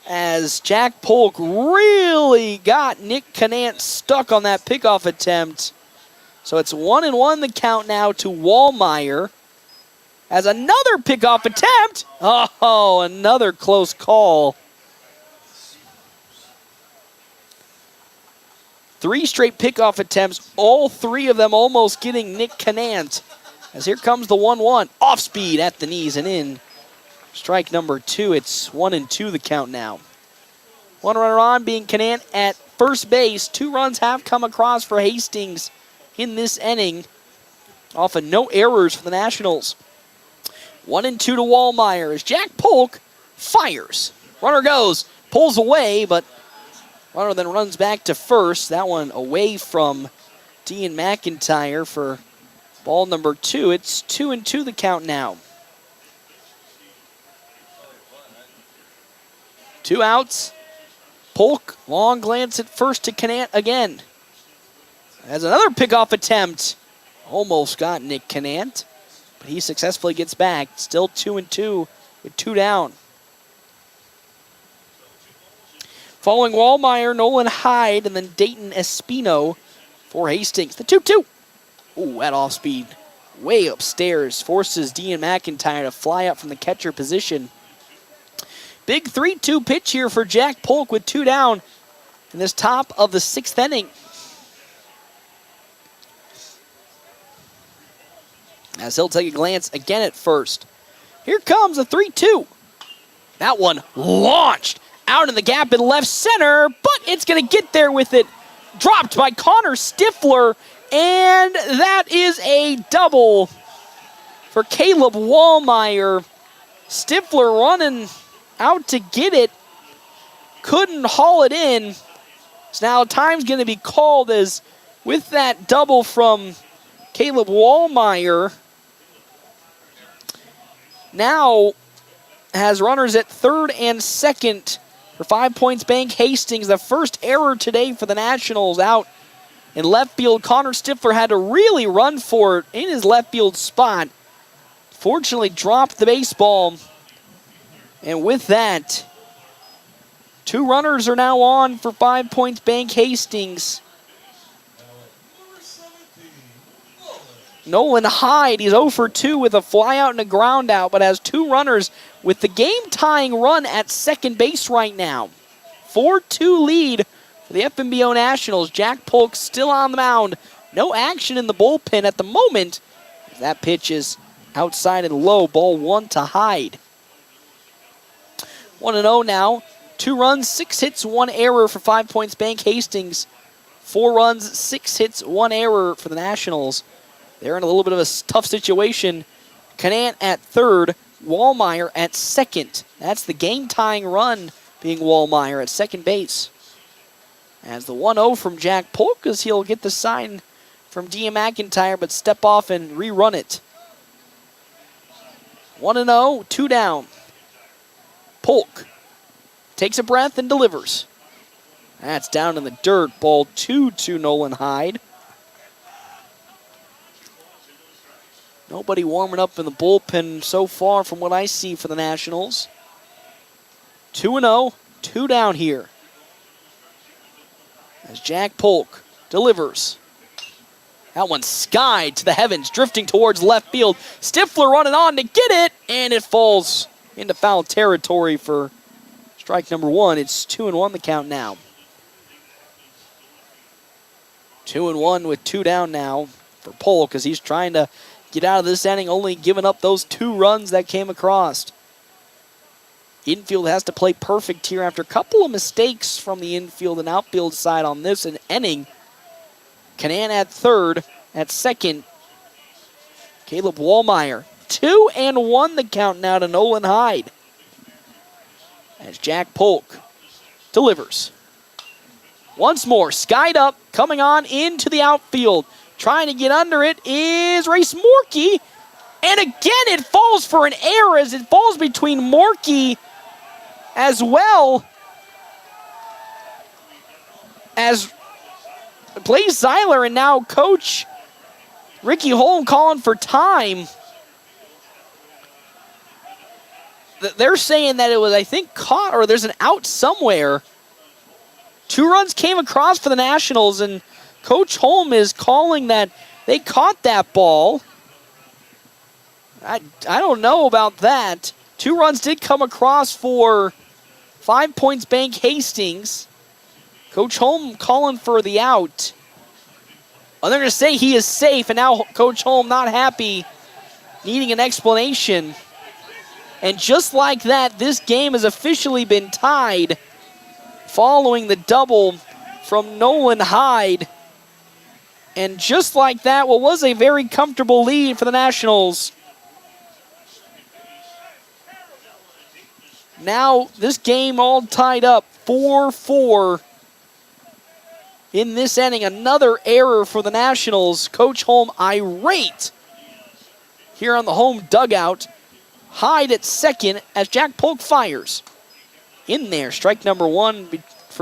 as Jack Polk really got Nick Canant stuck on that pickoff attempt. So it's 1-1 the count now to Wallmeyer. As another pickoff attempt. Oh, another close call. 3 straight pickoff attempts, all 3 of them almost getting Nick Canant. As here comes the 1-1. Off speed at the knees and in. Strike number 2. It's 1-2 the count now. 1 runner on, being Canant at first base. 2 runs have come across for Hastings in this inning. Off of no errors for the Nationals. 1-2 to Wallmeyer as Jack Polk fires. Runner goes, pulls away, but Runner then runs back to first. That one away from Dean McIntyre for ball number 2. It's 2-2 the count now. 2 outs. Polk, long glance at first to Canant again. Has another pickoff attempt. Almost got Nick Canant, but he successfully gets back. Still 2-2 with 2 down. Following Wallmeyer, Nolan Hyde, and then Dayton Espino for Hastings. The 2-2. Ooh, at off speed. Way upstairs. Forces Dean McIntyre to fly up from the catcher position. Big 3-2 pitch here for Jack Polk with 2 down in this top of the 6th inning. As he'll take a glance again at first. Here comes a 3-2. That one launched out in the gap in left center, but it's going to get there with it. Dropped by Connor Stifler, and that is a double for Caleb Wallmeyer. Stifler running out to get it. Couldn't haul it in. So now time's going to be called as with that double from Caleb Wallmeyer. Now has runners at third and second for 5 Points Bank Hastings. The first error today for the Nationals out in left field. Connor Stifler had to really run for it in his left field spot. Fortunately dropped the baseball. And with that, 2 runners are now on for 5 Points Bank Hastings. Nolan Hyde, he's 0 for 2 with a flyout and a ground out, but has 2 runners with the game-tying run at second base right now. 4-2 lead for the FNBO Nationals. Jack Polk still on the mound. No action in the bullpen at the moment. That pitch is outside and low. Ball 1 to Hyde. 1-0 now. 2 runs, 6 hits, 1 error for 5 Points Bank Hastings. 4 runs, 6 hits, 1 error for the Nationals. They're in a little bit of a tough situation. Canant at third, Wallmeyer at second. That's the game-tying run being Wallmeyer at second base. As the 1-0 from Jack Polk, as he'll get the sign from Dean McIntyre, but step off and rerun it. 1-0, 2 down. Polk takes a breath and delivers. That's down in the dirt. Ball 2 to Nolan Hyde. Nobody warming up in the bullpen so far from what I see for the Nationals. 2-0, 2 down here. As Jack Polk delivers. That one skied to the heavens, drifting towards left field. Stifler running on to get it, and it falls into foul territory for strike number 1. It's 2-1 the count now. 2-1 with 2 down now for Polk as he's trying to get out of this inning, only giving up those 2 runs that came across. Infield has to play perfect here after a couple of mistakes from the infield and outfield side on this inning. Canant at third, at second, Caleb Wallmeyer. 2-1 the count now to Nolan Hyde. As Jack Polk delivers. Once more, skied up, coming on into the outfield. Trying to get under it is Race Morkey. And again, it falls for an error as it falls between Morkey as well as Blaze Seiler and now Coach Ricky Holm calling for time. They're saying that it was, I think, caught or there's an out somewhere. 2 runs came across for the Nationals, and Coach Holm is calling that they caught that ball. I don't know about that. 2 runs did come across for 5 Points Bank Hastings. Coach Holm calling for the out. Well, they're going to say he is safe, and now Coach Holm not happy, needing an explanation. And just like that, this game has officially been tied following the double from Nolan Hyde. And just like that, what was a very comfortable lead for the Nationals. Now this game all tied up 4-4 in this inning. Another error for the Nationals. Coach Holm irate here on the home dugout. Hyde at second as Jack Polk fires. In there, strike number one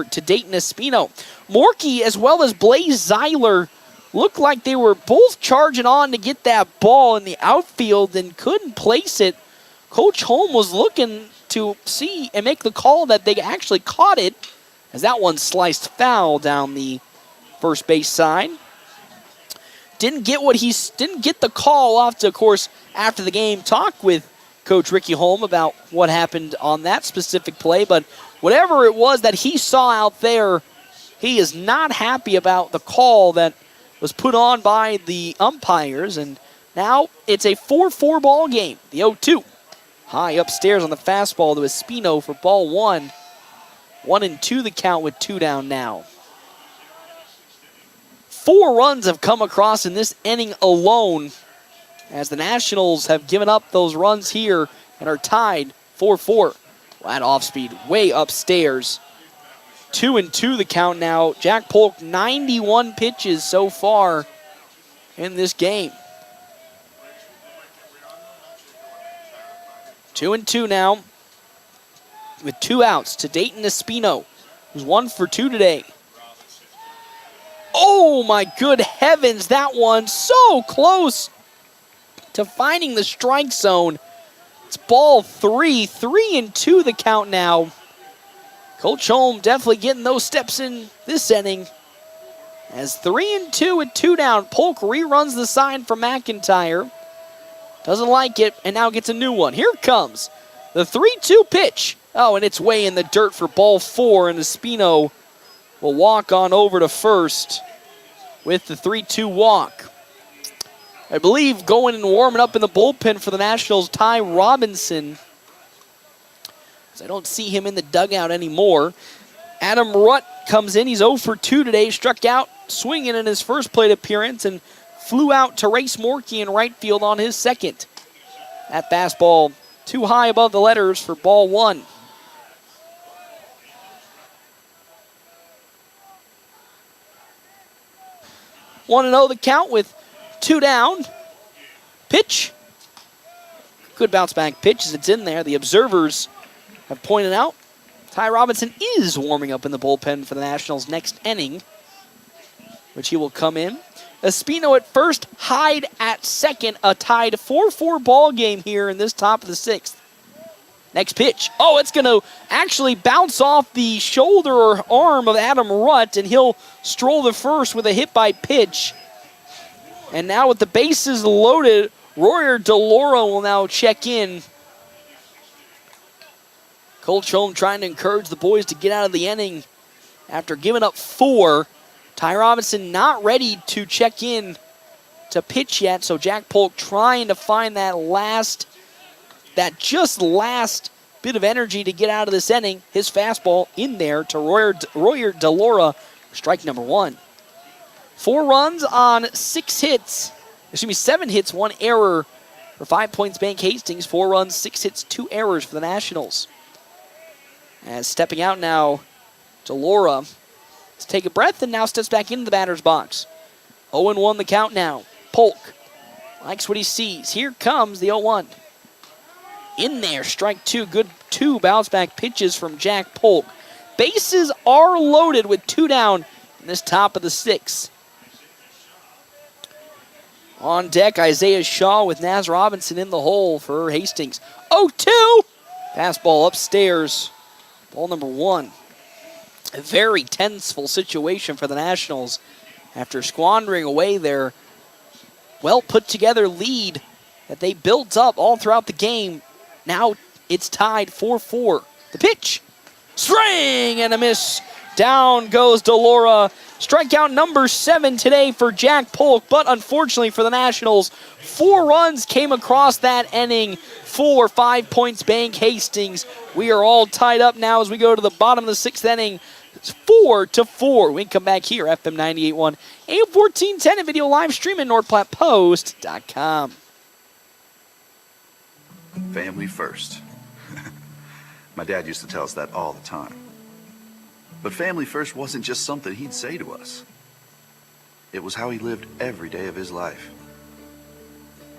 to Dayton Espino. Morkey as well as Blaze Zeiler looked like they were both charging on to get that ball in the outfield and couldn't place it. Coach Holm was looking to see and make the call that they actually caught it, as that one sliced foul down the first base side. Didn't get the call off to, of course, after the game, talk with Coach Ricky Holm about what happened on that specific play, but whatever it was that he saw out there, he is not happy about the call that was put on by the umpires, and now it's a 4-4 ball game. The 0-2. High upstairs on the fastball to Espino for ball one. 1-2 the count with 2 down now. 4 runs have come across in this inning alone, as the Nationals have given up those runs here and are tied 4-4. That off speed way upstairs. 2-2 the count now. Jack Polk, 91 pitches so far in this game. 2-2 now with 2 outs to Dayton Espino, who's 1 for 2 today. Oh my good heavens, that one so close to finding the strike zone. It's ball 3, 3-2 the count now. Coach Holm definitely getting those steps in this inning. As 3-2 with 2 down, Polk reruns the sign for McIntyre. Doesn't like it, and now gets a new one. Here comes the 3-2 pitch. Oh, and it's way in the dirt for ball 4, and Espino will walk on over to first with the 3-2 walk. I believe going and warming up in the bullpen for the Nationals, Ty Robinson. I don't see him in the dugout anymore. Adam Rutt comes in. He's 0 for 2 today. Struck out swinging in his first plate appearance and flew out to race Morkey in right field on his second. That fastball too high above the letters for ball 1. Want to know the count with 2 down. Pitch. Good bounce back pitch as it's in there. The observers have pointed out Ty Robinson is warming up in the bullpen for the Nationals next inning, which he will come in. Espino at first, Hyde at second. A tied 4-4 ball game here in this top of the 6th. Next pitch. Oh, it's going to actually bounce off the shoulder or arm of Adam Rutt, and he'll stroll to first with a hit by pitch. And now with the bases loaded, Royer DeLauro will now check in. Coach Holm trying to encourage the boys to get out of the inning after giving up 4. Ty Robinson not ready to check in to pitch yet, so Jack Polk trying to find that last bit of energy to get out of this inning. His fastball in there to Royer DeLauro, strike number 1. 4 runs on 7 hits, 1 error for 5 Points Bank Hastings. 4 runs, 6 hits, 2 errors for the Nationals. As stepping out now, DeLauro. Let's take a breath and now steps back into the batter's box. 0-1 the count now. Polk likes what he sees. Here comes the 0-1. In there, strike 2. Good 2 bounce back pitches from Jack Polk. Bases are loaded with 2 down in this top of the 6th. On deck, Isaiah Shaw with Naz Robinson in the hole for Hastings. 0-2. Fastball upstairs. Ball number 1. A very tenseful situation for the Nationals after squandering away their well put together lead that they built up all throughout the game. Now it's tied 4-4. The pitch. Swing and a miss. Down goes DeLauro. Strikeout number 7 today for Jack Polk, but unfortunately for the Nationals, 4 runs came across that inning for 5 Points Bank Hastings. We are all tied up now as we go to the bottom of the 6th inning. It's 4-4. We can come back here, FM 98.1, AM 1410, and video live stream at NorthPlattePost.com. Family first. My dad used to tell us that all the time. But family first wasn't just something he'd say to us. It was how he lived every day of his life.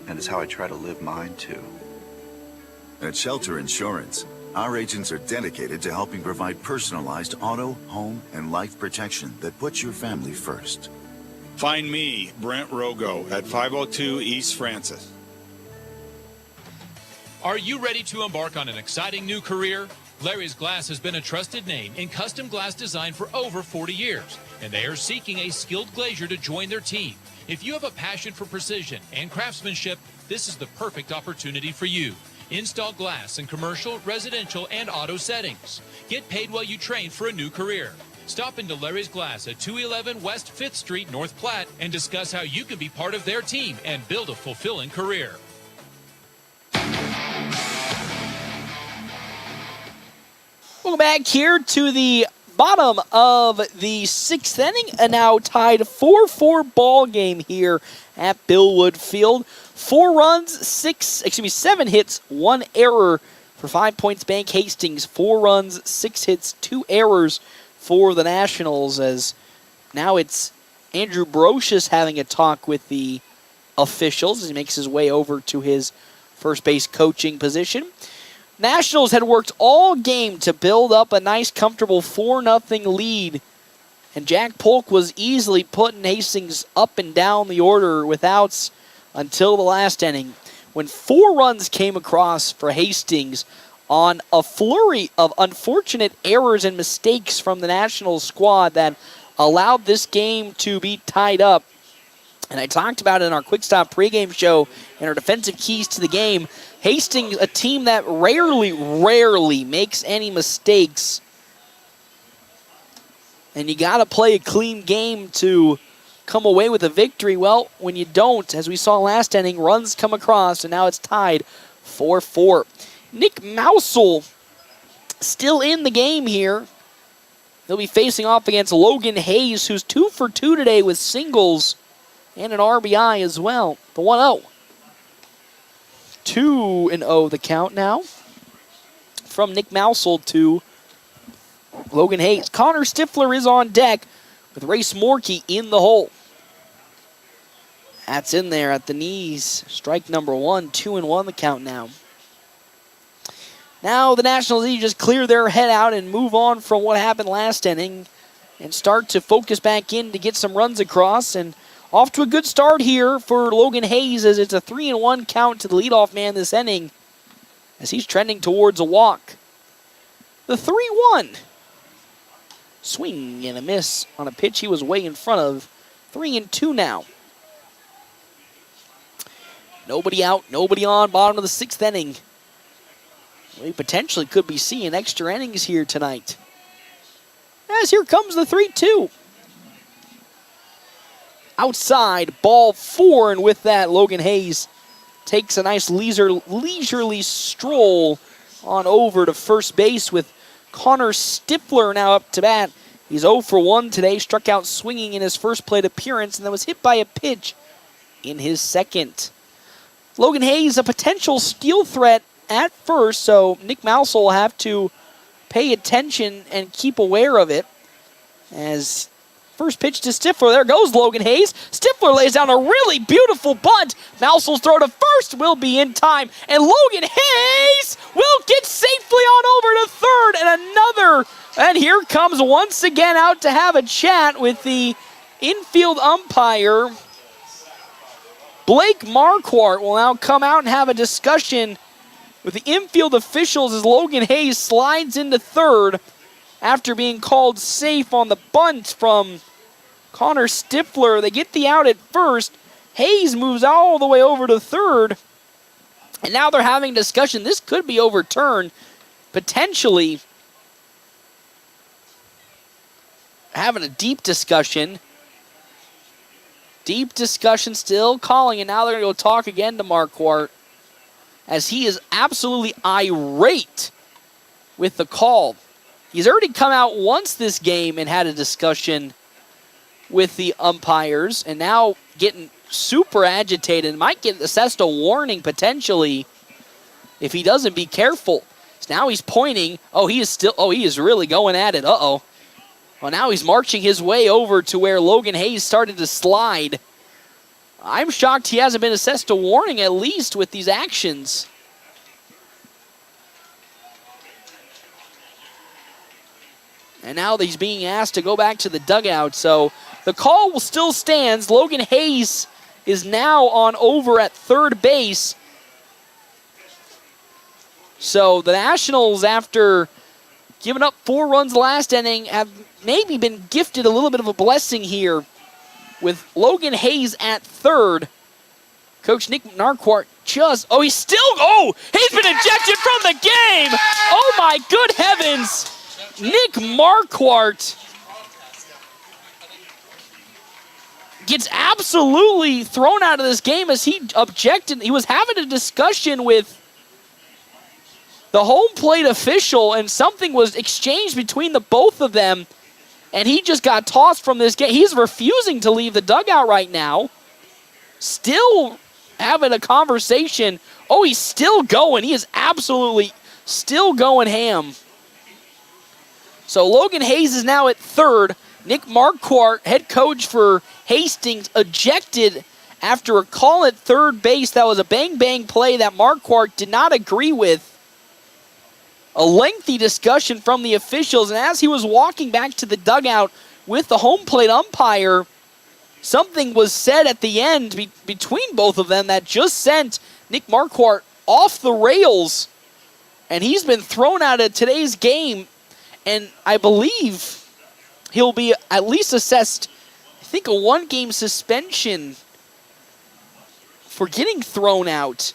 And it's how I try to live mine, too. At Shelter Insurance, our agents are dedicated to helping provide personalized auto, home, and life protection that puts your family first. Find me, Brent Rogo, at 502 East Francis. Are you ready to embark on an exciting new career? Larry's Glass has been a trusted name in custom glass design for over 40 years, and they are seeking a skilled glazier to join their team. If you have a passion for precision and craftsmanship, this is the perfect opportunity for you. Install glass in commercial, residential, and auto settings. Get paid while you train for a new career. Stop into Larry's Glass at 211 West 5th Street, North Platte, and discuss how you can be part of their team and build a fulfilling career. Welcome back here to the bottom of the 6th inning, a now tied 4-4 ball game here at Billwood Field. 4 runs, 7 hits, 1 error for 5 Points Bank Hastings. 4 runs, 6 hits, 2 errors for the Nationals, as now it's Andrew Brocious having a talk with the officials as he makes his way over to his first base coaching position. Nationals had worked all game to build up a nice, comfortable 4-0 lead, and Jack Polk was easily putting Hastings up and down the order with outs until the last inning, when 4 runs came across for Hastings on a flurry of unfortunate errors and mistakes from the Nationals squad that allowed this game to be tied up. And I talked about it in our Quick Stop pregame show and our defensive keys to the game. Hastings, a team that rarely makes any mistakes. And you got to play a clean game to come away with a victory. Well, when you don't, as we saw last inning, runs come across, and now it's tied 4-4. Nick Mousel still in the game here. He'll be facing off against Logan Hayes, who's 2 for 2 today with singles and an RBI as well. The 1-0. 2-0 the count now from Nick Mousel to Logan Hayes. Connor Stifler is on deck with Race Morkey in the hole. That's in there at the knees. Strike number 1, 2-1 the count now. Now the Nationals need to just clear their head out and move on from what happened last inning and start to focus back in to get some runs across. And off to a good start here for Logan Hayes, as it's a 3-1 count to the leadoff man this inning as he's trending towards a walk. The 3-1. Swing and a miss on a pitch he was way in front of. 3-2 now. Nobody out, nobody on, bottom of the 6th inning. We potentially could be seeing extra innings here tonight. As here comes the 3-2. Outside, ball 4, and with that, Logan Hayes takes a nice leisurely stroll on over to first base with Connor Stifler now up to bat. He's 0 for 1 today, struck out swinging in his first plate appearance, and then was hit by a pitch in his second. Logan Hayes, a potential steal threat at first, so Nick Mousel will have to pay attention and keep aware of it. As first pitch to Stifler, there goes Logan Hayes. Stifler lays down a really beautiful bunt. Mousel's throw to first will be in time, and Logan Hayes will get safely on over to third, and here comes once again out to have a chat with the infield umpire. Blake Marquardt will now come out and have a discussion with the infield officials as Logan Hayes slides into third after being called safe on the bunt from Connor Stifler. They get the out at first. Hayes moves all the way over to third. And now they're having a discussion. This could be overturned. Potentially having a deep discussion. Deep discussion still calling, and now they're going to go talk again to Marquardt as he is absolutely irate with the call. He's already come out once this game and had a discussion with the umpires, and now getting super agitated. Might get assessed a warning potentially if he doesn't be careful. So now he's pointing. He is really going at it. Well, now he's marching his way over to where Logan Hayes started to slide. I'm shocked he hasn't been assessed a warning at least with these actions. And now he's being asked to go back to the dugout. So the call will still stands. Logan Hayes is now on over at third base. So the Nationals, after giving up 4 runs last inning, have maybe been gifted a little bit of a blessing here with Logan Hayes at third. Coach Nick Marquardt he's been ejected from the game. Oh my good heavens. Nick Marquardt gets absolutely thrown out of this game as he objected. He was having a discussion with the home plate official, and something was exchanged between the both of them, and he just got tossed from this game. He's refusing to leave the dugout right now. Still having a conversation. Oh, he's still going. He is absolutely still going ham. So Logan Hayes is now at third. Nick Marquardt, head coach for Hastings, ejected after a call at third base. That was a bang-bang play that Marquardt did not agree with. A lengthy discussion from the officials, and as he was walking back to the dugout with the home plate umpire, something was said at the end between both of them that just sent Nick Marquardt off the rails, and he's been thrown out of today's game, and I believe he'll be at least assessed, I think, a 1-game suspension for getting thrown out.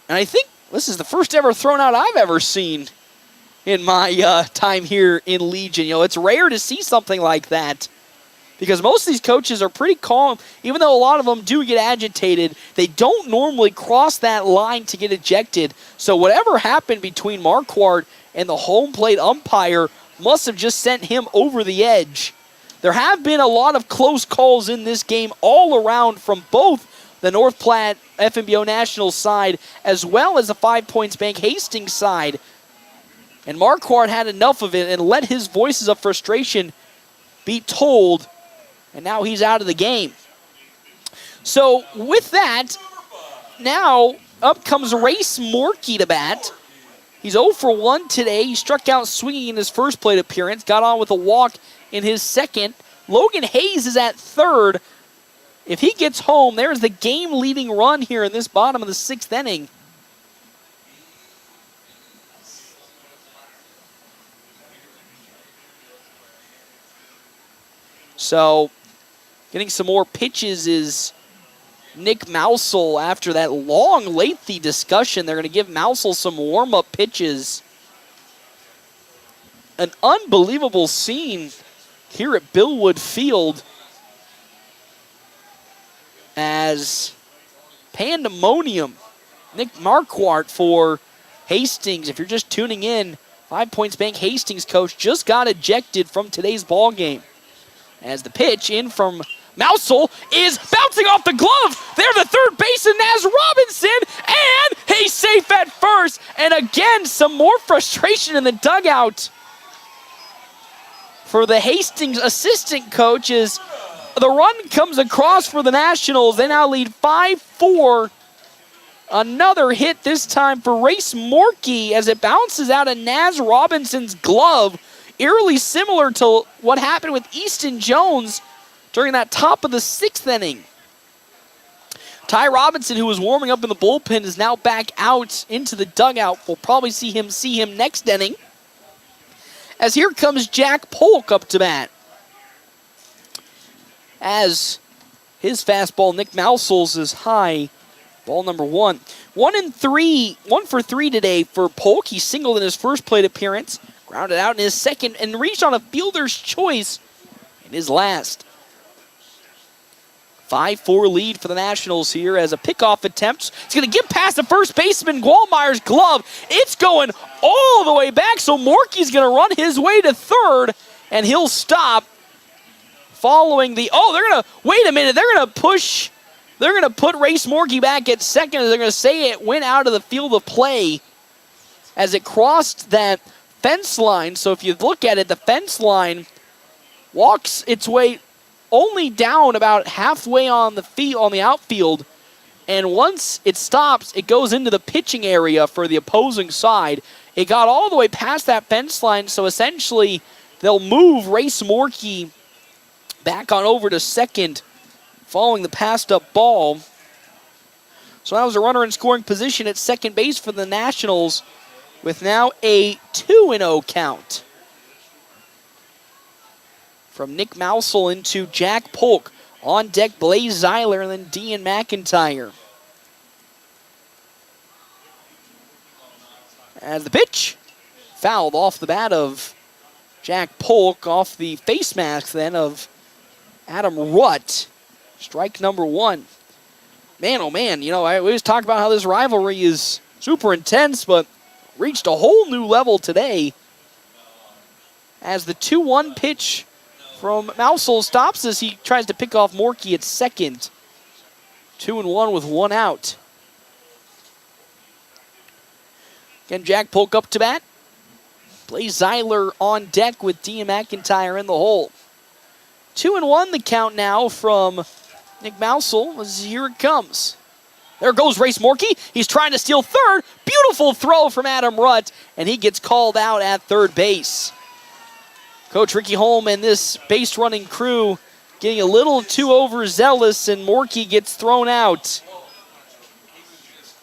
And I think this is the first ever thrown out I've ever seen in my time here in Legion. It's rare to see something like that because most of these coaches are pretty calm. Even though a lot of them do get agitated, they don't normally cross that line to get ejected. So whatever happened between Marquardt and the home plate umpire must have just sent him over the edge. There have been a lot of close calls in this game all around from both the North Platte FNBO Nationals side as well as the 5 Points Bank Hastings side. And Marquardt had enough of it and let his voices of frustration be told, and now he's out of the game. So with that, now up comes Race Morkey to bat. He's 0 for 1 today. He struck out swinging in his first plate appearance, got on with a walk in his second. Logan Hayes is at third. If he gets home, there's the game-leading run here in this bottom of the 6th inning. So, getting some more pitches is Nick Mousel after that long, lengthy discussion. They're going to give Mousel some warm-up pitches. An unbelievable scene here at Billwood Field as pandemonium. Nick Marquardt for Hastings. If you're just tuning in, 5 Points Bank Hastings coach just got ejected from today's ball game. As the pitch in from Mousel is bouncing off the glove. There, the third baseman, Naz Robinson, and he's safe at first. And again, some more frustration in the dugout for the Hastings assistant coach as the run comes across for the Nationals. They now lead 5-4. Another hit this time for Race Morkey as it bounces out of Naz Robinson's glove. Eerily similar to what happened with Easton Jones during that top of the 6th inning. Ty Robinson, who was warming up in the bullpen, is now back out into the dugout. We'll probably see him next inning. As here comes Jack Polk up to bat. As his fastball, Nick Mousel's, is high. Ball number 1. 1 for 3 today for Polk. He singled in his first plate appearance, grounded out in his second, and reached on a fielder's choice in his last. 5-4 lead for the Nationals here as a pickoff attempt. It's going to get past the first baseman, Gwalmeyer's glove. It's going all the way back, so Morkey's going to run his way to third, and he'll stop following the... Oh, they're going to... Wait a minute. They're going to put Race Morkey back at second. They're going to say it went out of the field of play as it crossed that fence line. So if you look at it, the fence line walks its way only down about halfway on the outfield, and once it stops, it goes into the pitching area for the opposing side. It got all the way past that fence line, so essentially they'll move Race Morkey back on over to second following the passed up ball. So that was a runner in scoring position at second base for the Nationals with now a 2-0 count. From Nick Mousel into Jack Polk. On deck, Blaze Zeiler and then Dean McIntyre. As the pitch, fouled off the bat of Jack Polk, off the face mask then of Adam Rutt. Strike number one. Man, oh man, we always talk about how this rivalry is super intense, but reached a whole new level today. As the 2-1 pitch from Mousel stops as he tries to pick off Morkey at second. 2-1 with one out. Again, Jack Polk up to bat. Blaze Zeiler on deck with Dean McIntyre in the hole. 2-1 the count now from Nick Mousel as here it comes. There goes Race Morkey. He's trying to steal third. Beautiful throw from Adam Rutt, and he gets called out at third base. Coach Ricky Holm and this base running crew getting a little too overzealous, and Morkey gets thrown out.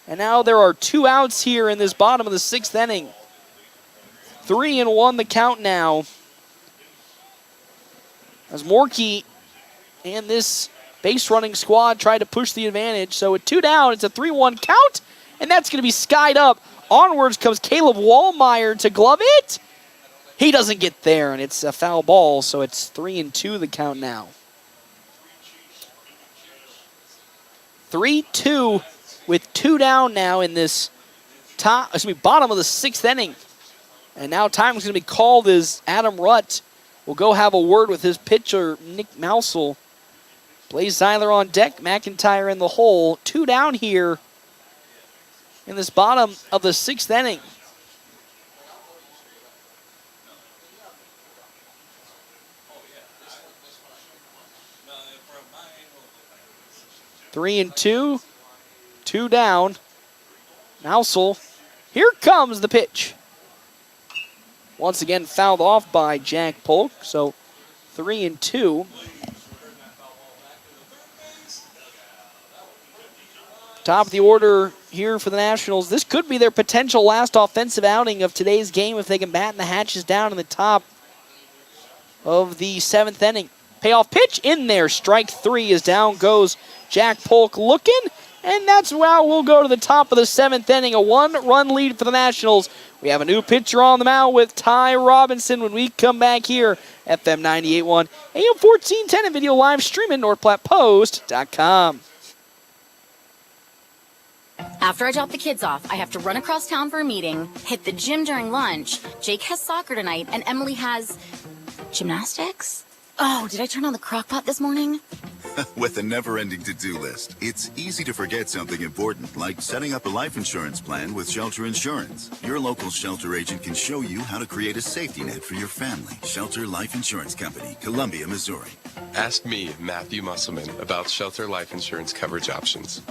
And now there are 2 outs here in this bottom of the 6th inning. 3-1 the count now. As Morkey and this base running squad try to push the advantage. So with 2 down, it's a 3-1 count, and that's going to be skied up. Onwards comes Caleb Wallmeyer to glove it. He doesn't get there, and it's a foul ball, so it's 3-2 the count now. 3-2 with 2 down now in this bottom of the 6th inning. And now time is going to be called as Adam Rutt will go have a word with his pitcher, Nick Mousel. Blaze Zeiler on deck, McIntyre in the hole. 2 down here in this bottom of the 6th inning. Three and two, 2 down. Mousel, here comes the pitch. Once again fouled off by Jack Polk, so 3-2. Top of the order here for the Nationals. This could be their potential last offensive outing of today's game if they can batten the hatches down in the top of the 7th inning. Payoff pitch in there. Strike 3 as down goes Jack Polk looking. And that's how we'll go to the top of the 7th inning. A 1-run lead for the Nationals. We have a new pitcher on the mound with Ty Robinson when we come back here. FM 98.1, AM 1410, and video live streaming NorthPlattePost.com. After I drop the kids off, I have to run across town for a meeting, hit the gym during lunch. Jake has soccer tonight, and Emily has gymnastics? Oh, did I turn on the crock pot this morning? With a never-ending to-do list, it's easy to forget something important, like setting up a life insurance plan with Shelter Insurance. Your local Shelter agent can show you how to create a safety net for your family. Shelter Life Insurance Company, Columbia, Missouri. Ask me, Matthew Musselman, about Shelter Life Insurance coverage options.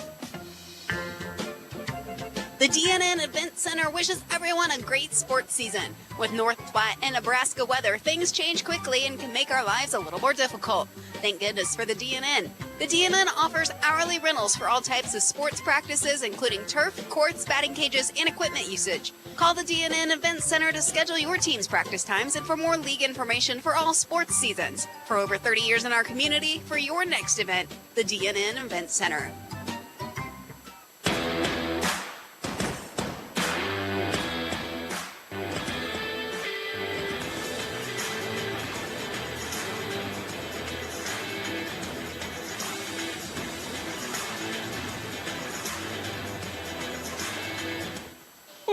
The DNN Event Center wishes everyone a great sports season. With North Platte and Nebraska weather, things change quickly and can make our lives a little more difficult. Thank goodness for the DNN. The DNN offers hourly rentals for all types of sports practices, including turf, courts, batting cages, and equipment usage. Call the DNN Event Center to schedule your team's practice times and for more league information for all sports seasons. For over 30 years in our community, for your next event, the DNN Event Center.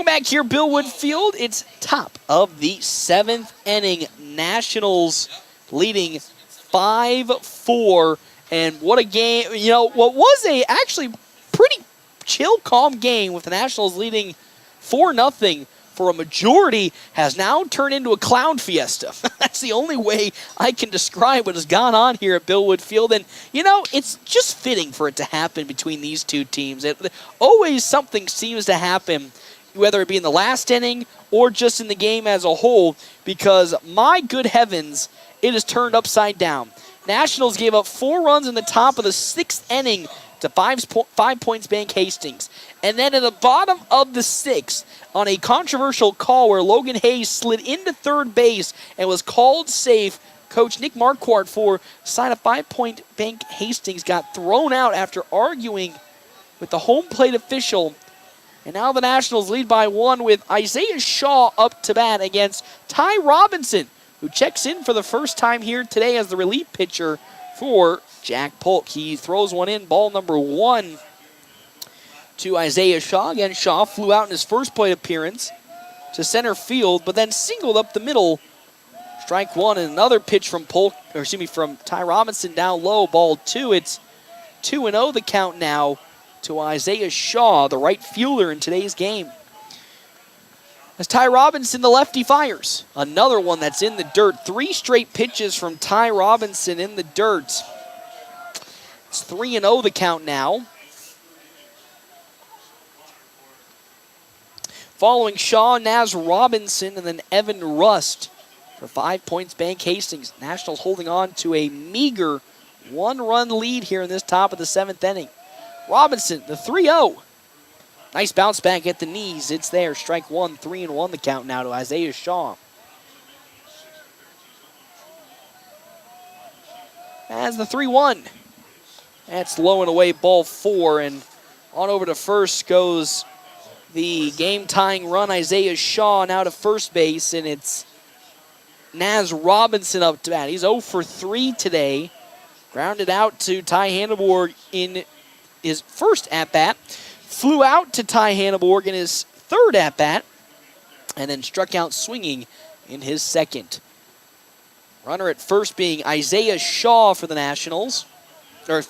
Back here, Bill Woodfield. It's top of the 7th inning. Nationals leading 5-4. And what a game. What was a actually pretty chill, calm game with the Nationals leading 4-0 for a majority, has now turned into a clown fiesta. That's the only way I can describe what has gone on here at Billwood Field. And, it's just fitting for it to happen between these two teams. Always something seems to happen, whether it be in the last inning or just in the game as a whole, because, my good heavens, it is turned upside down. Nationals gave up 4 runs in the top of the 6th inning to 5 Points Bank Hastings. And then at the bottom of the 6th, on a controversial call where Logan Hayes slid into third base and was called safe, Coach Nick Marquardt for side of 5 Bank Hastings got thrown out after arguing with the home plate official. And now the Nationals lead by 1 with Isaiah Shaw up to bat against Ty Robinson, who checks in for the first time here today as the relief pitcher for Jack Polk. He throws one in, ball number 1 to Isaiah Shaw. Again, Shaw flew out in his first plate appearance to center field, but then singled up the middle. Strike 1, and another pitch from from Ty Robinson down low, ball 2. It's 2-0 the count now to Isaiah Shaw, the right fielder in today's game. As Ty Robinson, the lefty, fires. Another one that's in the dirt. 3 straight pitches from Ty Robinson in the dirt. It's 3-0 the count now. Following Shaw, Naz Robinson, and then Evan Rust for 5 Points Bank Hastings. Nationals holding on to a meager 1-run lead here in this top of the 7th inning. Robinson, the 3-0. Nice bounce back at the knees. It's there. Strike 1, 3-1 the count now to Isaiah Shaw. As the 3-1. That's low and away, ball 4. And on over to first goes the game-tying run, Isaiah Shaw, now to first base. And it's Naz Robinson up to bat. He's 0 for 3 today. Grounded out to Ty Hanneborg in his first at-bat. Flew out to Ty Hanneborg in his third at-bat, and then struck out swinging in his second. Runner at first being Isaiah Shaw for the Nationals. 5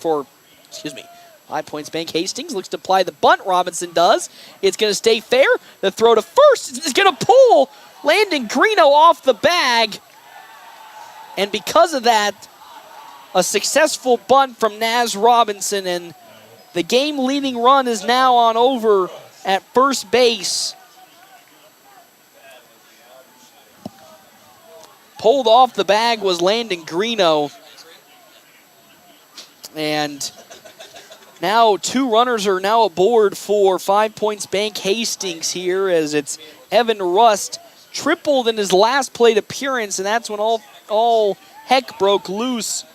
Points Bank Hastings looks to apply the bunt. Robinson does. It's going to stay fair. The throw to first is going to pull Landon Greeno off the bag. And because of that, a successful bunt from Naz Robinson, and the game-leading run is now on over at first base. Pulled off the bag was Landon Greeno. And now 2 runners are now aboard for 5 Points Bank Hastings here, as it's Evan Rust tripled in his last plate appearance, and that's when all heck broke loose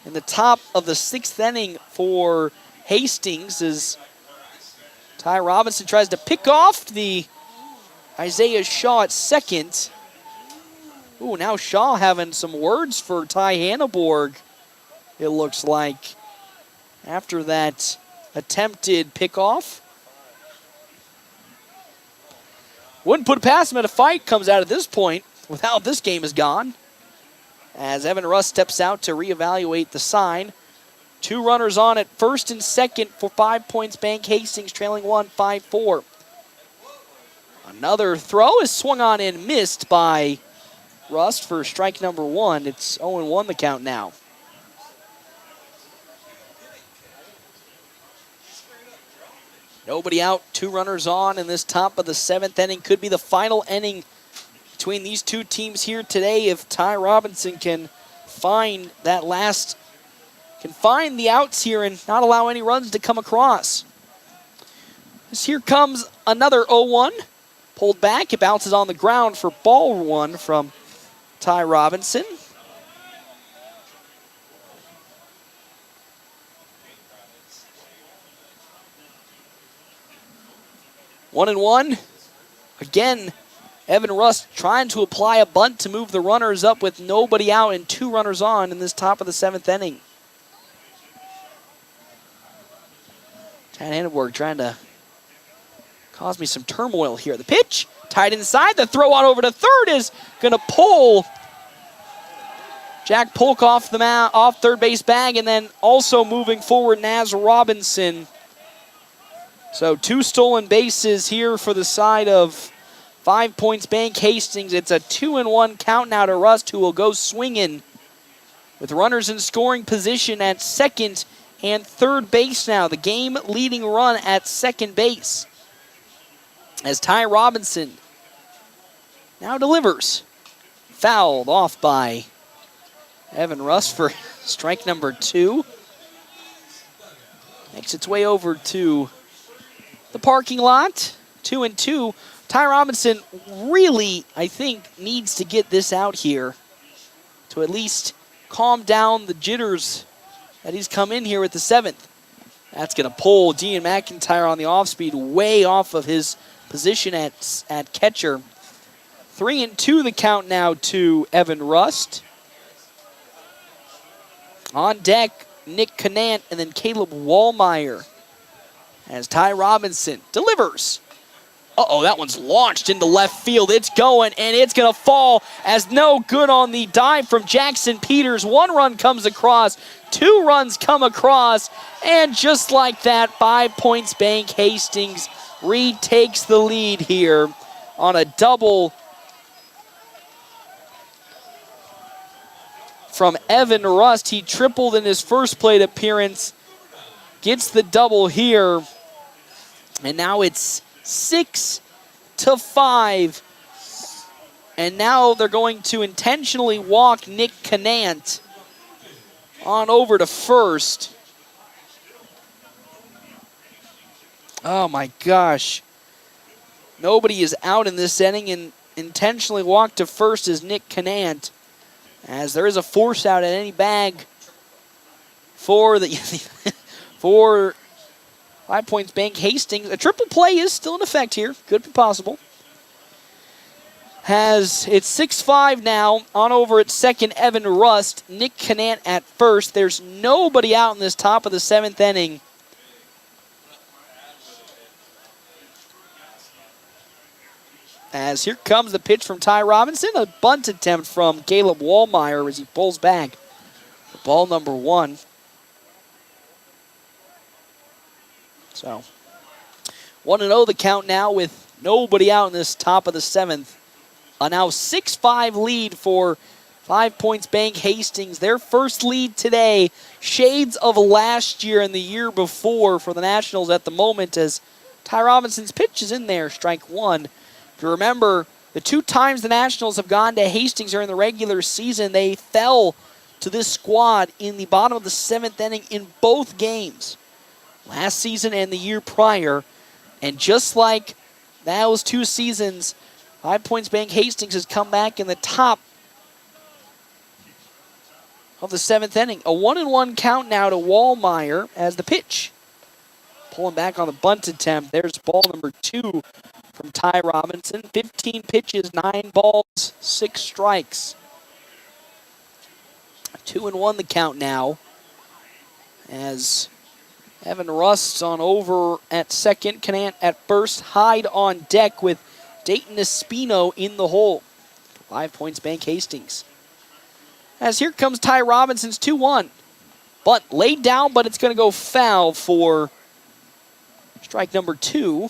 in the top of the 6th inning for Hastings, as Ty Robinson tries to pick off the Isaiah Shaw at second. Ooh, now Shaw having some words for Ty Hanneborg, it looks like, after that attempted pickoff. Wouldn't put it past him, at a fight comes out at this point with how this game is gone, as Evan Rust steps out to reevaluate the sign. 2 runners on at first and second for 5 Points Bank Hastings, trailing 1, 5-4. Another throw is swung on and missed by Rust for strike number 1. It's 0-1 the count now. Nobody out, 2 runners on in this top of the 7th inning. Could be the final inning between these two teams here today if Ty Robinson can find that last, can find the outs here and not allow any runs to come across. As here comes another 0-1. Pulled back, it bounces on the ground for ball 1 from Ty Robinson. One and one. Again, Evan Rust trying to apply a bunt to move the runners up with nobody out and 2 runners on in this top of the 7th inning. Chad Hanneborg trying to cause me some turmoil here. The pitch, tied inside. The throw on over to third is going to pull Jack Polk off the off third base bag, and then also moving forward, Naz Robinson. So 2 stolen bases here for the side of 5 Points Bank Hastings. It's a 2-1 count now to Rust, who will go swinging with runners in scoring position at second and third base now. The game-leading run at second base as Ty Robinson now delivers. Fouled off by Evan Rust for strike number 2. Makes its way over to the parking lot. 2-2. Ty Robinson really, I think, needs to get this out here to at least calm down the jitters that he's come in here with the 7th. That's going to pull Dean McIntyre on the off-speed way off of his position at catcher. 3-2 the count now to Evan Rust. On deck, Nick Canant and then Caleb Wallmeyer as Ty Robinson delivers. Uh-oh, that one's launched into left field. It's going, and it's going to fall as no good on the dive from Jackson Peters. 1 run comes across, 2 runs come across, and just like that, 5 Points Bank Hastings retakes the lead here on a double from Evan Rust. He tripled in his first plate appearance, gets the double here, and now it's 6-5. And now they're going to intentionally walk Nick Canant on over to first. Oh my gosh. Nobody is out in this inning, and intentionally walked to first is Nick Canant, as there is a force out at any bag for the for 5 Points Bank Hastings. A triple play is still in effect here. Could be possible. It's 6-5 now. On over at second, Evan Rust. Nick Canant at first. There's nobody out in this top of the 7th inning. As here comes the pitch from Ty Robinson. A bunt attempt from Caleb Wallmeyer as he pulls back for ball number 1. So, 1-0 the count now with nobody out in this top of the 7th. A now 6-5 lead for 5 Points Bank Hastings. Their first lead today. Shades of last year and the year before for the Nationals at the moment, as Ty Robinson's pitch is in there, strike 1. If you remember, the 2 times the Nationals have gone to Hastings during the regular season, they fell to this squad in the bottom of the 7th inning in both games. Last season and the year prior. And just like those 2 seasons, 5 Points Bank Hastings has come back in the top of the 7th inning. A 1-1 count now to Wallmeyer as the pitch. Pulling back on the bunt attempt. There's ball number 2 from Ty Robinson. 15 pitches, 9 balls, 6 strikes. 2-1 the count now, as Evan Rust's on over at second. Canant at first. Hyde on deck with Dayton Espino in the hole. 5 Points Bank Hastings. As here comes Ty Robinson's 2-1. Bunt laid down, but it's going to go foul for strike number 2.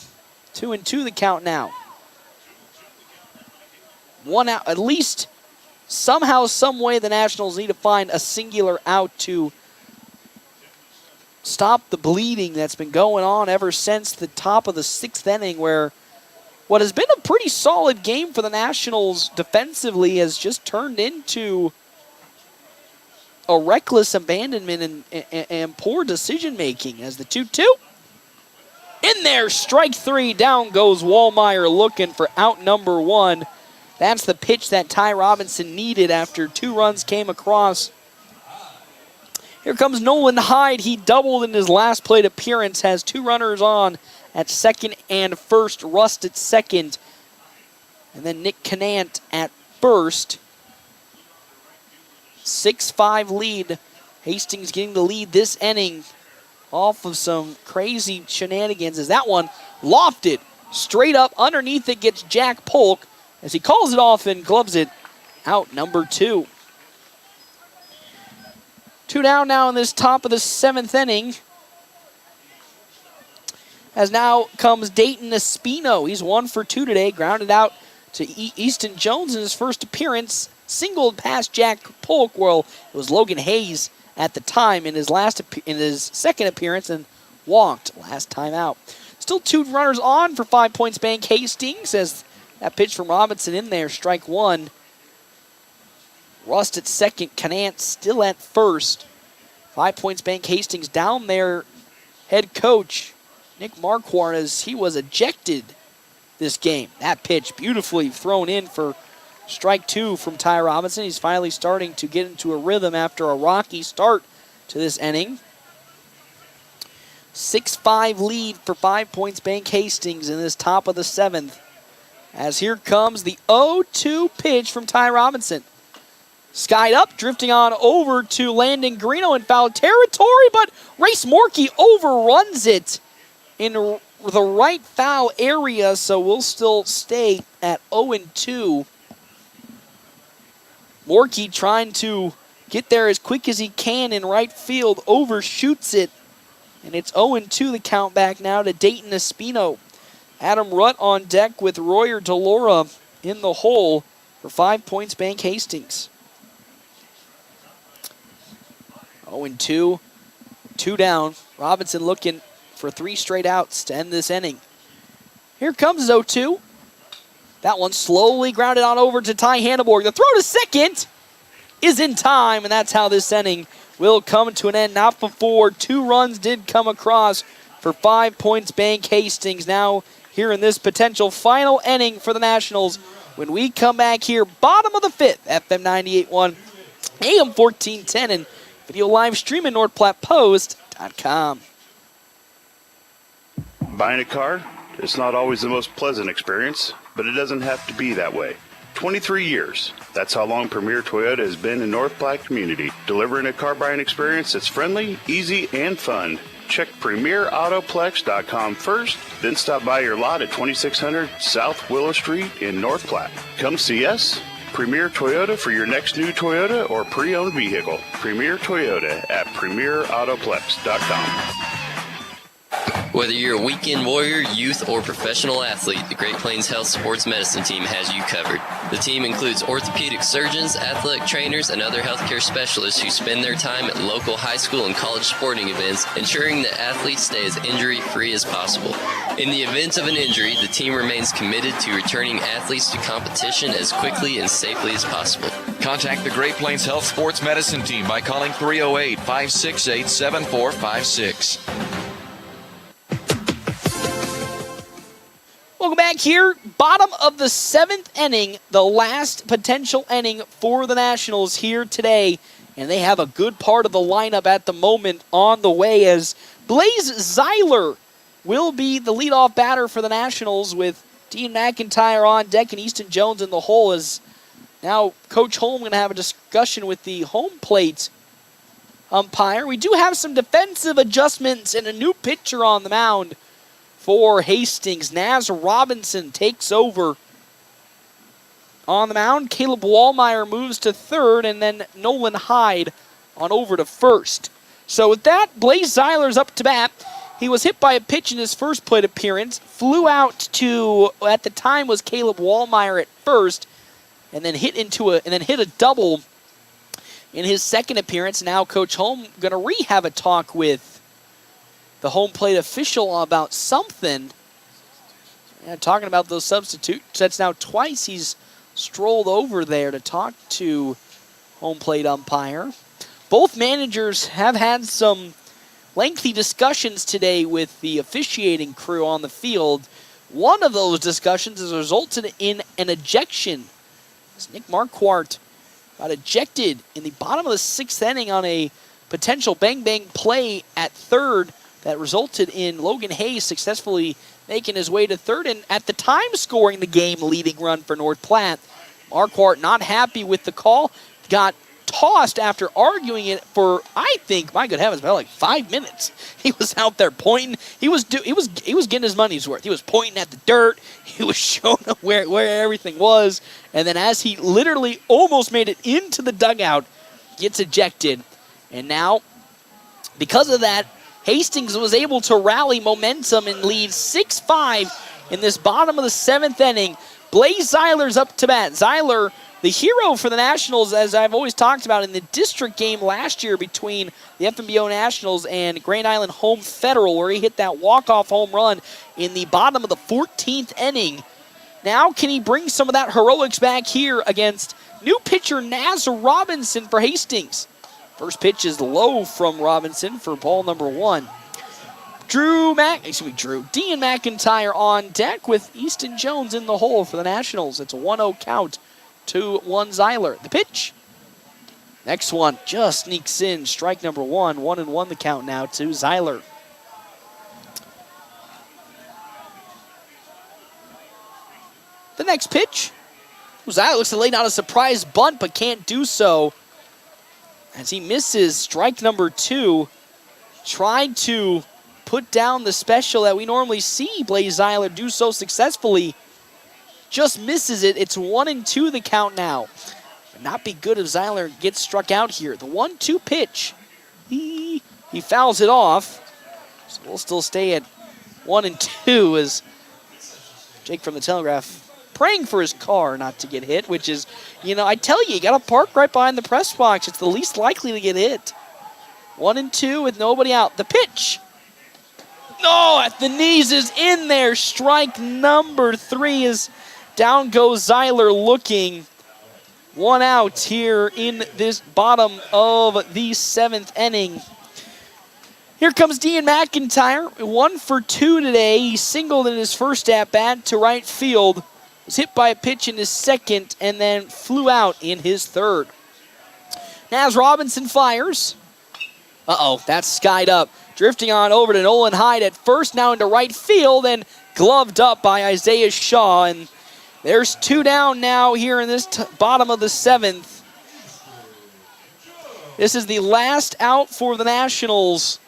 2-2 the count now. 1 out. At least somehow, some way, the Nationals need to find a singular out to stop the bleeding that's been going on ever since the top of the 6th inning, where what has been a pretty solid game for the Nationals defensively has just turned into a reckless abandonment and poor decision-making. As the 2-2. In there, strike 3. Down goes Wallmeyer looking for out number 1. That's the pitch that Ty Robinson needed after 2 runs came across. Here comes Nolan Hyde. He doubled in his last plate appearance. Has 2 runners on at second and first. Rust at second. And then Nick Canant at first. 6-5 lead. Hastings getting the lead this inning off of some crazy shenanigans, as that one lofted straight up. Underneath it gets Jack Polk as he calls it off and gloves it out number 2. 2 down now in this top of the 7th inning. As now comes Dayton Espino. He's 1 for 2 today. Grounded out to Easton Jones in his first appearance. Singled past Jack Polk, well, it was Logan Hayes at the time in his second appearance, and walked last time out. Still 2 runners on for 5 Points Bank Hastings as that pitch from Robinson in there, strike 1. Rust at second, Canant still at first. 5 Points Bank Hastings down there. Head coach Nick Marquardt, as he was ejected this game. That pitch beautifully thrown in for strike 2 from Ty Robinson. He's finally starting to get into a rhythm after a rocky start to this inning. 6-5 lead for 5 Points Bank Hastings in this top of the 7th. As here comes the 0-2 pitch from Ty Robinson. Skied up, drifting on over to Landon Greeno in foul territory, but Race Morkey overruns it in the right foul area, so we'll still stay at 0-2. Morkey trying to get there as quick as he can in right field, overshoots it, and it's 0-2 the count back now to Dayton Espino. Adam Rutt on deck with Royer DeLora in the hole for 5 Points Bank Hastings. 0-2, 2 down. Robinson looking for 3 straight outs to end this inning. Here comes 0-2. That one slowly grounded on over to Ty Hanneborg. The throw to second is in time, and that's how this inning will come to an end. Not before 2 runs did come across for 5 Points Bank Hastings. Now here in this potential final inning for the Nationals. When we come back here, bottom of the 5th, FM 98.1, AM 1410, and video live stream at NorthPlattePost.com. Buying a car, it's not always the most pleasant experience, but it doesn't have to be that way. 23 years. That's how long Premier Toyota has been in North Platte community, delivering a car buying experience that's friendly, easy, and fun. Check PremierAutoplex.com first, then stop by your lot at 2600 South Willow Street in North Platte. Come see us. Premier Toyota for your next new Toyota or pre-owned vehicle. Premier Toyota at PremierAutoplex.com. Whether you're a weekend warrior, youth, or professional athlete, the Great Plains Health Sports Medicine Team has you covered. The team includes orthopedic surgeons, athletic trainers, and other healthcare specialists who spend their time at local high school and college sporting events, ensuring that athletes stay as injury-free as possible. In the event of an injury, the team remains committed to returning athletes to competition as quickly and safely as possible. Contact the Great Plains Health Sports Medicine Team by calling 308-568-7456. Welcome back here. Bottom of the 7th inning, the last potential inning for the Nationals here today. And they have a good part of the lineup at the moment on the way, as Blaze Zeiler will be the leadoff batter for the Nationals, with Dean McIntyre on deck and Easton Jones in the hole. As now Coach Holm going to have a discussion with the home plate umpire. We do have some defensive adjustments and a new pitcher on the mound for Hastings. Naz Robinson takes over on the mound. Caleb Wallmeyer moves to third, and then Nolan Hyde on over to first. So with that, Blaze Zeiler's up to bat. He was hit by a pitch in his first plate appearance, flew out to, at the time was Caleb Wallmeyer at first, and then hit a double in his second appearance. Now Coach Holm going to have a talk with the home plate official about something. Yeah, talking about those substitutes. That's now twice he's strolled over there to talk to home plate umpire. Both managers have had some lengthy discussions today with the officiating crew on the field. One of those discussions has resulted in an ejection, as Nick Marquardt got ejected in the bottom of the 6th inning on a potential bang-bang play at third that resulted in Logan Hayes successfully making his way to third, and at the time scoring the game-leading run for North Platte. Marquardt not happy with the call, got tossed after arguing it for, I think, my good heavens, about like 5 minutes. He was out there pointing. He was getting his money's worth. He was pointing at the dirt. He was showing them where everything was, and then as he literally almost made it into the dugout, gets ejected. And now, because of that, Hastings was able to rally momentum and lead 6-5 in this bottom of the 7th inning. Blaze Zeiler's up to bat. Zeiler, the hero for the Nationals, as I've always talked about in the district game last year between the FNBO Nationals and Grand Island Home Federal, where he hit that walk-off home run in the bottom of the 14th inning. Now can he bring some of that heroics back here against new pitcher Naz Robinson for Hastings? First pitch is low from Robinson for ball number 1. Dean McIntyre on deck with Easton Jones in the hole for the Nationals. It's a 1-0 count to 1 Zeiler. The pitch. Next one just sneaks in. Strike number 1. 1-1 the count now to Zeiler. The next pitch. Zeiler looks to lay down a surprise bunt, but can't do so as he misses strike number 2. Tried to put down the special that we normally see Blaze Zeiler do so successfully. Just misses it. It's 1-2 the count now. Would not be good if Zeiler gets struck out here. The 1-2 pitch. He fouls it off. So we'll still stay at 1-2 as Jake from the Telegraph praying for his car not to get hit, which is, I tell you got to park right behind the press box. It's the least likely to get hit. 1-2 with nobody out. The pitch. No, at the knees is in there. Strike number 3 is down goes Zeiler looking. 1 out here in this bottom of the 7th inning. Here comes Dean McIntyre. 1 for 2 today. He singled in his first at-bat to right field. Was hit by a pitch in his second and then flew out in his third. Naz Robinson fires. That's skied up. Drifting on over to Nolan Hyde at first, now into right field, and gloved up by Isaiah Shaw. And there's 2 down now here in this bottom of the 7th. This is the last out for the Nationals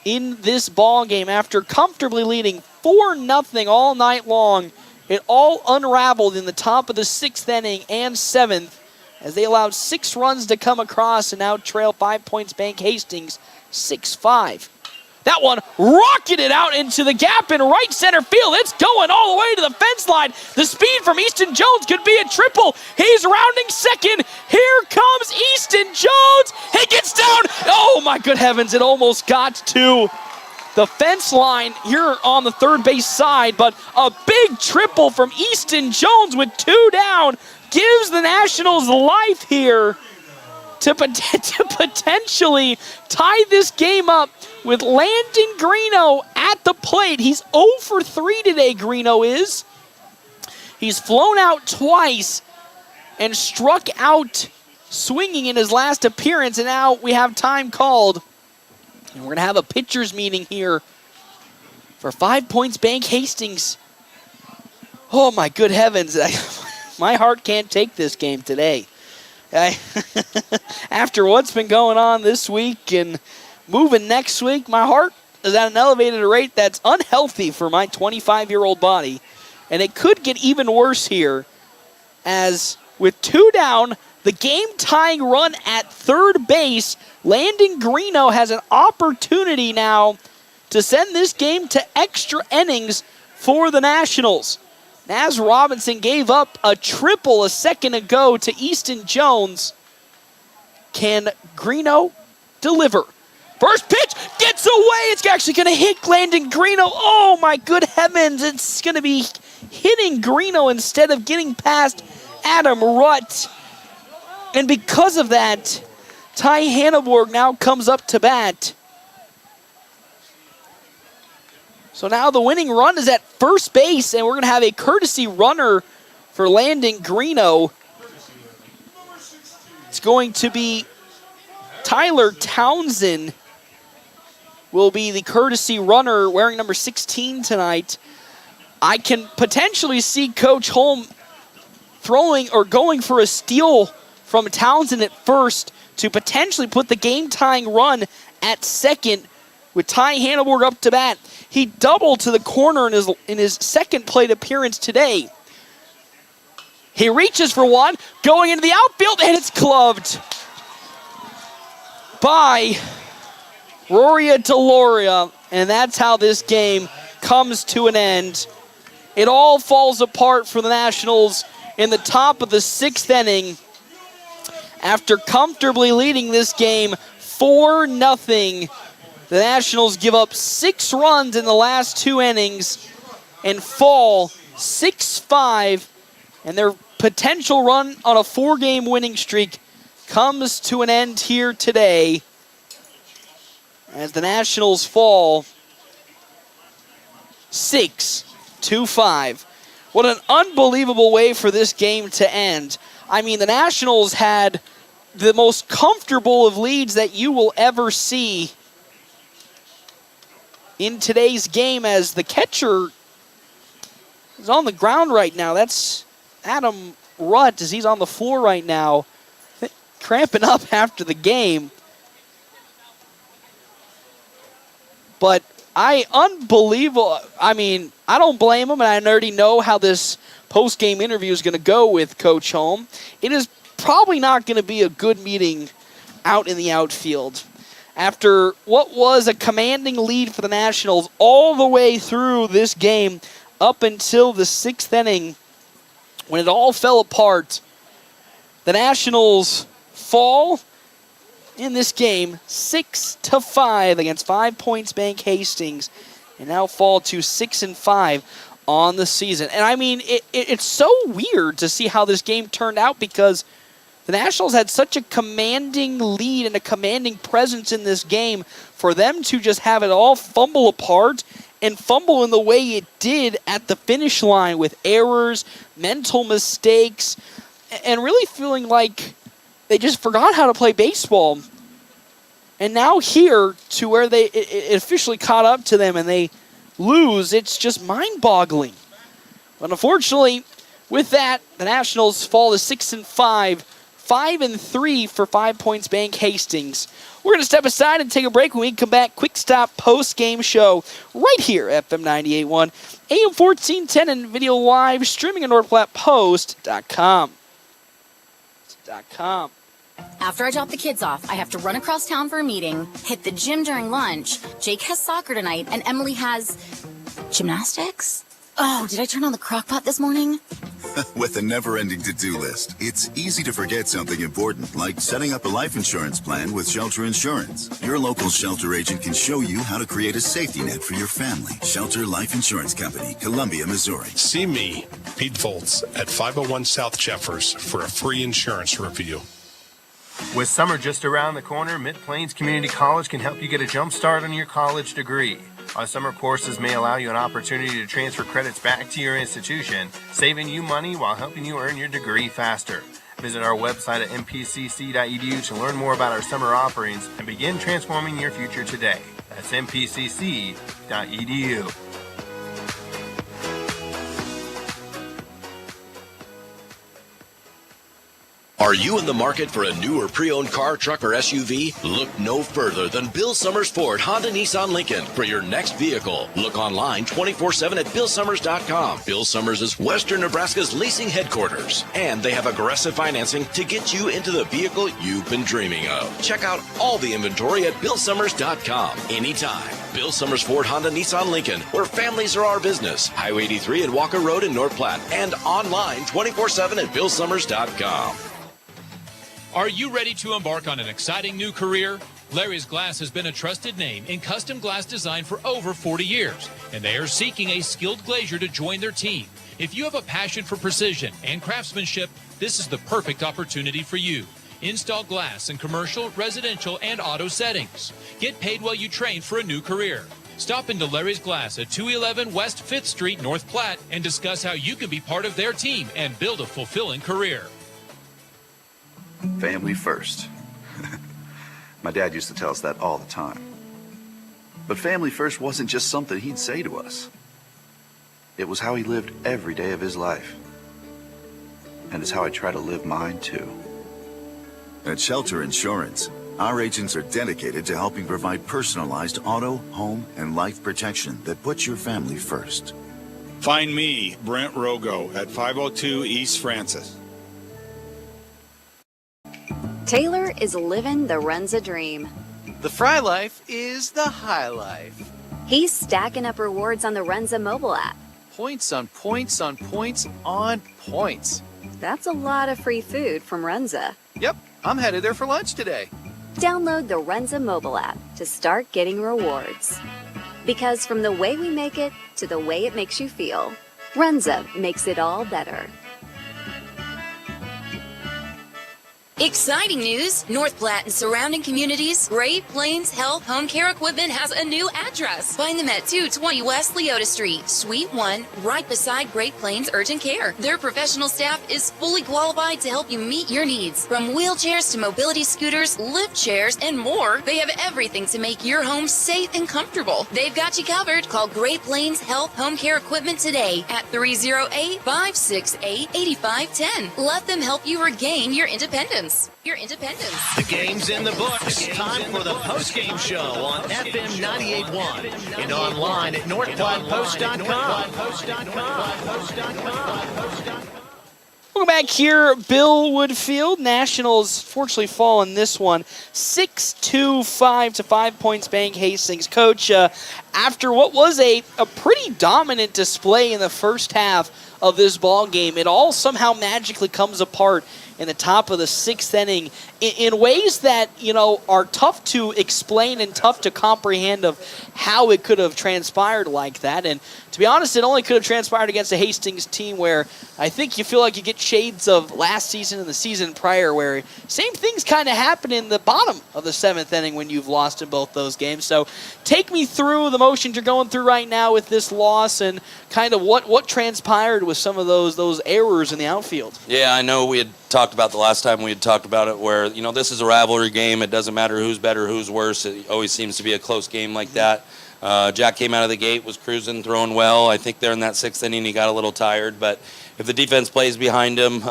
in this ball game after comfortably leading 4-0 all night long. It all unraveled in the top of the 6th inning and 7th. As they allowed 6 runs to come across and now trail 5 points Bank Hastings 6-5. That one rocketed out into the gap in right center field. It's going all the way to the fence line. The speed from Easton Jones could be a triple. He's rounding second. Here comes Easton Jones. He gets down. Oh my good heavens, it almost got to the fence line here on the third base side, but a big triple from Easton Jones with 2 down gives the Nationals life here to potentially tie this game up with Landon Greeno at the plate. He's 0 for 3 today, Greeno is. He's flown out twice and struck out swinging in his last appearance, and now we have time called. And we're going to have a pitcher's meeting here for 5 points Bank Hastings. Oh my good heavens. My heart can't take this game today. After what's been going on this week and moving next week, my heart is at an elevated rate that's unhealthy for my 25-year-old body. And it could get even worse here as with 2 down, the game-tying run at third base, Landon Greeno has an opportunity now to send this game to extra innings for the Nationals. Naz Robinson gave up a triple a second ago to Easton Jones. Can Greeno deliver? First pitch gets away. It's actually going to hit Landon Greeno. Oh my good heavens. It's going to be hitting Greeno instead of getting past Adam Rutt. And because of that, Ty Hanneborg now comes up to bat. So now the winning run is at first base, and we're going to have a courtesy runner for Landon Greeno. It's going to be Tyler Townsend will be the courtesy runner wearing number 16 tonight. I can potentially see Coach Holm throwing or going for a steal from Townsend at first to potentially put the game-tying run at second with Ty Hanneborg up to bat. He doubled to the corner in his second plate appearance today. He reaches for one, going into the outfield, and it's gloved by Roria Deloria. And that's how this game comes to an end. it all falls apart for the Nationals in the top of the 6th inning after comfortably leading this game 4-0. The Nationals give up 6 runs in the last 2 innings and fall 6-5, and their potential run on a 4-game winning streak comes to an end here today as the Nationals fall 6-5. What an unbelievable way for this game to end. I mean, the Nationals had the most comfortable of leads that you will ever see in today's game as the catcher is on the ground right now. That's Adam Rutt as he's on the floor right now, cramping up after the game. But unbelievable. I mean, I don't blame him, and I already know how this post-game interview is going to go with Coach Holm. It is probably not going to be a good meeting out in the outfield. After what was a commanding lead for the Nationals all the way through this game up until the 6th inning, when it all fell apart, the Nationals fall in this game 6-5 against 5 Points Bank Hastings, and now fall to 6-5 on the season. And I mean, it's so weird to see how this game turned out because the Nationals had such a commanding lead and a commanding presence in this game. For them to just have it all fumble apart and fumble in the way it did at the finish line with errors, mental mistakes, and really feeling like they just forgot how to play baseball. And now here to where it officially caught up to them and they lose, it's just mind-boggling. But unfortunately, with that, the Nationals fall to 6-5, 5-3 for 5 Points Bank Hastings. We're going to step aside and take a break. When we come back, quick stop post-game show right here at FM 98.1, AM 1410, and video live streaming at NorthPlattePost.com. After I drop the kids off, I have to run across town for a meeting, hit the gym during lunch. Jake has soccer tonight, and Emily has gymnastics? Oh, did I turn on the crock pot this morning? With a never-ending to-do list, it's easy to forget something important, like setting up a life insurance plan with Shelter Insurance. Your local Shelter agent can show you how to create a safety net for your family. Shelter Life Insurance Company, Columbia, Missouri. See me, Pete Volz, at 501 South Jeffers for a free insurance review. With summer just around the corner, Mid-Plains Community College can help you get a jump start on your college degree. Our summer courses may allow you an opportunity to transfer credits back to your institution, saving you money while helping you earn your degree faster. Visit our website at mpcc.edu to learn more about our summer offerings and begin transforming your future today. That's mpcc.edu. Are you in the market for a new or pre-owned car, truck, or SUV? Look no further than Bill Summers Ford, Honda, Nissan, Lincoln for your next vehicle. Look online 24/7 at BillSummers.com. Bill Summers is Western Nebraska's leasing headquarters, and they have aggressive financing to get you into the vehicle you've been dreaming of. Check out all the inventory at BillSummers.com anytime. Bill Summers Ford, Honda, Nissan, Lincoln, where families are our business. Highway 83 and Walker Road in North Platte, and online 24/7 at BillSummers.com. Are you ready to embark on an exciting new career? Larry's Glass has been a trusted name in custom glass design for over 40 years, and they are seeking a skilled glazier to join their team. If you have a passion for precision and craftsmanship, this is the perfect opportunity for you. Install glass in commercial, residential, and auto settings. Get paid while you train for a new career. Stop into Larry's Glass at 211 West 5th Street, North Platte, and discuss how you can be part of their team and build a fulfilling career. Family first. My dad used to tell us that all the time. But family first wasn't just something he'd say to us. It was how he lived every day of his life. And it's how I try to live mine too. At Shelter Insurance, our agents are dedicated to helping provide personalized auto, home, and life protection that puts your family first. Find me, Brent Rogo, at 502 East Francis. Taylor is living the Runza dream. The Fry life is the high life. He's stacking up rewards on the Runza mobile app. Points on points on points on points. That's a lot of free food from Runza. Yep, I'm headed there for lunch today. Download the Runza mobile app to start getting rewards. Because from the way we make it to the way it makes you feel, Runza makes it all better. Exciting news! North Platte and surrounding communities, Great Plains Health Home Care Equipment has a new address. Find them at 220 West Leota Street, Suite 1, right beside Great Plains Urgent Care. Their professional staff is fully qualified to help you meet your needs. From wheelchairs to mobility scooters, lift chairs, and more, they have everything to make your home safe and comfortable. They've got you covered. Call Great Plains Health Home Care Equipment today at 308-568-8510. Let them help you regain your independence. The game's in the books. Time for the post-game show on FM 98.1 and online at northplattpost.com. Welcome back here, Bill Woodfield. Nationals fortunately fall in this one. 6-2-5 to 5 points bank Hastings. Coach, after what was a pretty dominant display in the first half of this ball game, it all somehow magically comes apart in the top of the sixth inning in ways that, are tough to explain and tough to comprehend of how it could have transpired like that. And to be honest, it only could have transpired against a Hastings team where I think you feel like you get shades of last season and the season prior, where same things kind of happen in the bottom of the seventh inning when you've lost in both those games. So take me through the motions you're going through right now with this loss and kind of what transpired with some of those errors in the outfield. Yeah, I know we had talked about the last time we had talked about it where, this is a rivalry game. It doesn't matter who's better, who's worse. It always seems to be a close game like that. Jack came out of the gate, was cruising, throwing well. I think there in that sixth inning he got a little tired. But if the defense plays behind him,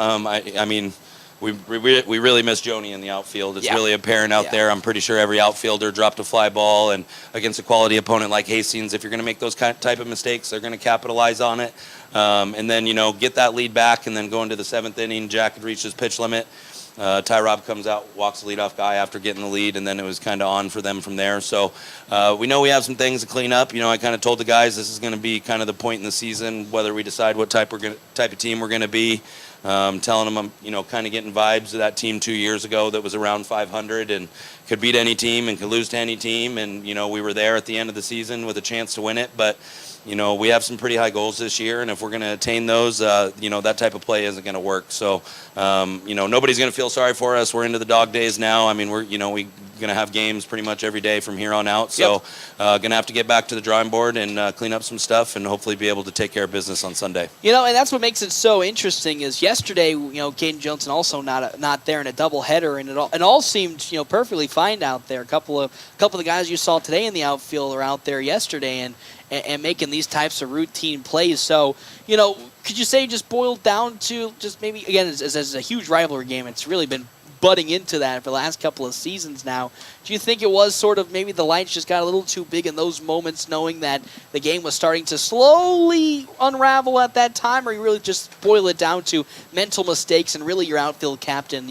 we really miss Joni in the outfield. It's really apparent out there. I'm pretty sure every outfielder dropped a fly ball. And against a quality opponent like Hastings, if you're going to make those type of mistakes, they're going to capitalize on it. And then, get that lead back and then go into the seventh inning. Jack had reached his pitch limit. Ty Robb comes out, walks the leadoff guy after getting the lead, and then it was kind of on for them from there. So we know we have some things to clean up. I kind of told the guys this is going to be kind of the point in the season, whether we decide what type of team we're going to be. Telling them I'm, kind of getting vibes of that team 2 years ago that was around 500 and could beat any team and could lose to any team. And, we were there at the end of the season with a chance to win it. But, we have some pretty high goals this year. And if we're going to attain those, that type of play isn't going to work. So, nobody's going to feel sorry for us. We're into the dog days now. I mean, we're going to have games pretty much every day from here on out. So, going to have to get back to the drawing board and clean up some stuff and hopefully be able to take care of business on Sunday. And that's what makes it so interesting is yesterday, Caden Johnson also not there in a doubleheader, and it all seemed, perfectly fine out there. A couple of the guys you saw today in the outfield are out there yesterday and making these types of routine plays. So, could you say just boiled down to just maybe, again, as a huge rivalry game, it's really been butting into that for the last couple of seasons now. Do you think it was sort of maybe the lights just got a little too big in those moments, knowing that the game was starting to slowly unravel at that time, or you really just boil it down to mental mistakes and really your outfield captain,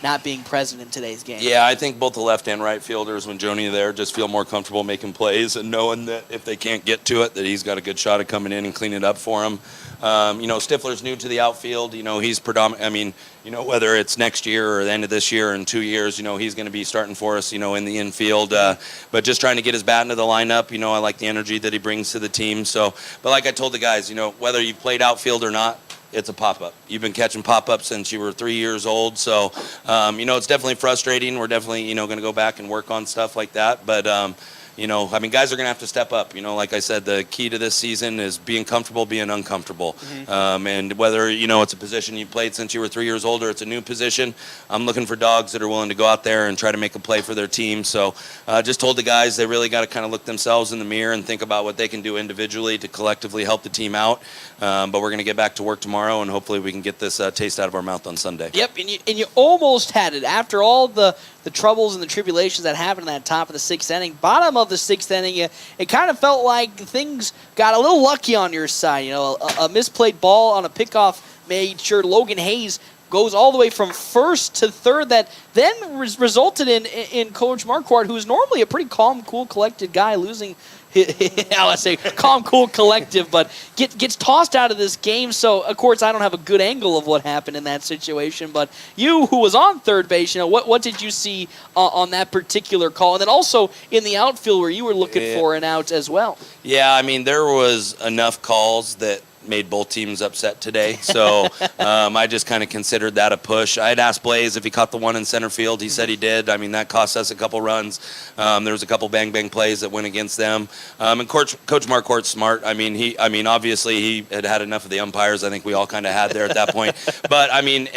not being present in today's game? Yeah, I think both the left and right fielders, when Joni there, just feel more comfortable making plays and knowing that if they can't get to it, that he's got a good shot at coming in and cleaning it up for them. Stifler's new to the outfield. He's predominant. Whether it's next year or the end of this year or in 2 years, he's going to be starting for us, in the infield. But just trying to get his bat into the lineup. I like the energy that he brings to the team. So, but like I told the guys, whether you've played outfield or not, it's a pop-up. You've been catching pop-ups since you were 3 years old. So, it's definitely frustrating. We're definitely, going to go back and work on stuff like that. But, guys are going to have to step up. Like I said, the key to this season is being comfortable, being uncomfortable. And whether, it's a position you played since you were 3 years old or it's a new position, I'm looking for dogs that are willing to go out there and try to make a play for their team. So just told the guys they really got to kind of look themselves in the mirror and think about what they can do individually to collectively help the team out. But we're going to get back to work tomorrow, and hopefully we can get this taste out of our mouth on Sunday. Yep, and you almost had it. After all the troubles and the tribulations that happened in that top of the sixth inning, bottom of the sixth inning, it kind of felt like things got a little lucky on your side. A misplayed ball on a pickoff made sure Logan Hayes goes all the way from first to third, that then resulted in Coach Marquardt, who's normally a pretty calm, cool, collected guy, losing I say calm, cool, collective, but gets tossed out of this game. So, of course, I don't have a good angle of what happened in that situation. But you, who was on third base, what did you see on that particular call? And then also in the outfield where you were looking for an out as well. Yeah, I mean, there was enough calls that made both teams upset today. So I just kind of considered that a push. I had asked Blaze if he caught the one in center field. He said he did. I mean, that cost us a couple runs. There was a couple bang plays that went against them. And Coach Marquardt's smart. I mean, obviously he had enough of the umpires. I think we all kind of had there at that point. But I mean,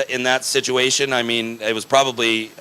in that situation, I mean, it was probably.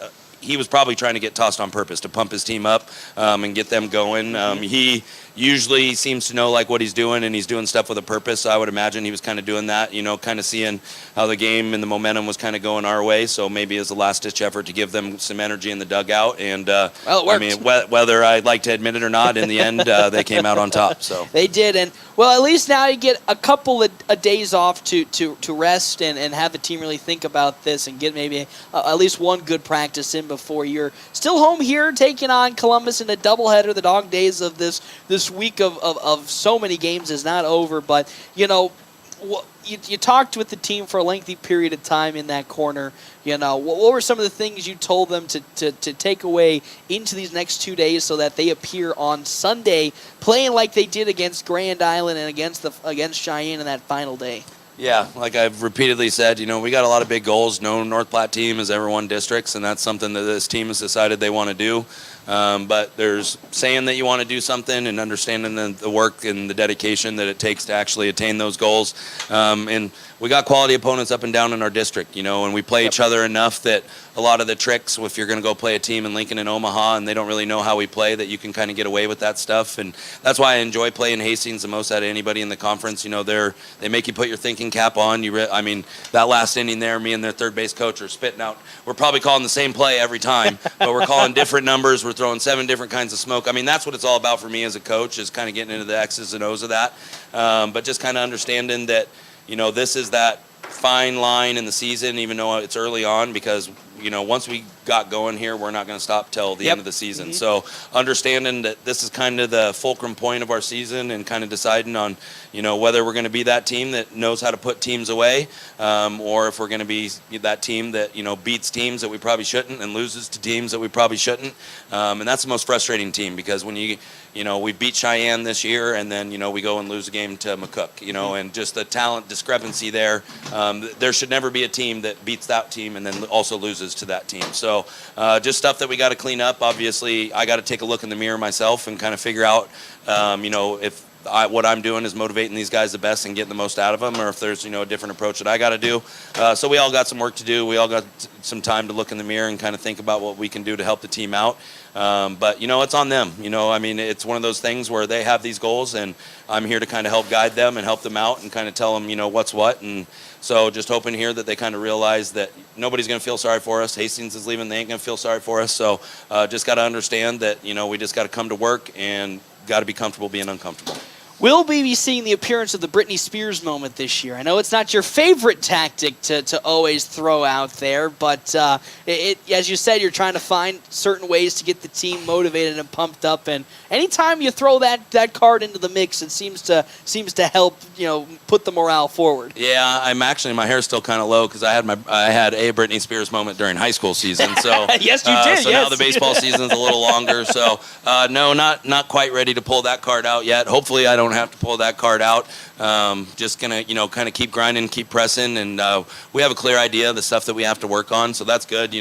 He was probably trying to get tossed on purpose to pump his team up and get them going. He usually seems to know like what he's doing, and he's doing stuff with a purpose. So I would imagine he was kind of doing that, kind of seeing how the game and the momentum was kind of going our way. So maybe as a last-ditch effort to give them some energy in the dugout. And well, it worked. I mean, whether I'd like to admit it or not, in the end, they came out on top. So they did, and well, at least now you get a couple of days off to rest and have the team really think about this and get maybe at least one good practice in before you're still home here taking on Columbus in a doubleheader. The dog days of this week of so many games is not over, but you talked with the team for a lengthy period of time in that corner. What were some of the things you told them to take away into these next 2 days so that they appear on Sunday playing like they did against Grand Island and against Cheyenne in that final day? Yeah, like I've repeatedly said, we got a lot of big goals. No North Platte team has ever won districts, and that's something that this team has decided they want to do. But there's saying that you want to do something and understanding the work and the dedication that it takes to actually attain those goals. And we got quality opponents up and down in our district, and we play each other enough that a lot of the tricks, if you're going to go play a team in Lincoln and Omaha and they don't really know how we play, that you can kind of get away with that stuff. And that's why I enjoy playing Hastings the most out of anybody in the conference. They make you put your thinking cap on. That last inning there, me and their third base coach are spitting out. We're probably calling the same play every time, but we're calling different numbers. We're throwing 7 different kinds of smoke. I mean, that's what it's all about for me as a coach, is kind of getting into the X's and O's of that. But just kind of understanding that, this is that fine line in the season, even though it's early on, because once we got going here, we're not going to stop till the end of the season. Mm-hmm. So understanding that this is kind of the fulcrum point of our season, and kind of deciding on whether we're going to be that team that knows how to put teams away, or if we're going to be that team that beats teams that we probably shouldn't and loses to teams that we probably shouldn't. And that's the most frustrating team, because when we beat Cheyenne this year, and then we go and lose a game to McCook, and just the talent discrepancy there. There should never be a team that beats that team and then also loses to that team. So just stuff that we got to clean up. Obviously, I got to take a look in the mirror myself and kind of figure out, if what I'm doing is motivating these guys the best and getting the most out of them, or if there's a different approach that I got to do. So we all got some work to do. We all got some time to look in the mirror and kind of think about what we can do to help the team out. But it's on them. It's one of those things where they have these goals, and I'm here to kind of help guide them and help them out and kind of tell them what's what. And so just hoping here that they kind of realize that nobody's going to feel sorry for us. Hastings is leaving. They ain't going to feel sorry for us. So just got to understand that we just got to come to work and got to be comfortable being uncomfortable. Will we be seeing the appearance of the Britney Spears moment this year? I know it's not your favorite tactic to always throw out there, but as you said, you're trying to find certain ways to get the team motivated and pumped up. And anytime you throw that card into the mix, it seems to help put the morale forward. Yeah, I'm actually, my hair's still kind of low because I had a Britney Spears moment during high school season. So yes, you did. So now the baseball season's a little longer. So no, not quite ready to pull that card out yet. Hopefully, I don't have to pull that card out. Just gonna kind of keep grinding, keep pressing, and we have a clear idea of the stuff that we have to work on, so that's good.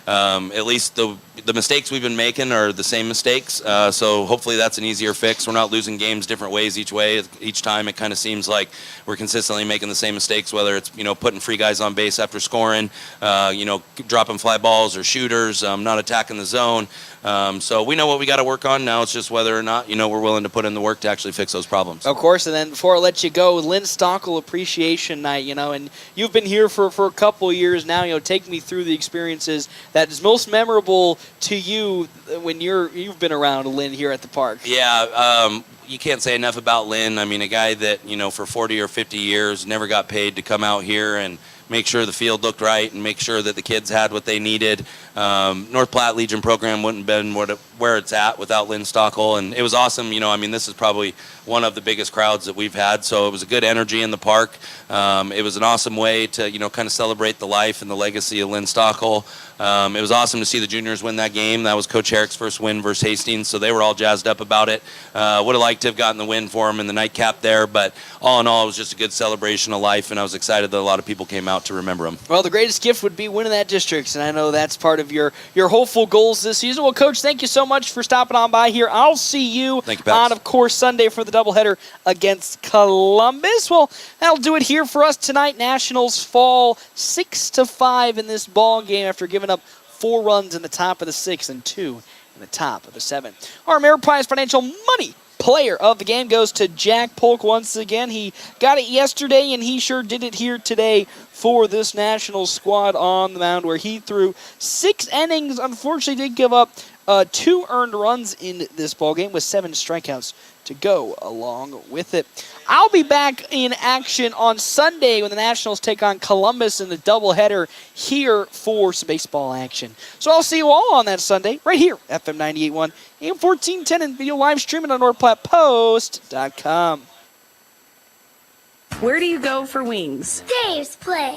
At least the mistakes we've been making are the same mistakes, so hopefully that's an easier fix. We're not losing games different ways each time. It kind of seems like we're consistently making the same mistakes, whether it's putting free guys on base after scoring, dropping fly balls or shooters, not attacking the zone. So we know what we got to work on. Now it's just whether or not we're willing to put in the work to actually fix those problems. Of course, and then before I let you go, Lynn Stockel Appreciation Night, and you've been here for a couple of years now. Take me through the experiences that is most memorable to you when you've been around Lynn here at the park. Yeah, you can't say enough about Lynn. I mean, a guy that for 40 or 50 years never got paid to come out here and make sure the field looked right and make sure that the kids had what they needed. North Platte Legion program wouldn't have been what where it's at without Lynn Stockel, and it was awesome. This is probably one of the biggest crowds that we've had, so it was a good energy in the park. It was an awesome way to, kind of celebrate the life and the legacy of Lynn Stockel. It was awesome to see the juniors win that game. That was Coach Herrick's first win versus Hastings, so they were all jazzed up about it. Would have liked to have gotten the win for them in the nightcap there, but all in all, it was just a good celebration of life, and I was excited that a lot of people came out to remember him. Well, the greatest gift would be winning that district, and I know that's part of your hopeful goals this season. Well, Coach, thank you so much for stopping on by here. I'll see you on, of course, Sunday for the doubleheader against Columbus. Well, that'll do it here for us tonight. Nationals fall 6-5 in this ball game after giving up 4 runs in the top of the 6th and 2 in the top of the 7th. Our Ameriprise Financial Money Player of the game goes to Jack Polk once again. He got it yesterday, and he sure did it here today for this Nationals squad on the mound, where he threw 6 innings. Unfortunately, did give up 2 earned runs in this ballgame with 7 strikeouts to go along with it. I'll be back in action on Sunday when the Nationals take on Columbus in the doubleheader here for some baseball action. So I'll see you all on that Sunday right here, FM 98.1, AM 1410, and video live streaming on NorthPlattePost.com. Where do you go for wings? Dave's Place.